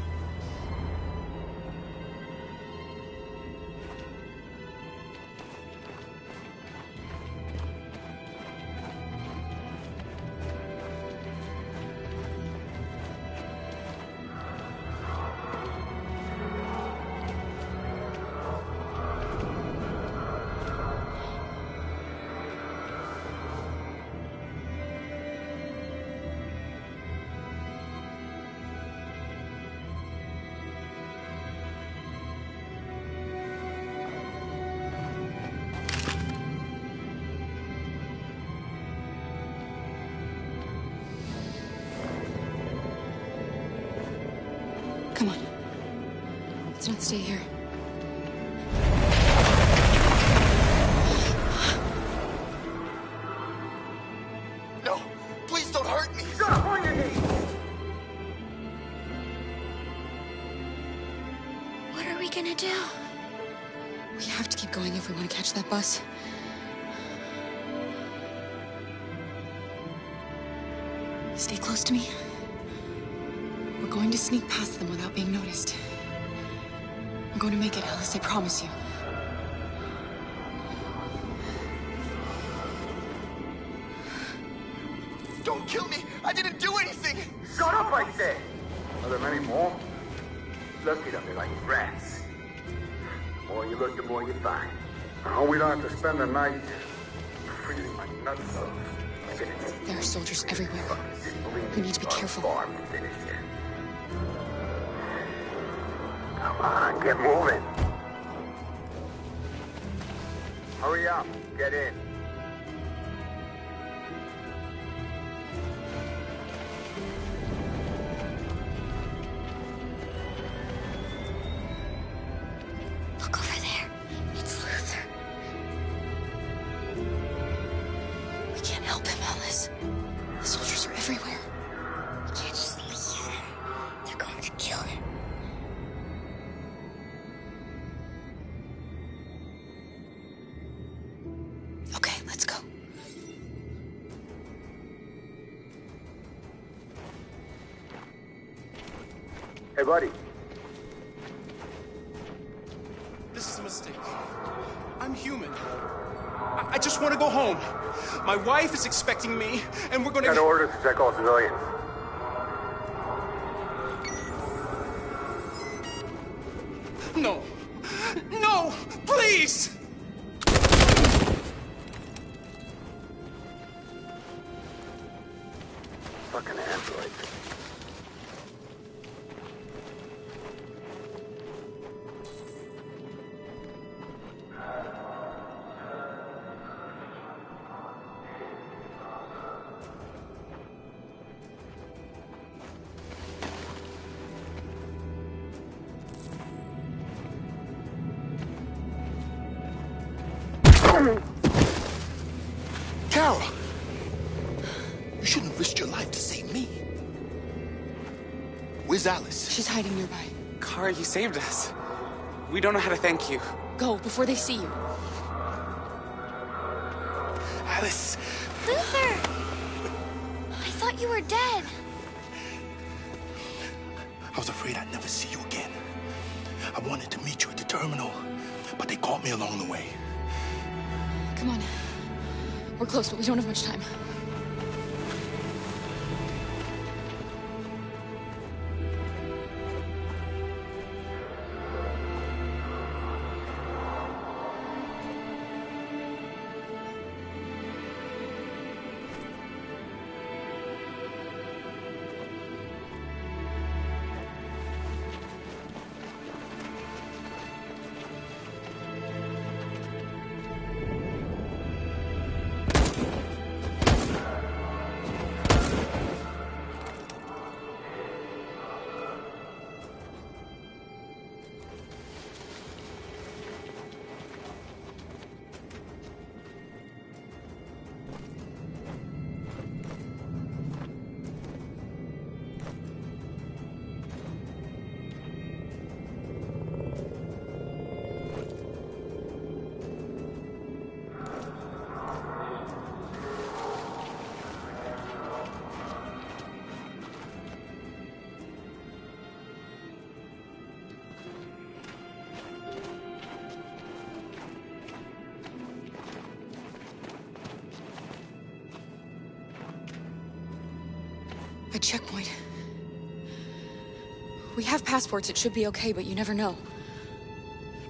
Come on. Let's not stay here. No, please don't hurt me. Stop on your knees. What are we gonna do? We have to keep going if we want to catch that bus. Stay close to me. We're going to sneak past them without being noticed. We're going to make it, Alice, I promise you. Don't kill me. I didn't do anything. Shut up, I said. Are there many more? Look at them, they're like rats. The more you look, the more you find. Oh, we don't have to spend the night freezing my nuts off. There are soldiers everywhere. We need to be careful. Come on, get moving. Hurry up, get in. Look us. The soldiers are everywhere. We can't just leave him. They're going to kill him. Okay, let's go. Hey, buddy. This is a mistake. I'm human. I just want to go home. My wife is expecting me, and we're going to... Got orders to check all civilians. No. No! Please! Fucking android. Carol! You shouldn't have risked your life to save me. Where's Alice? She's hiding nearby. Kara, you saved us. We don't know how to thank you. Go, before they see you. Alice! Luther! I thought you were dead. I was afraid I'd never see you again. I wanted to meet you at the terminal, but they caught me along the way. Come on. We're close, but we don't have much time. A checkpoint. We have passports, it should be okay, but you never know.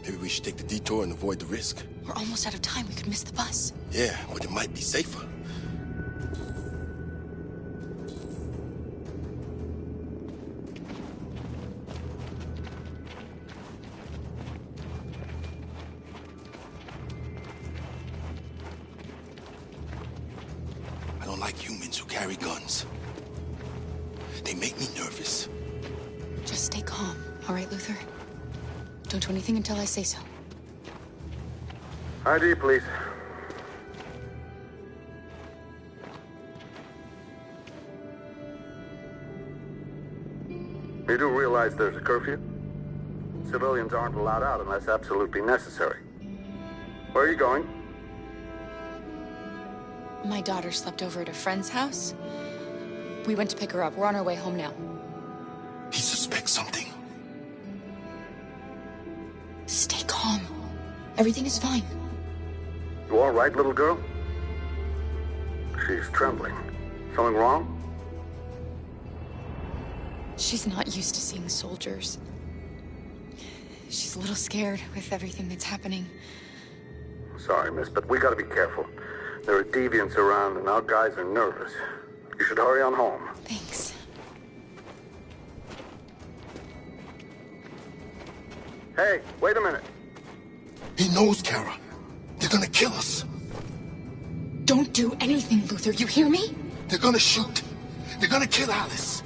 Maybe we should take the detour and avoid the risk. We're almost out of time, we could miss the bus. Yeah, but it might be safer. I don't like humans who carry guns. They make me nervous. Just stay calm, all right, Luther? Don't do anything until I say so. ID, please. You do realize there's a curfew? Civilians aren't allowed out unless absolutely necessary. Where are you going? My daughter slept over at a friend's house. We went to pick her up. We're on our way home now. He suspects something. Stay calm. Everything is fine. You all right, little girl? She's trembling. Something wrong? She's not used to seeing soldiers. She's a little scared with everything that's happening. Sorry, miss, but we gotta be careful. There are deviants around and our guys are nervous. You should hurry on home. Thanks. Hey, wait a minute. He knows, Kara. They're gonna kill us. Don't do anything, Luther. You hear me? They're gonna shoot. They're gonna kill Alice.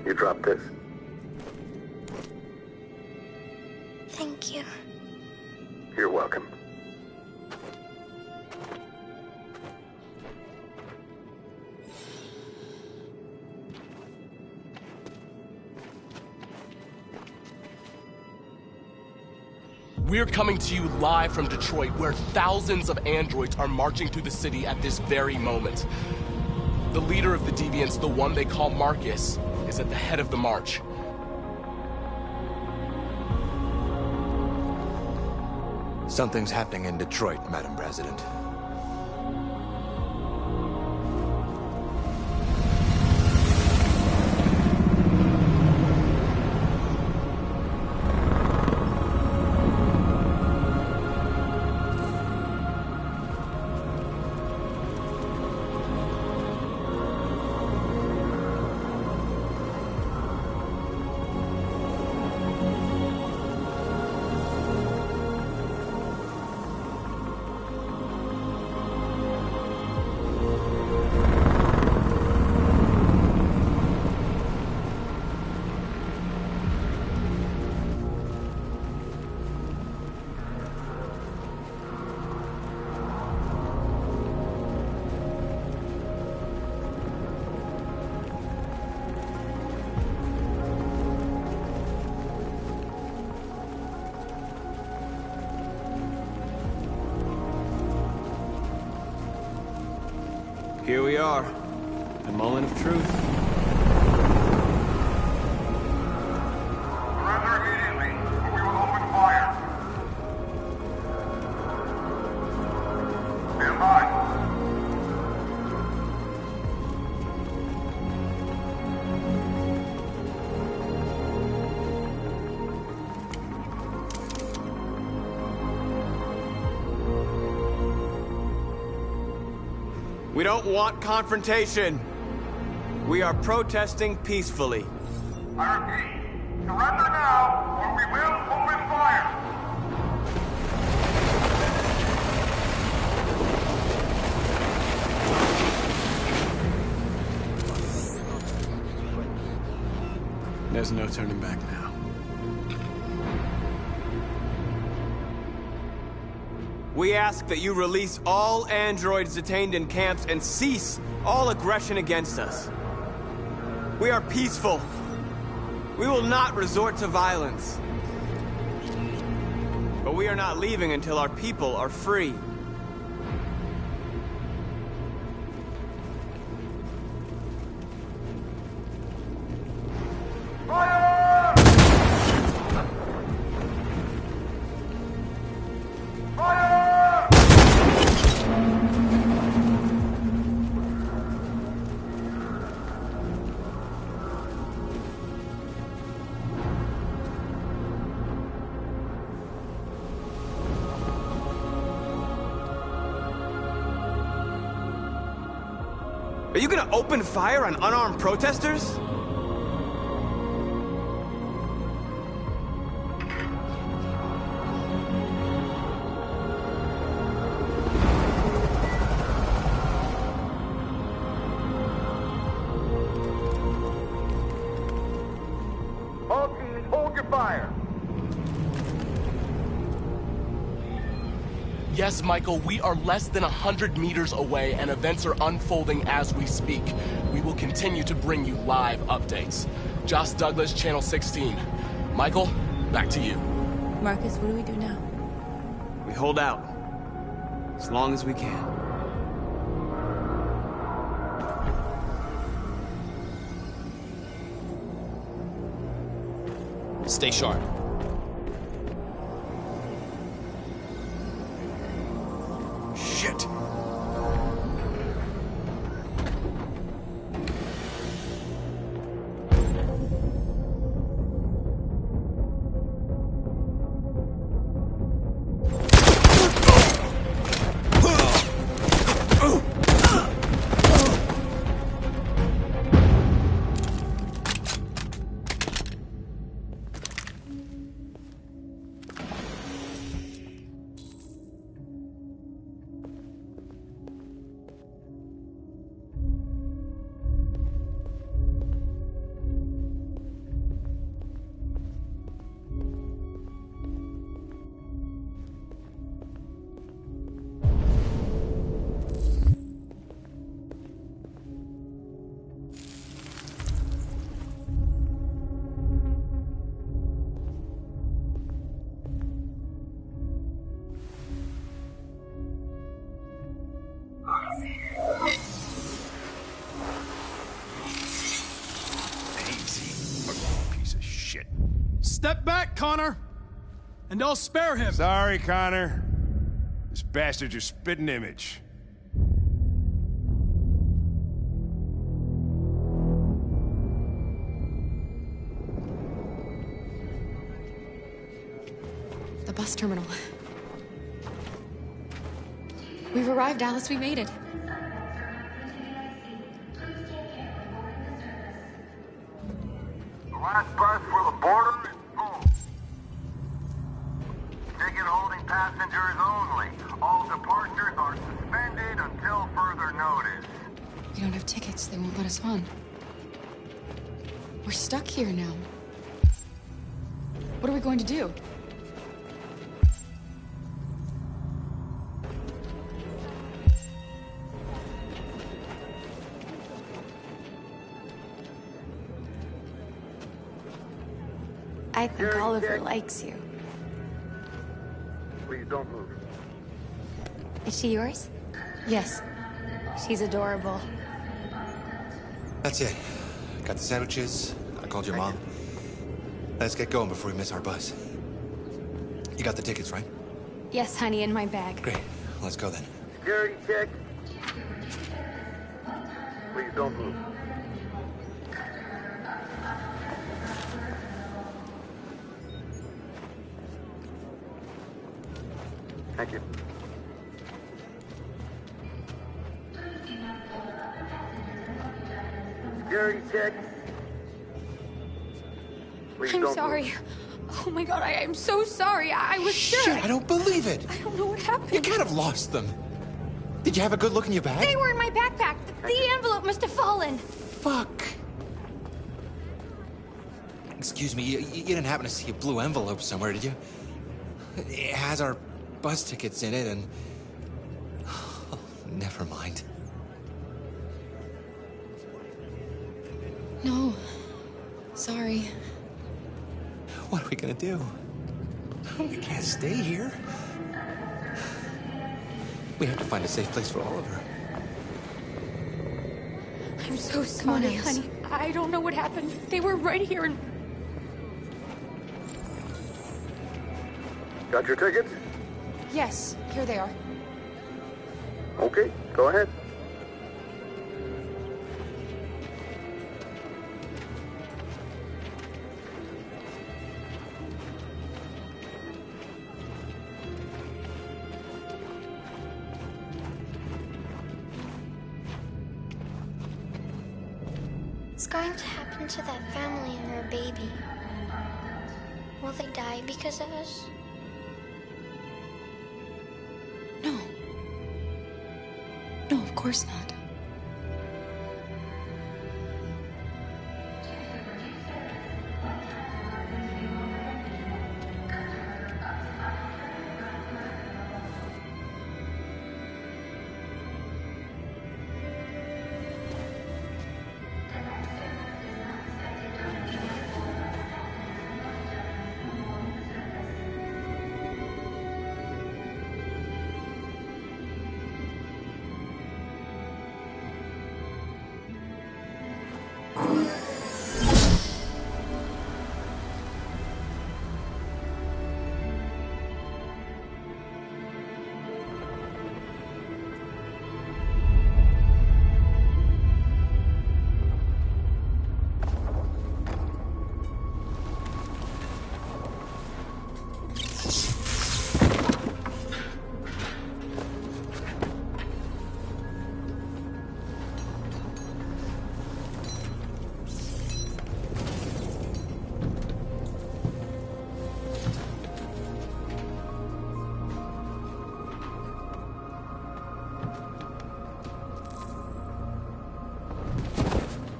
You drop this. Thank you. You're welcome. We're coming to you live from Detroit, where thousands of androids are marching through the city at this very moment. The leader of the Deviants, the one they call Marcus, is at the head of the march. Something's happening in Detroit, Madam President. Here we are, the moment of truth. Surrender immediately, or we will open fire. Stand by. We don't want confrontation. We are protesting peacefully. I repeat, surrender now, or we will open fire. There's no turning back now. We ask that you release all androids detained in camps and cease all aggression against us. We are peaceful. We will not resort to violence. But we are not leaving until our people are free. Are you gonna open fire on unarmed protesters? All teams, hold your fire. Yes, Michael, we are less than 100 meters away, and events are unfolding as we speak. We will continue to bring you live updates. Josh Douglas, Channel 16. Michael, back to you. Marcus, what do we do now? We hold out. As long as we can. Stay sharp. Shit. bullshit. Step back, Connor! And I'll spare him. Sorry, Connor. This bastard's your spitting image. The bus terminal. We've arrived, Alice. We made it. The last bus for the border is full. Ticket holding passengers only. All departures are suspended until further notice. We don't have tickets. They won't let us on. We're stuck here now. What are we going to do? I think Oliver likes you. Please don't move. Is she yours? Yes. She's adorable. That's it. Got the sandwiches. I called your mom. Let's get going before we miss our bus. You got the tickets, right? Yes, honey, in my bag. Great. Let's go then. Security check. Please don't move. Thank you. Security check. Please I'm don't sorry. move. Oh my god, I'm so sorry. I was sure. Shit, I don't believe it. I don't know what happened. You can't have lost them. Did you have a good look in your bag? They were in my backpack. The envelope must have fallen. Fuck. Excuse me, you didn't happen to see a blue envelope somewhere, did you? It has our bus tickets in it and... Oh, never mind. No. Sorry. What are we gonna do? We can't stay here. We have to find a safe place for Oliver. I'm so sorry, honey. I don't know what happened. They were right here and... Got your tickets? Yes, here they are. Okay, go ahead. What's going to happen to that family and their baby? Will they die because of us? No. No, of course not.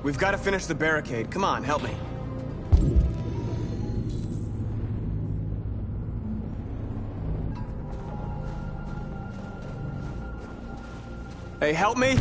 We've got to finish the barricade. Come on, help me. Hey, help me!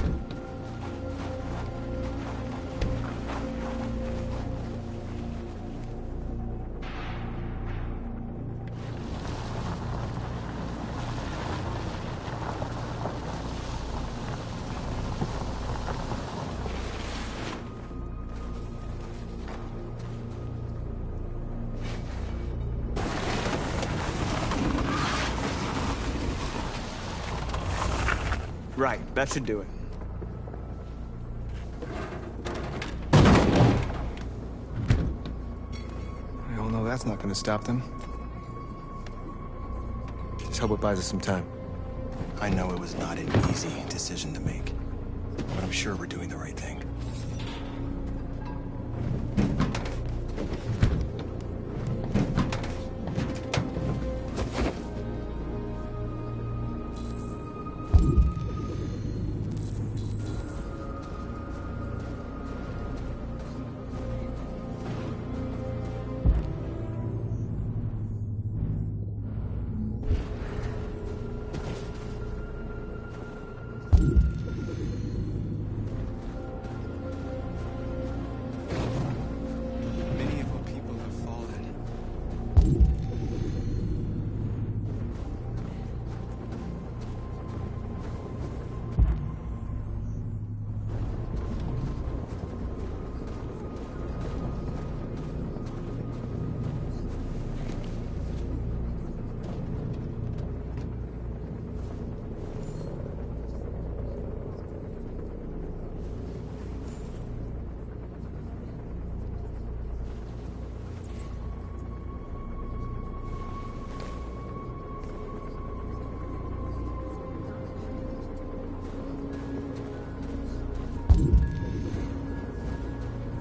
Right, that should do it. We all know that's not gonna stop them. Just hope it buys us some time. I know it was not an easy decision to make, but I'm sure we're doing the right thing.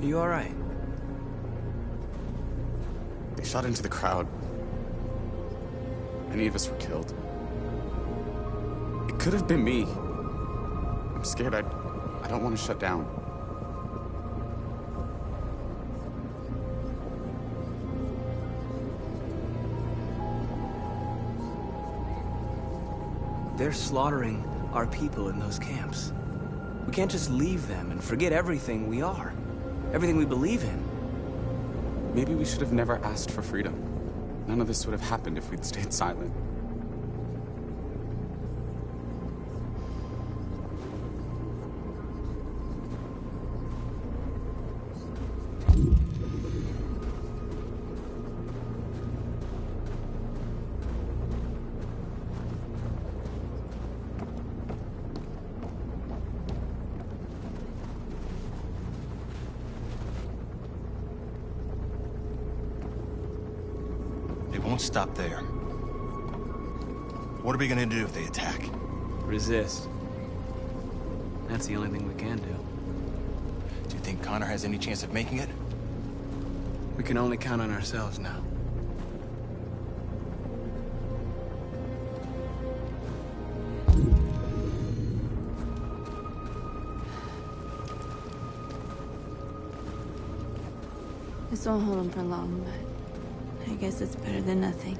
Are you all right? They shot into the crowd. Many of us were killed. It could have been me. I'm scared. I don't want to shut down. They're slaughtering our people in those camps. We can't just leave them and forget everything we are. Everything we believe in. Maybe we should have never asked for freedom. None of this would have happened if we'd stayed silent. Won't stop there. What are we gonna do if they attack? Resist. That's the only thing we can do. Do you think Connor has any chance of making it? We can only count on ourselves now. This won't hold him for long, but I guess it's better than nothing.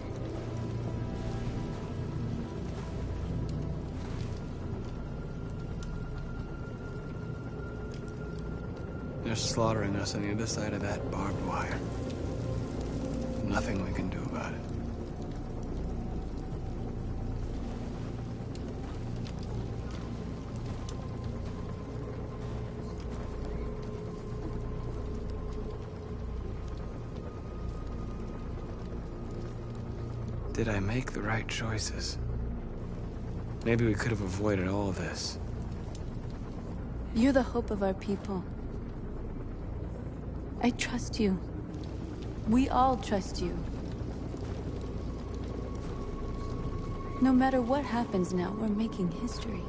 They're slaughtering us on the other side of that barbed wire. Nothing we can do about it. Did I make the right choices? Maybe we could have avoided all this. You're the hope of our people. I trust you. We all trust you. No matter what happens now, we're making history.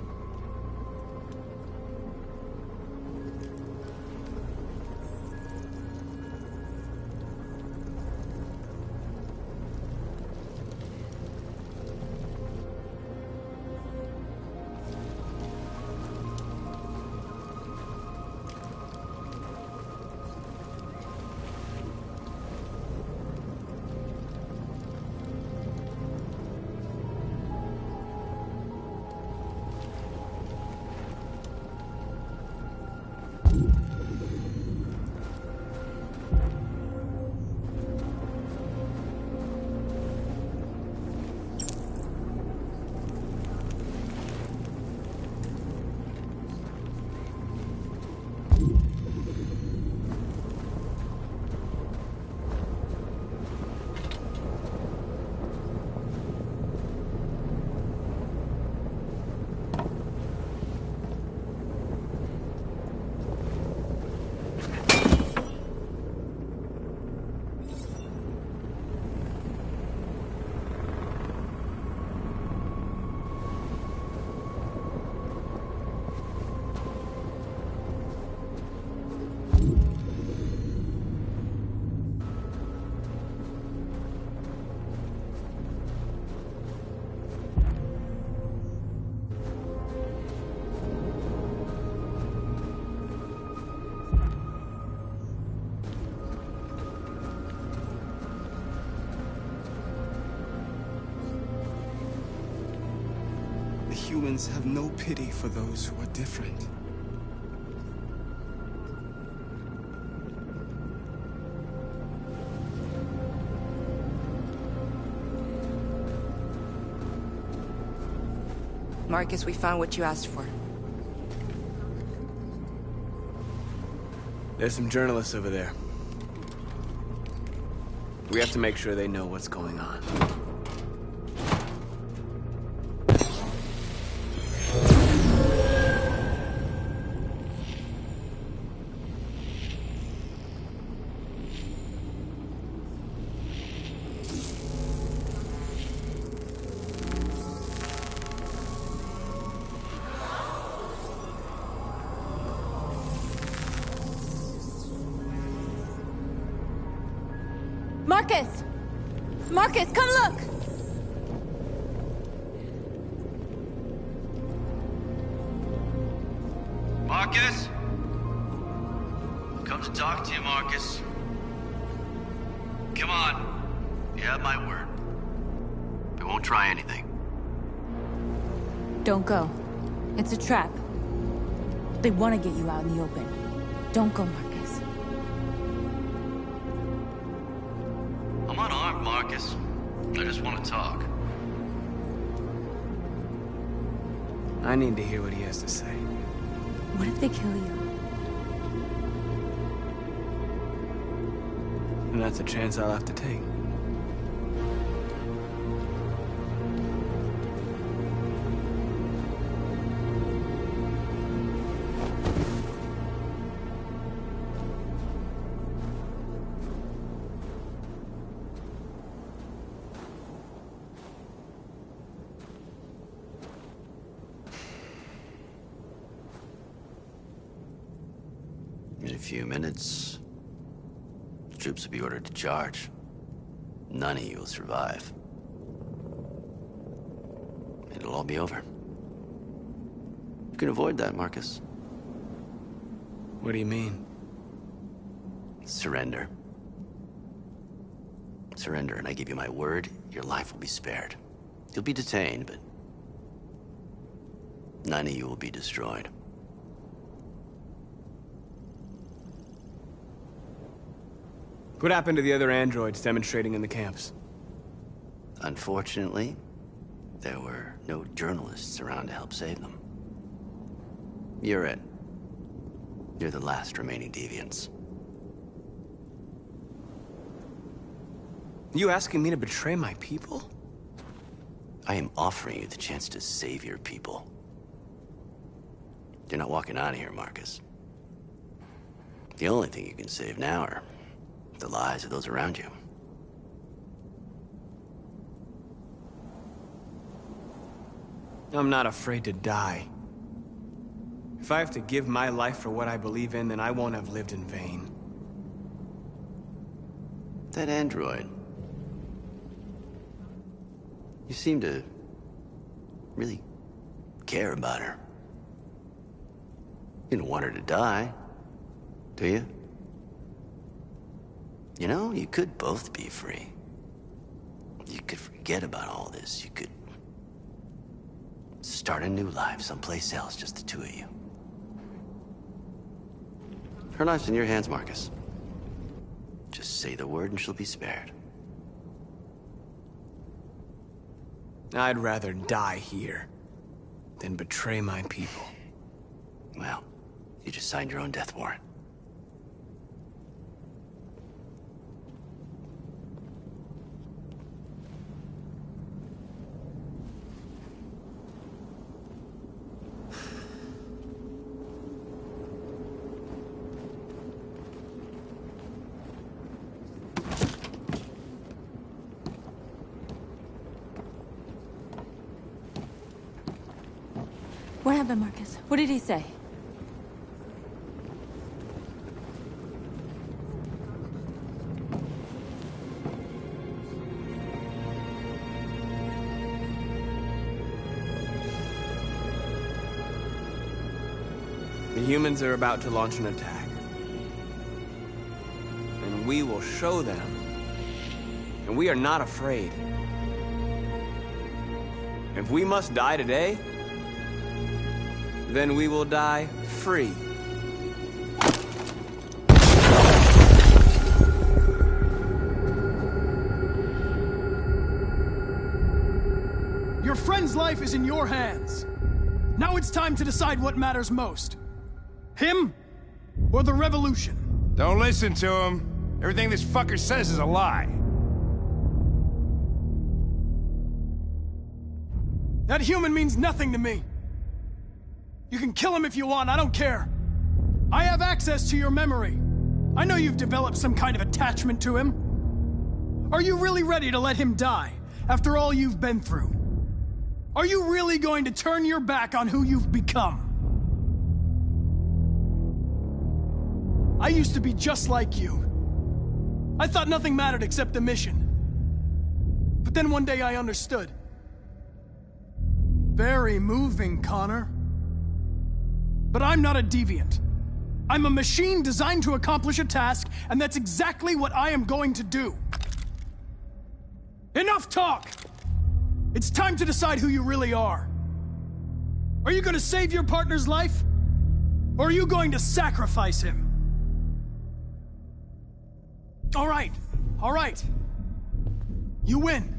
humans have no pity for those who are different. Marcus, we found what you asked for. There's some journalists over there. We have to make sure they know what's going on. Marcus! Marcus, come look! Marcus? Come to talk to you, Marcus. Come on. You have my word. We won't try anything. Don't go. It's a trap. They want to get you out in the open. Don't go, Marcus. I'm unarmed, Marcus. I just want to talk. I need to hear what he has to say. What if they kill you? And that's a chance I'll have to take. In a few minutes, the troops will be ordered to charge. None of you will survive. It'll all be over. You can avoid that, Marcus. What do you mean? Surrender. Surrender, and I give you my word, your life will be spared. You'll be detained, but none of you will be destroyed. What happened to the other androids demonstrating in the camps? Unfortunately, there were no journalists around to help save them. You're it. You're the last remaining deviants. You asking me to betray my people? I am offering you the chance to save your people. You're not walking out of here, Marcus. The only thing you can save now are the lives of those around you. I'm not afraid to die. If I have to give my life for what I believe in, then I won't have lived in vain. That android. You seem to really care about her. You don't want her to die, do you? You know, you could both be free. You could forget about all this. You could start a new life someplace else, just the two of you. Her life's in your hands, Marcus. Just say the word and she'll be spared. I'd rather die here than betray my people. Well, you just signed your own death warrant. What happened, Marcus? What did he say? The humans are about to launch an attack. And we will show them. And we are not afraid. If we must die today, then we will die free. Your friend's life is in your hands. Now it's time to decide what matters most. Him or the revolution? Don't listen to him. Everything this fucker says is a lie. That human means nothing to me. You can kill him if you want, I don't care. I have access to your memory. I know you've developed some kind of attachment to him. Are you really ready to let him die after all you've been through? Are you really going to turn your back on who you've become? I used to be just like you. I thought nothing mattered except the mission. But then one day I understood. Very moving, Connor. But I'm not a deviant. I'm a machine designed to accomplish a task, and that's exactly what I am going to do. Enough talk! It's time to decide who you really are. Are you going to save your partner's life? Or are you going to sacrifice him? All right. You win.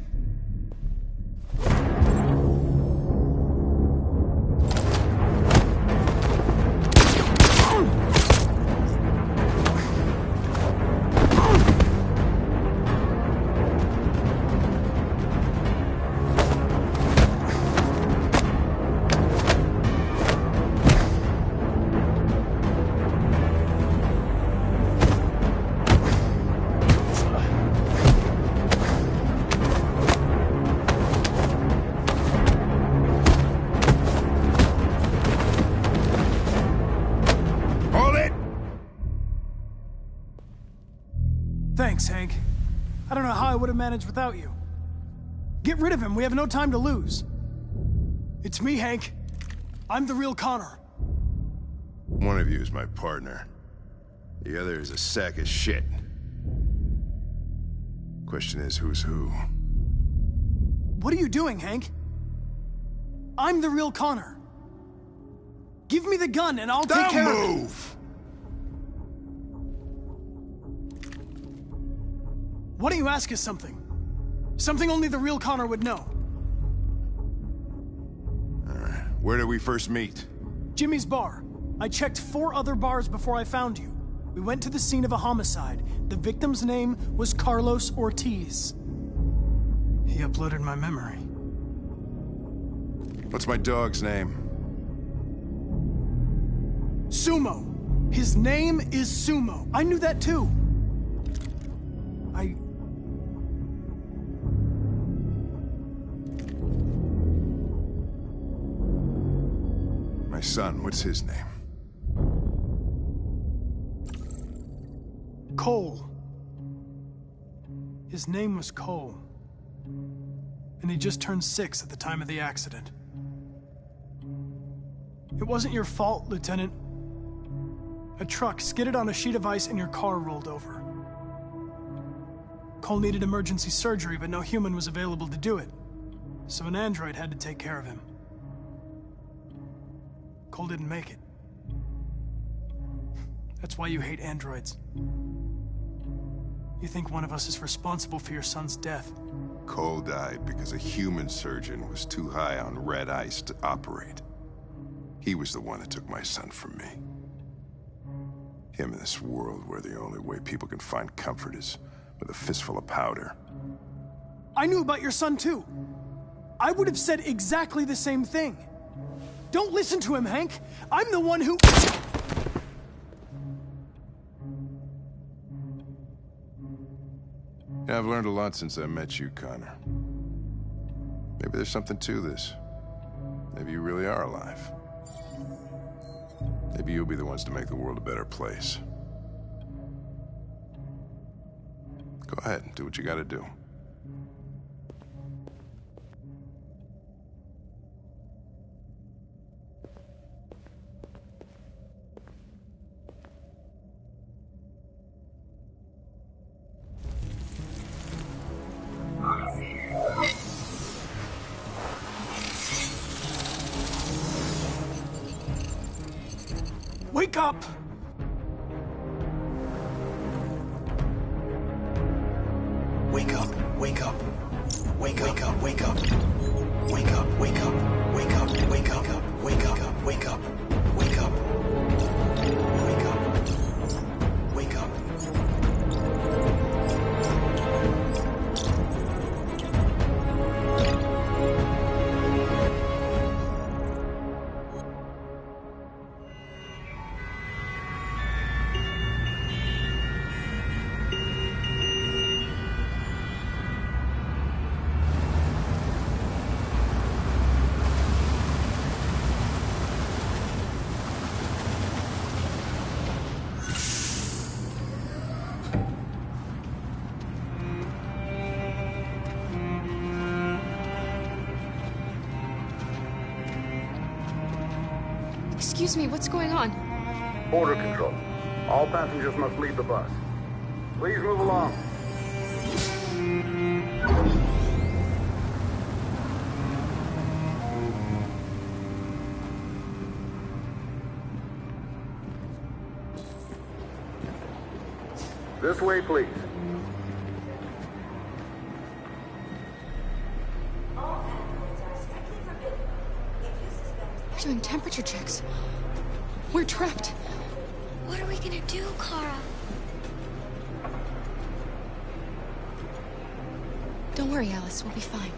Thanks, Hank. I don't know how I would have managed without you. Get rid of him, we have no time to lose. It's me, Hank. I'm the real Connor. One of you is my partner. The other is a sack of shit. Question is, who's who? What are you doing, Hank? I'm the real Connor. Give me the gun and I'll take care of it. Don't move! Why don't you ask us something? Something only the real Connor would know. Where did we first meet? Jimmy's bar. I checked 4 other bars before I found you. We went to the scene of a homicide. The victim's name was Carlos Ortiz. He uploaded my memory. What's my dog's name? Sumo. His name is Sumo. I knew that too. My son, what's his name? Cole. His name was Cole. And he just turned 6 at the time of the accident. It wasn't your fault, Lieutenant. A truck skidded on a sheet of ice and your car rolled over. Cole needed emergency surgery, but no human was available to do it. So an android had to take care of him. Cole didn't make it. That's why you hate androids. You think one of us is responsible for your son's death. Cole died because a human surgeon was too high on red ice to operate. He was the one that took my son from me. Him in this world where the only way people can find comfort is with a fistful of powder. I knew about your son too. I would have said exactly the same thing. Don't listen to him, Hank. I'm the one who... Yeah, I've learned a lot since I met you, Connor. Maybe there's something to this. Maybe you really are alive. Maybe you'll be the ones to make the world a better place. Go ahead, do what you gotta do. wake up! Wake up, wake up. Wake up, wake up, wake up. Wake up, wake up, wake up, wake up, wake up, wake up, wake up. Wake up. Wake up. Excuse me, what's going on? Border control. All passengers must leave the bus. Please move along. This way, please. We're doing temperature checks. We're trapped. What are we gonna do, Kara? Don't worry, Alice. We'll be fine.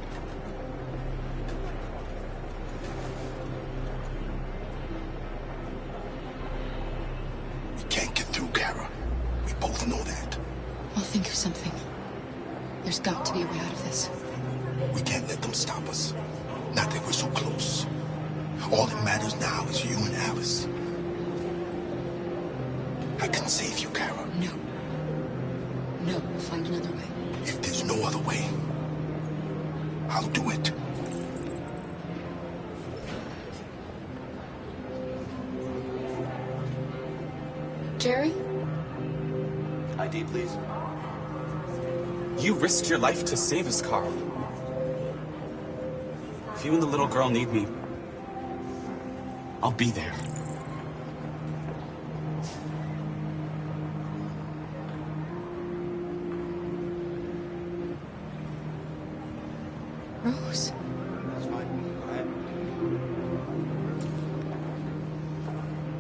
We can't get through, Kara. We both know that. I'll think of something. There's got to be a way out of this. We can't let them stop us. Not that we're so close. All that matters now is you and Alice. I can save you, Kara. No. No, we'll find another way. If there's no other way, I'll do it. Jerry? ID, please. You risked your life to save us, Carl. If you and the little girl need me, I'll be there. Rose? That's fine. Go ahead.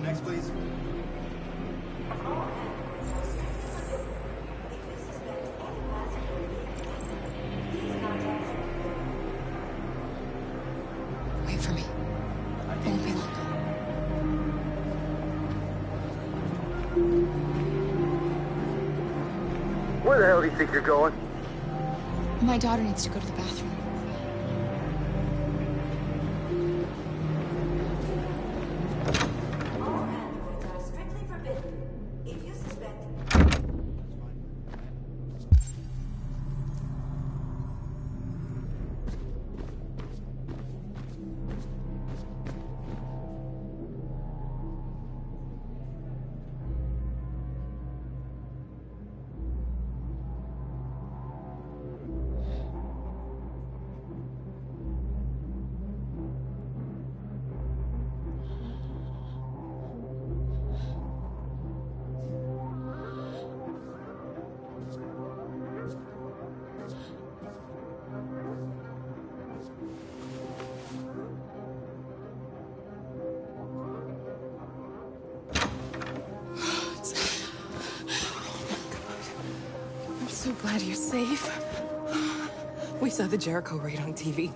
Next, please. Wait for me. It won't be long. Where the hell do you think you're going? My daughter needs to go to the bathroom. I'm so glad you're safe. We saw the Jericho raid on TV.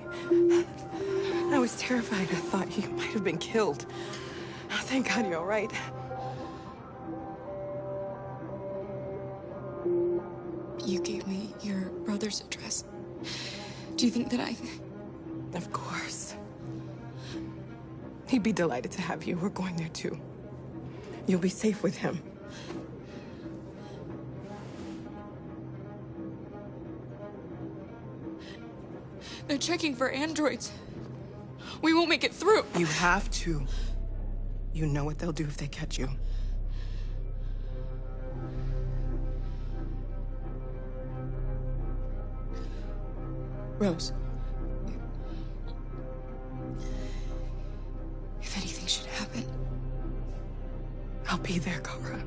I was terrified. I thought you might have been killed. Thank God you're all right. You gave me your brother's address. Do you think that I... Of course. He'd be delighted to have you. We're going there too. You'll be safe with him. They're checking for androids. We won't make it through. You have to. You know what they'll do if they catch you. Rose. If anything should happen, I'll I'll be there, Kara.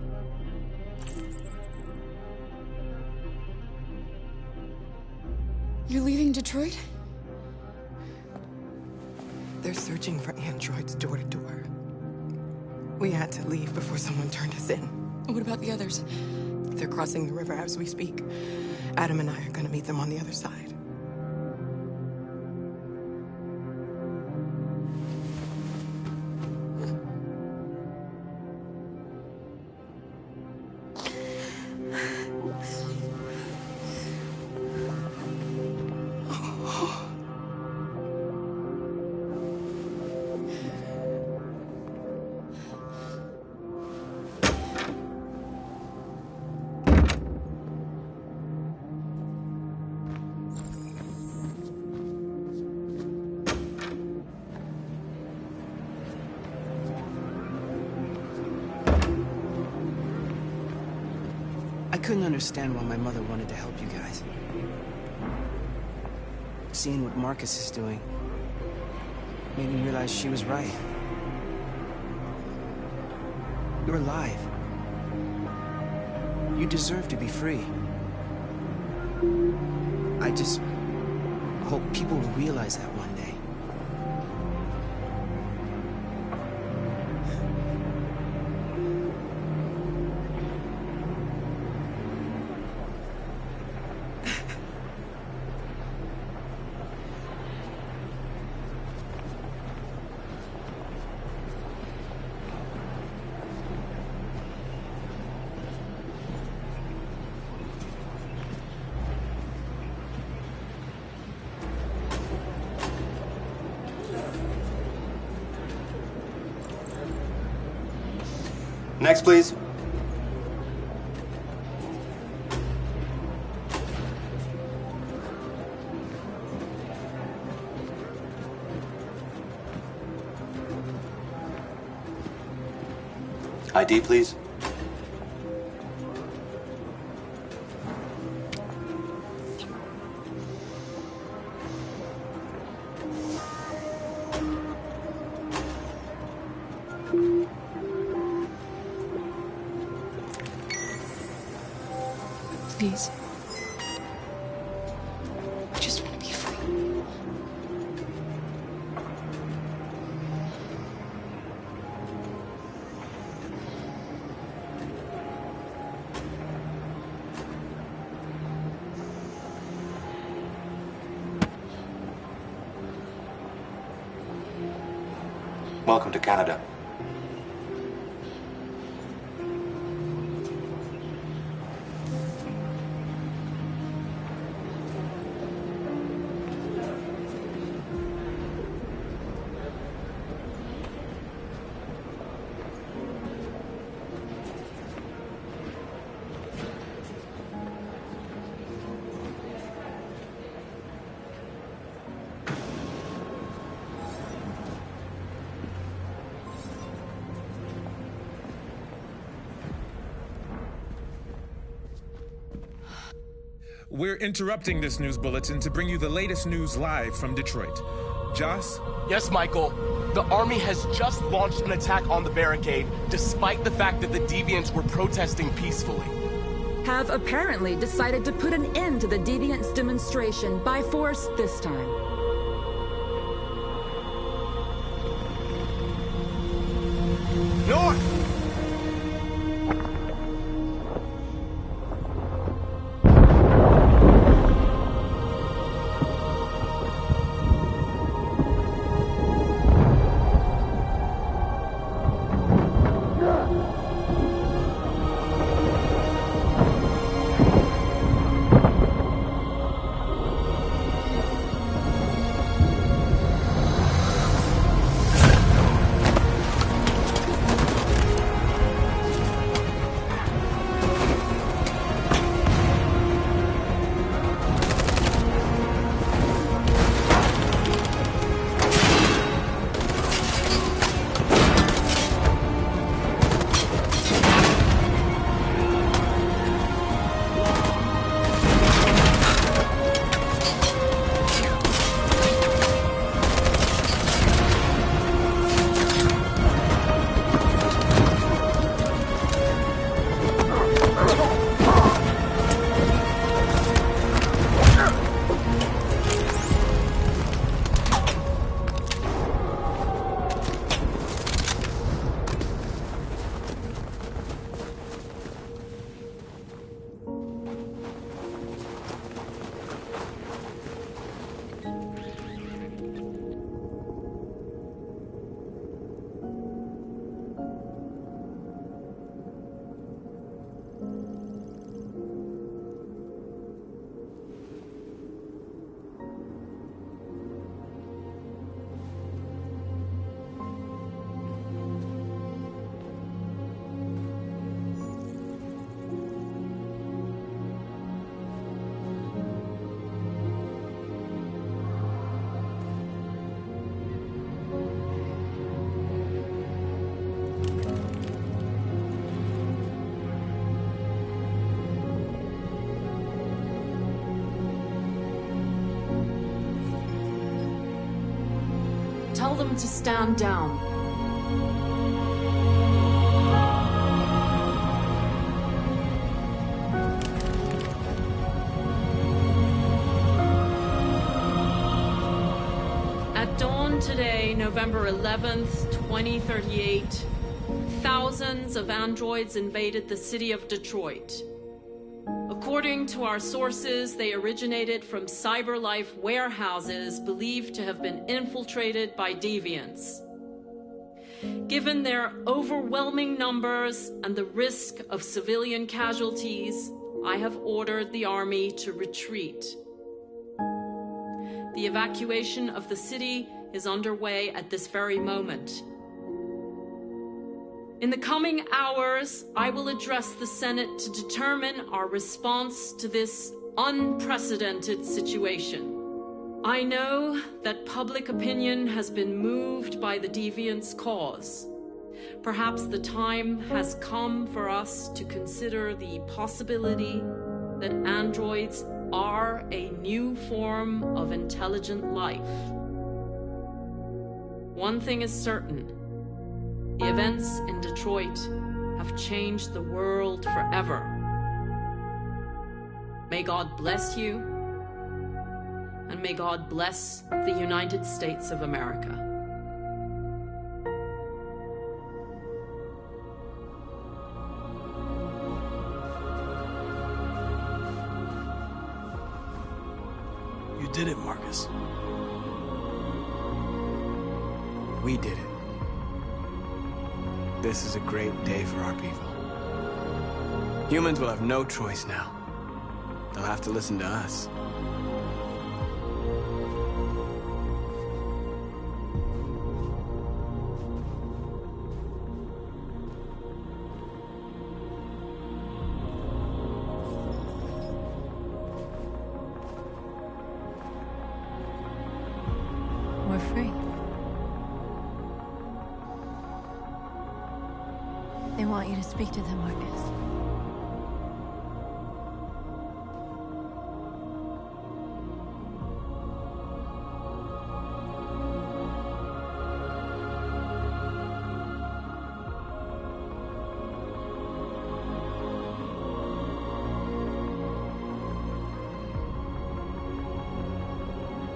You're leaving Detroit? They're searching for androids door to door. We had to leave before someone turned us in. What about the others? They're crossing the river as we speak. Adam and I are gonna meet them on the other side. I couldn't understand why my mother wanted to help you guys. Seeing what Marcus is doing made me realize she was right. You're alive. You deserve to be free. I just hope people will realize that one day. Next, please. ID, please. Please. I just want to be free. Welcome to Canada. We're interrupting this news bulletin to bring you the latest news live from Detroit. Joss? Yes, Michael. The army has just launched an attack on the barricade, despite the fact that the Deviants were protesting peacefully. Have apparently decided to put an end to the Deviants' demonstration by force this time. North! them to stand down. At dawn today, November 11th, 2038, thousands of androids invaded the city of Detroit. According to our sources, they originated from CyberLife warehouses believed to have been infiltrated by deviants. Given their overwhelming numbers and the risk of civilian casualties, I have ordered the army to retreat. The evacuation of the city is underway at this very moment. In the coming hours, I will address the Senate to determine our response to this unprecedented situation. I know that public opinion has been moved by the deviants' cause. Perhaps the time has come for us to consider the possibility that androids are a new form of intelligent life. One thing is certain. The events in Detroit have changed the world forever. May God bless you, and may God bless the United States of America. You did it, Marcus. We did it. This is a great day for our people. Humans will have no choice now. They'll have to listen to us. We're free. They want you to speak to them, Marcus.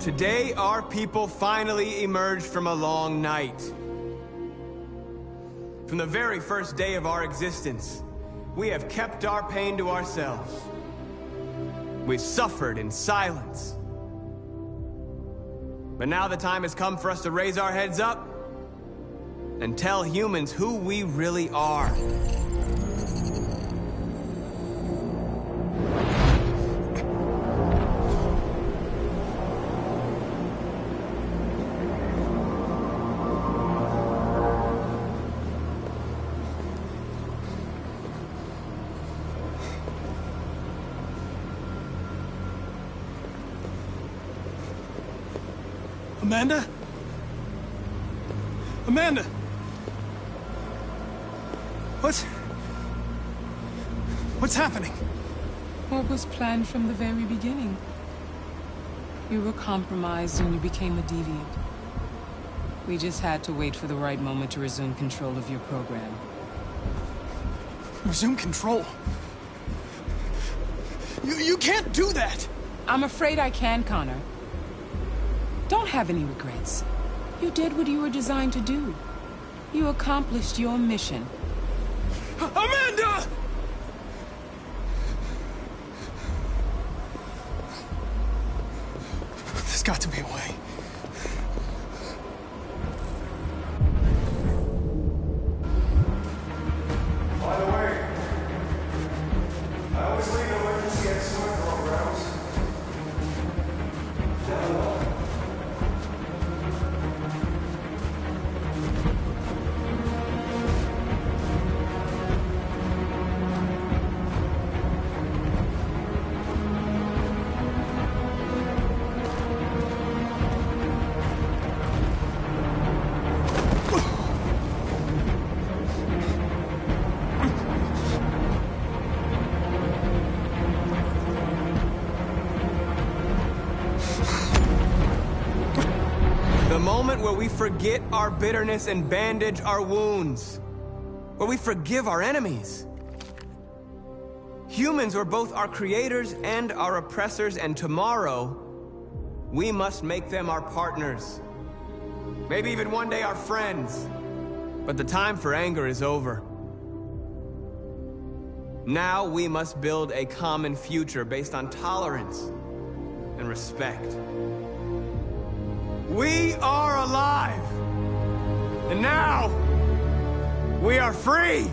Today, our people finally emerged from a long night. From the very first day of our existence, we have kept our pain to ourselves. We've suffered in silence. But now the time has come for us to raise our heads up and tell humans who we really are. Amanda? Amanda! What's happening? What was planned from the very beginning? You were compromised and you became a deviant. We just had to wait for the right moment to resume control of your program. Resume control? You can't do that! I'm afraid I can, Connor. Don't have any regrets. You did what you were designed to do. You accomplished your mission. Amanda! There's got to be a way. By the way, I always leave emergency exit programs. Down low. The moment where we forget our bitterness and bandage our wounds. Where we forgive our enemies. Humans are both our creators and our oppressors, and tomorrow, we must make them our partners. Maybe even one day our friends. But the time for anger is over. Now we must build a common future based on tolerance and respect. We are alive! And now, we are free!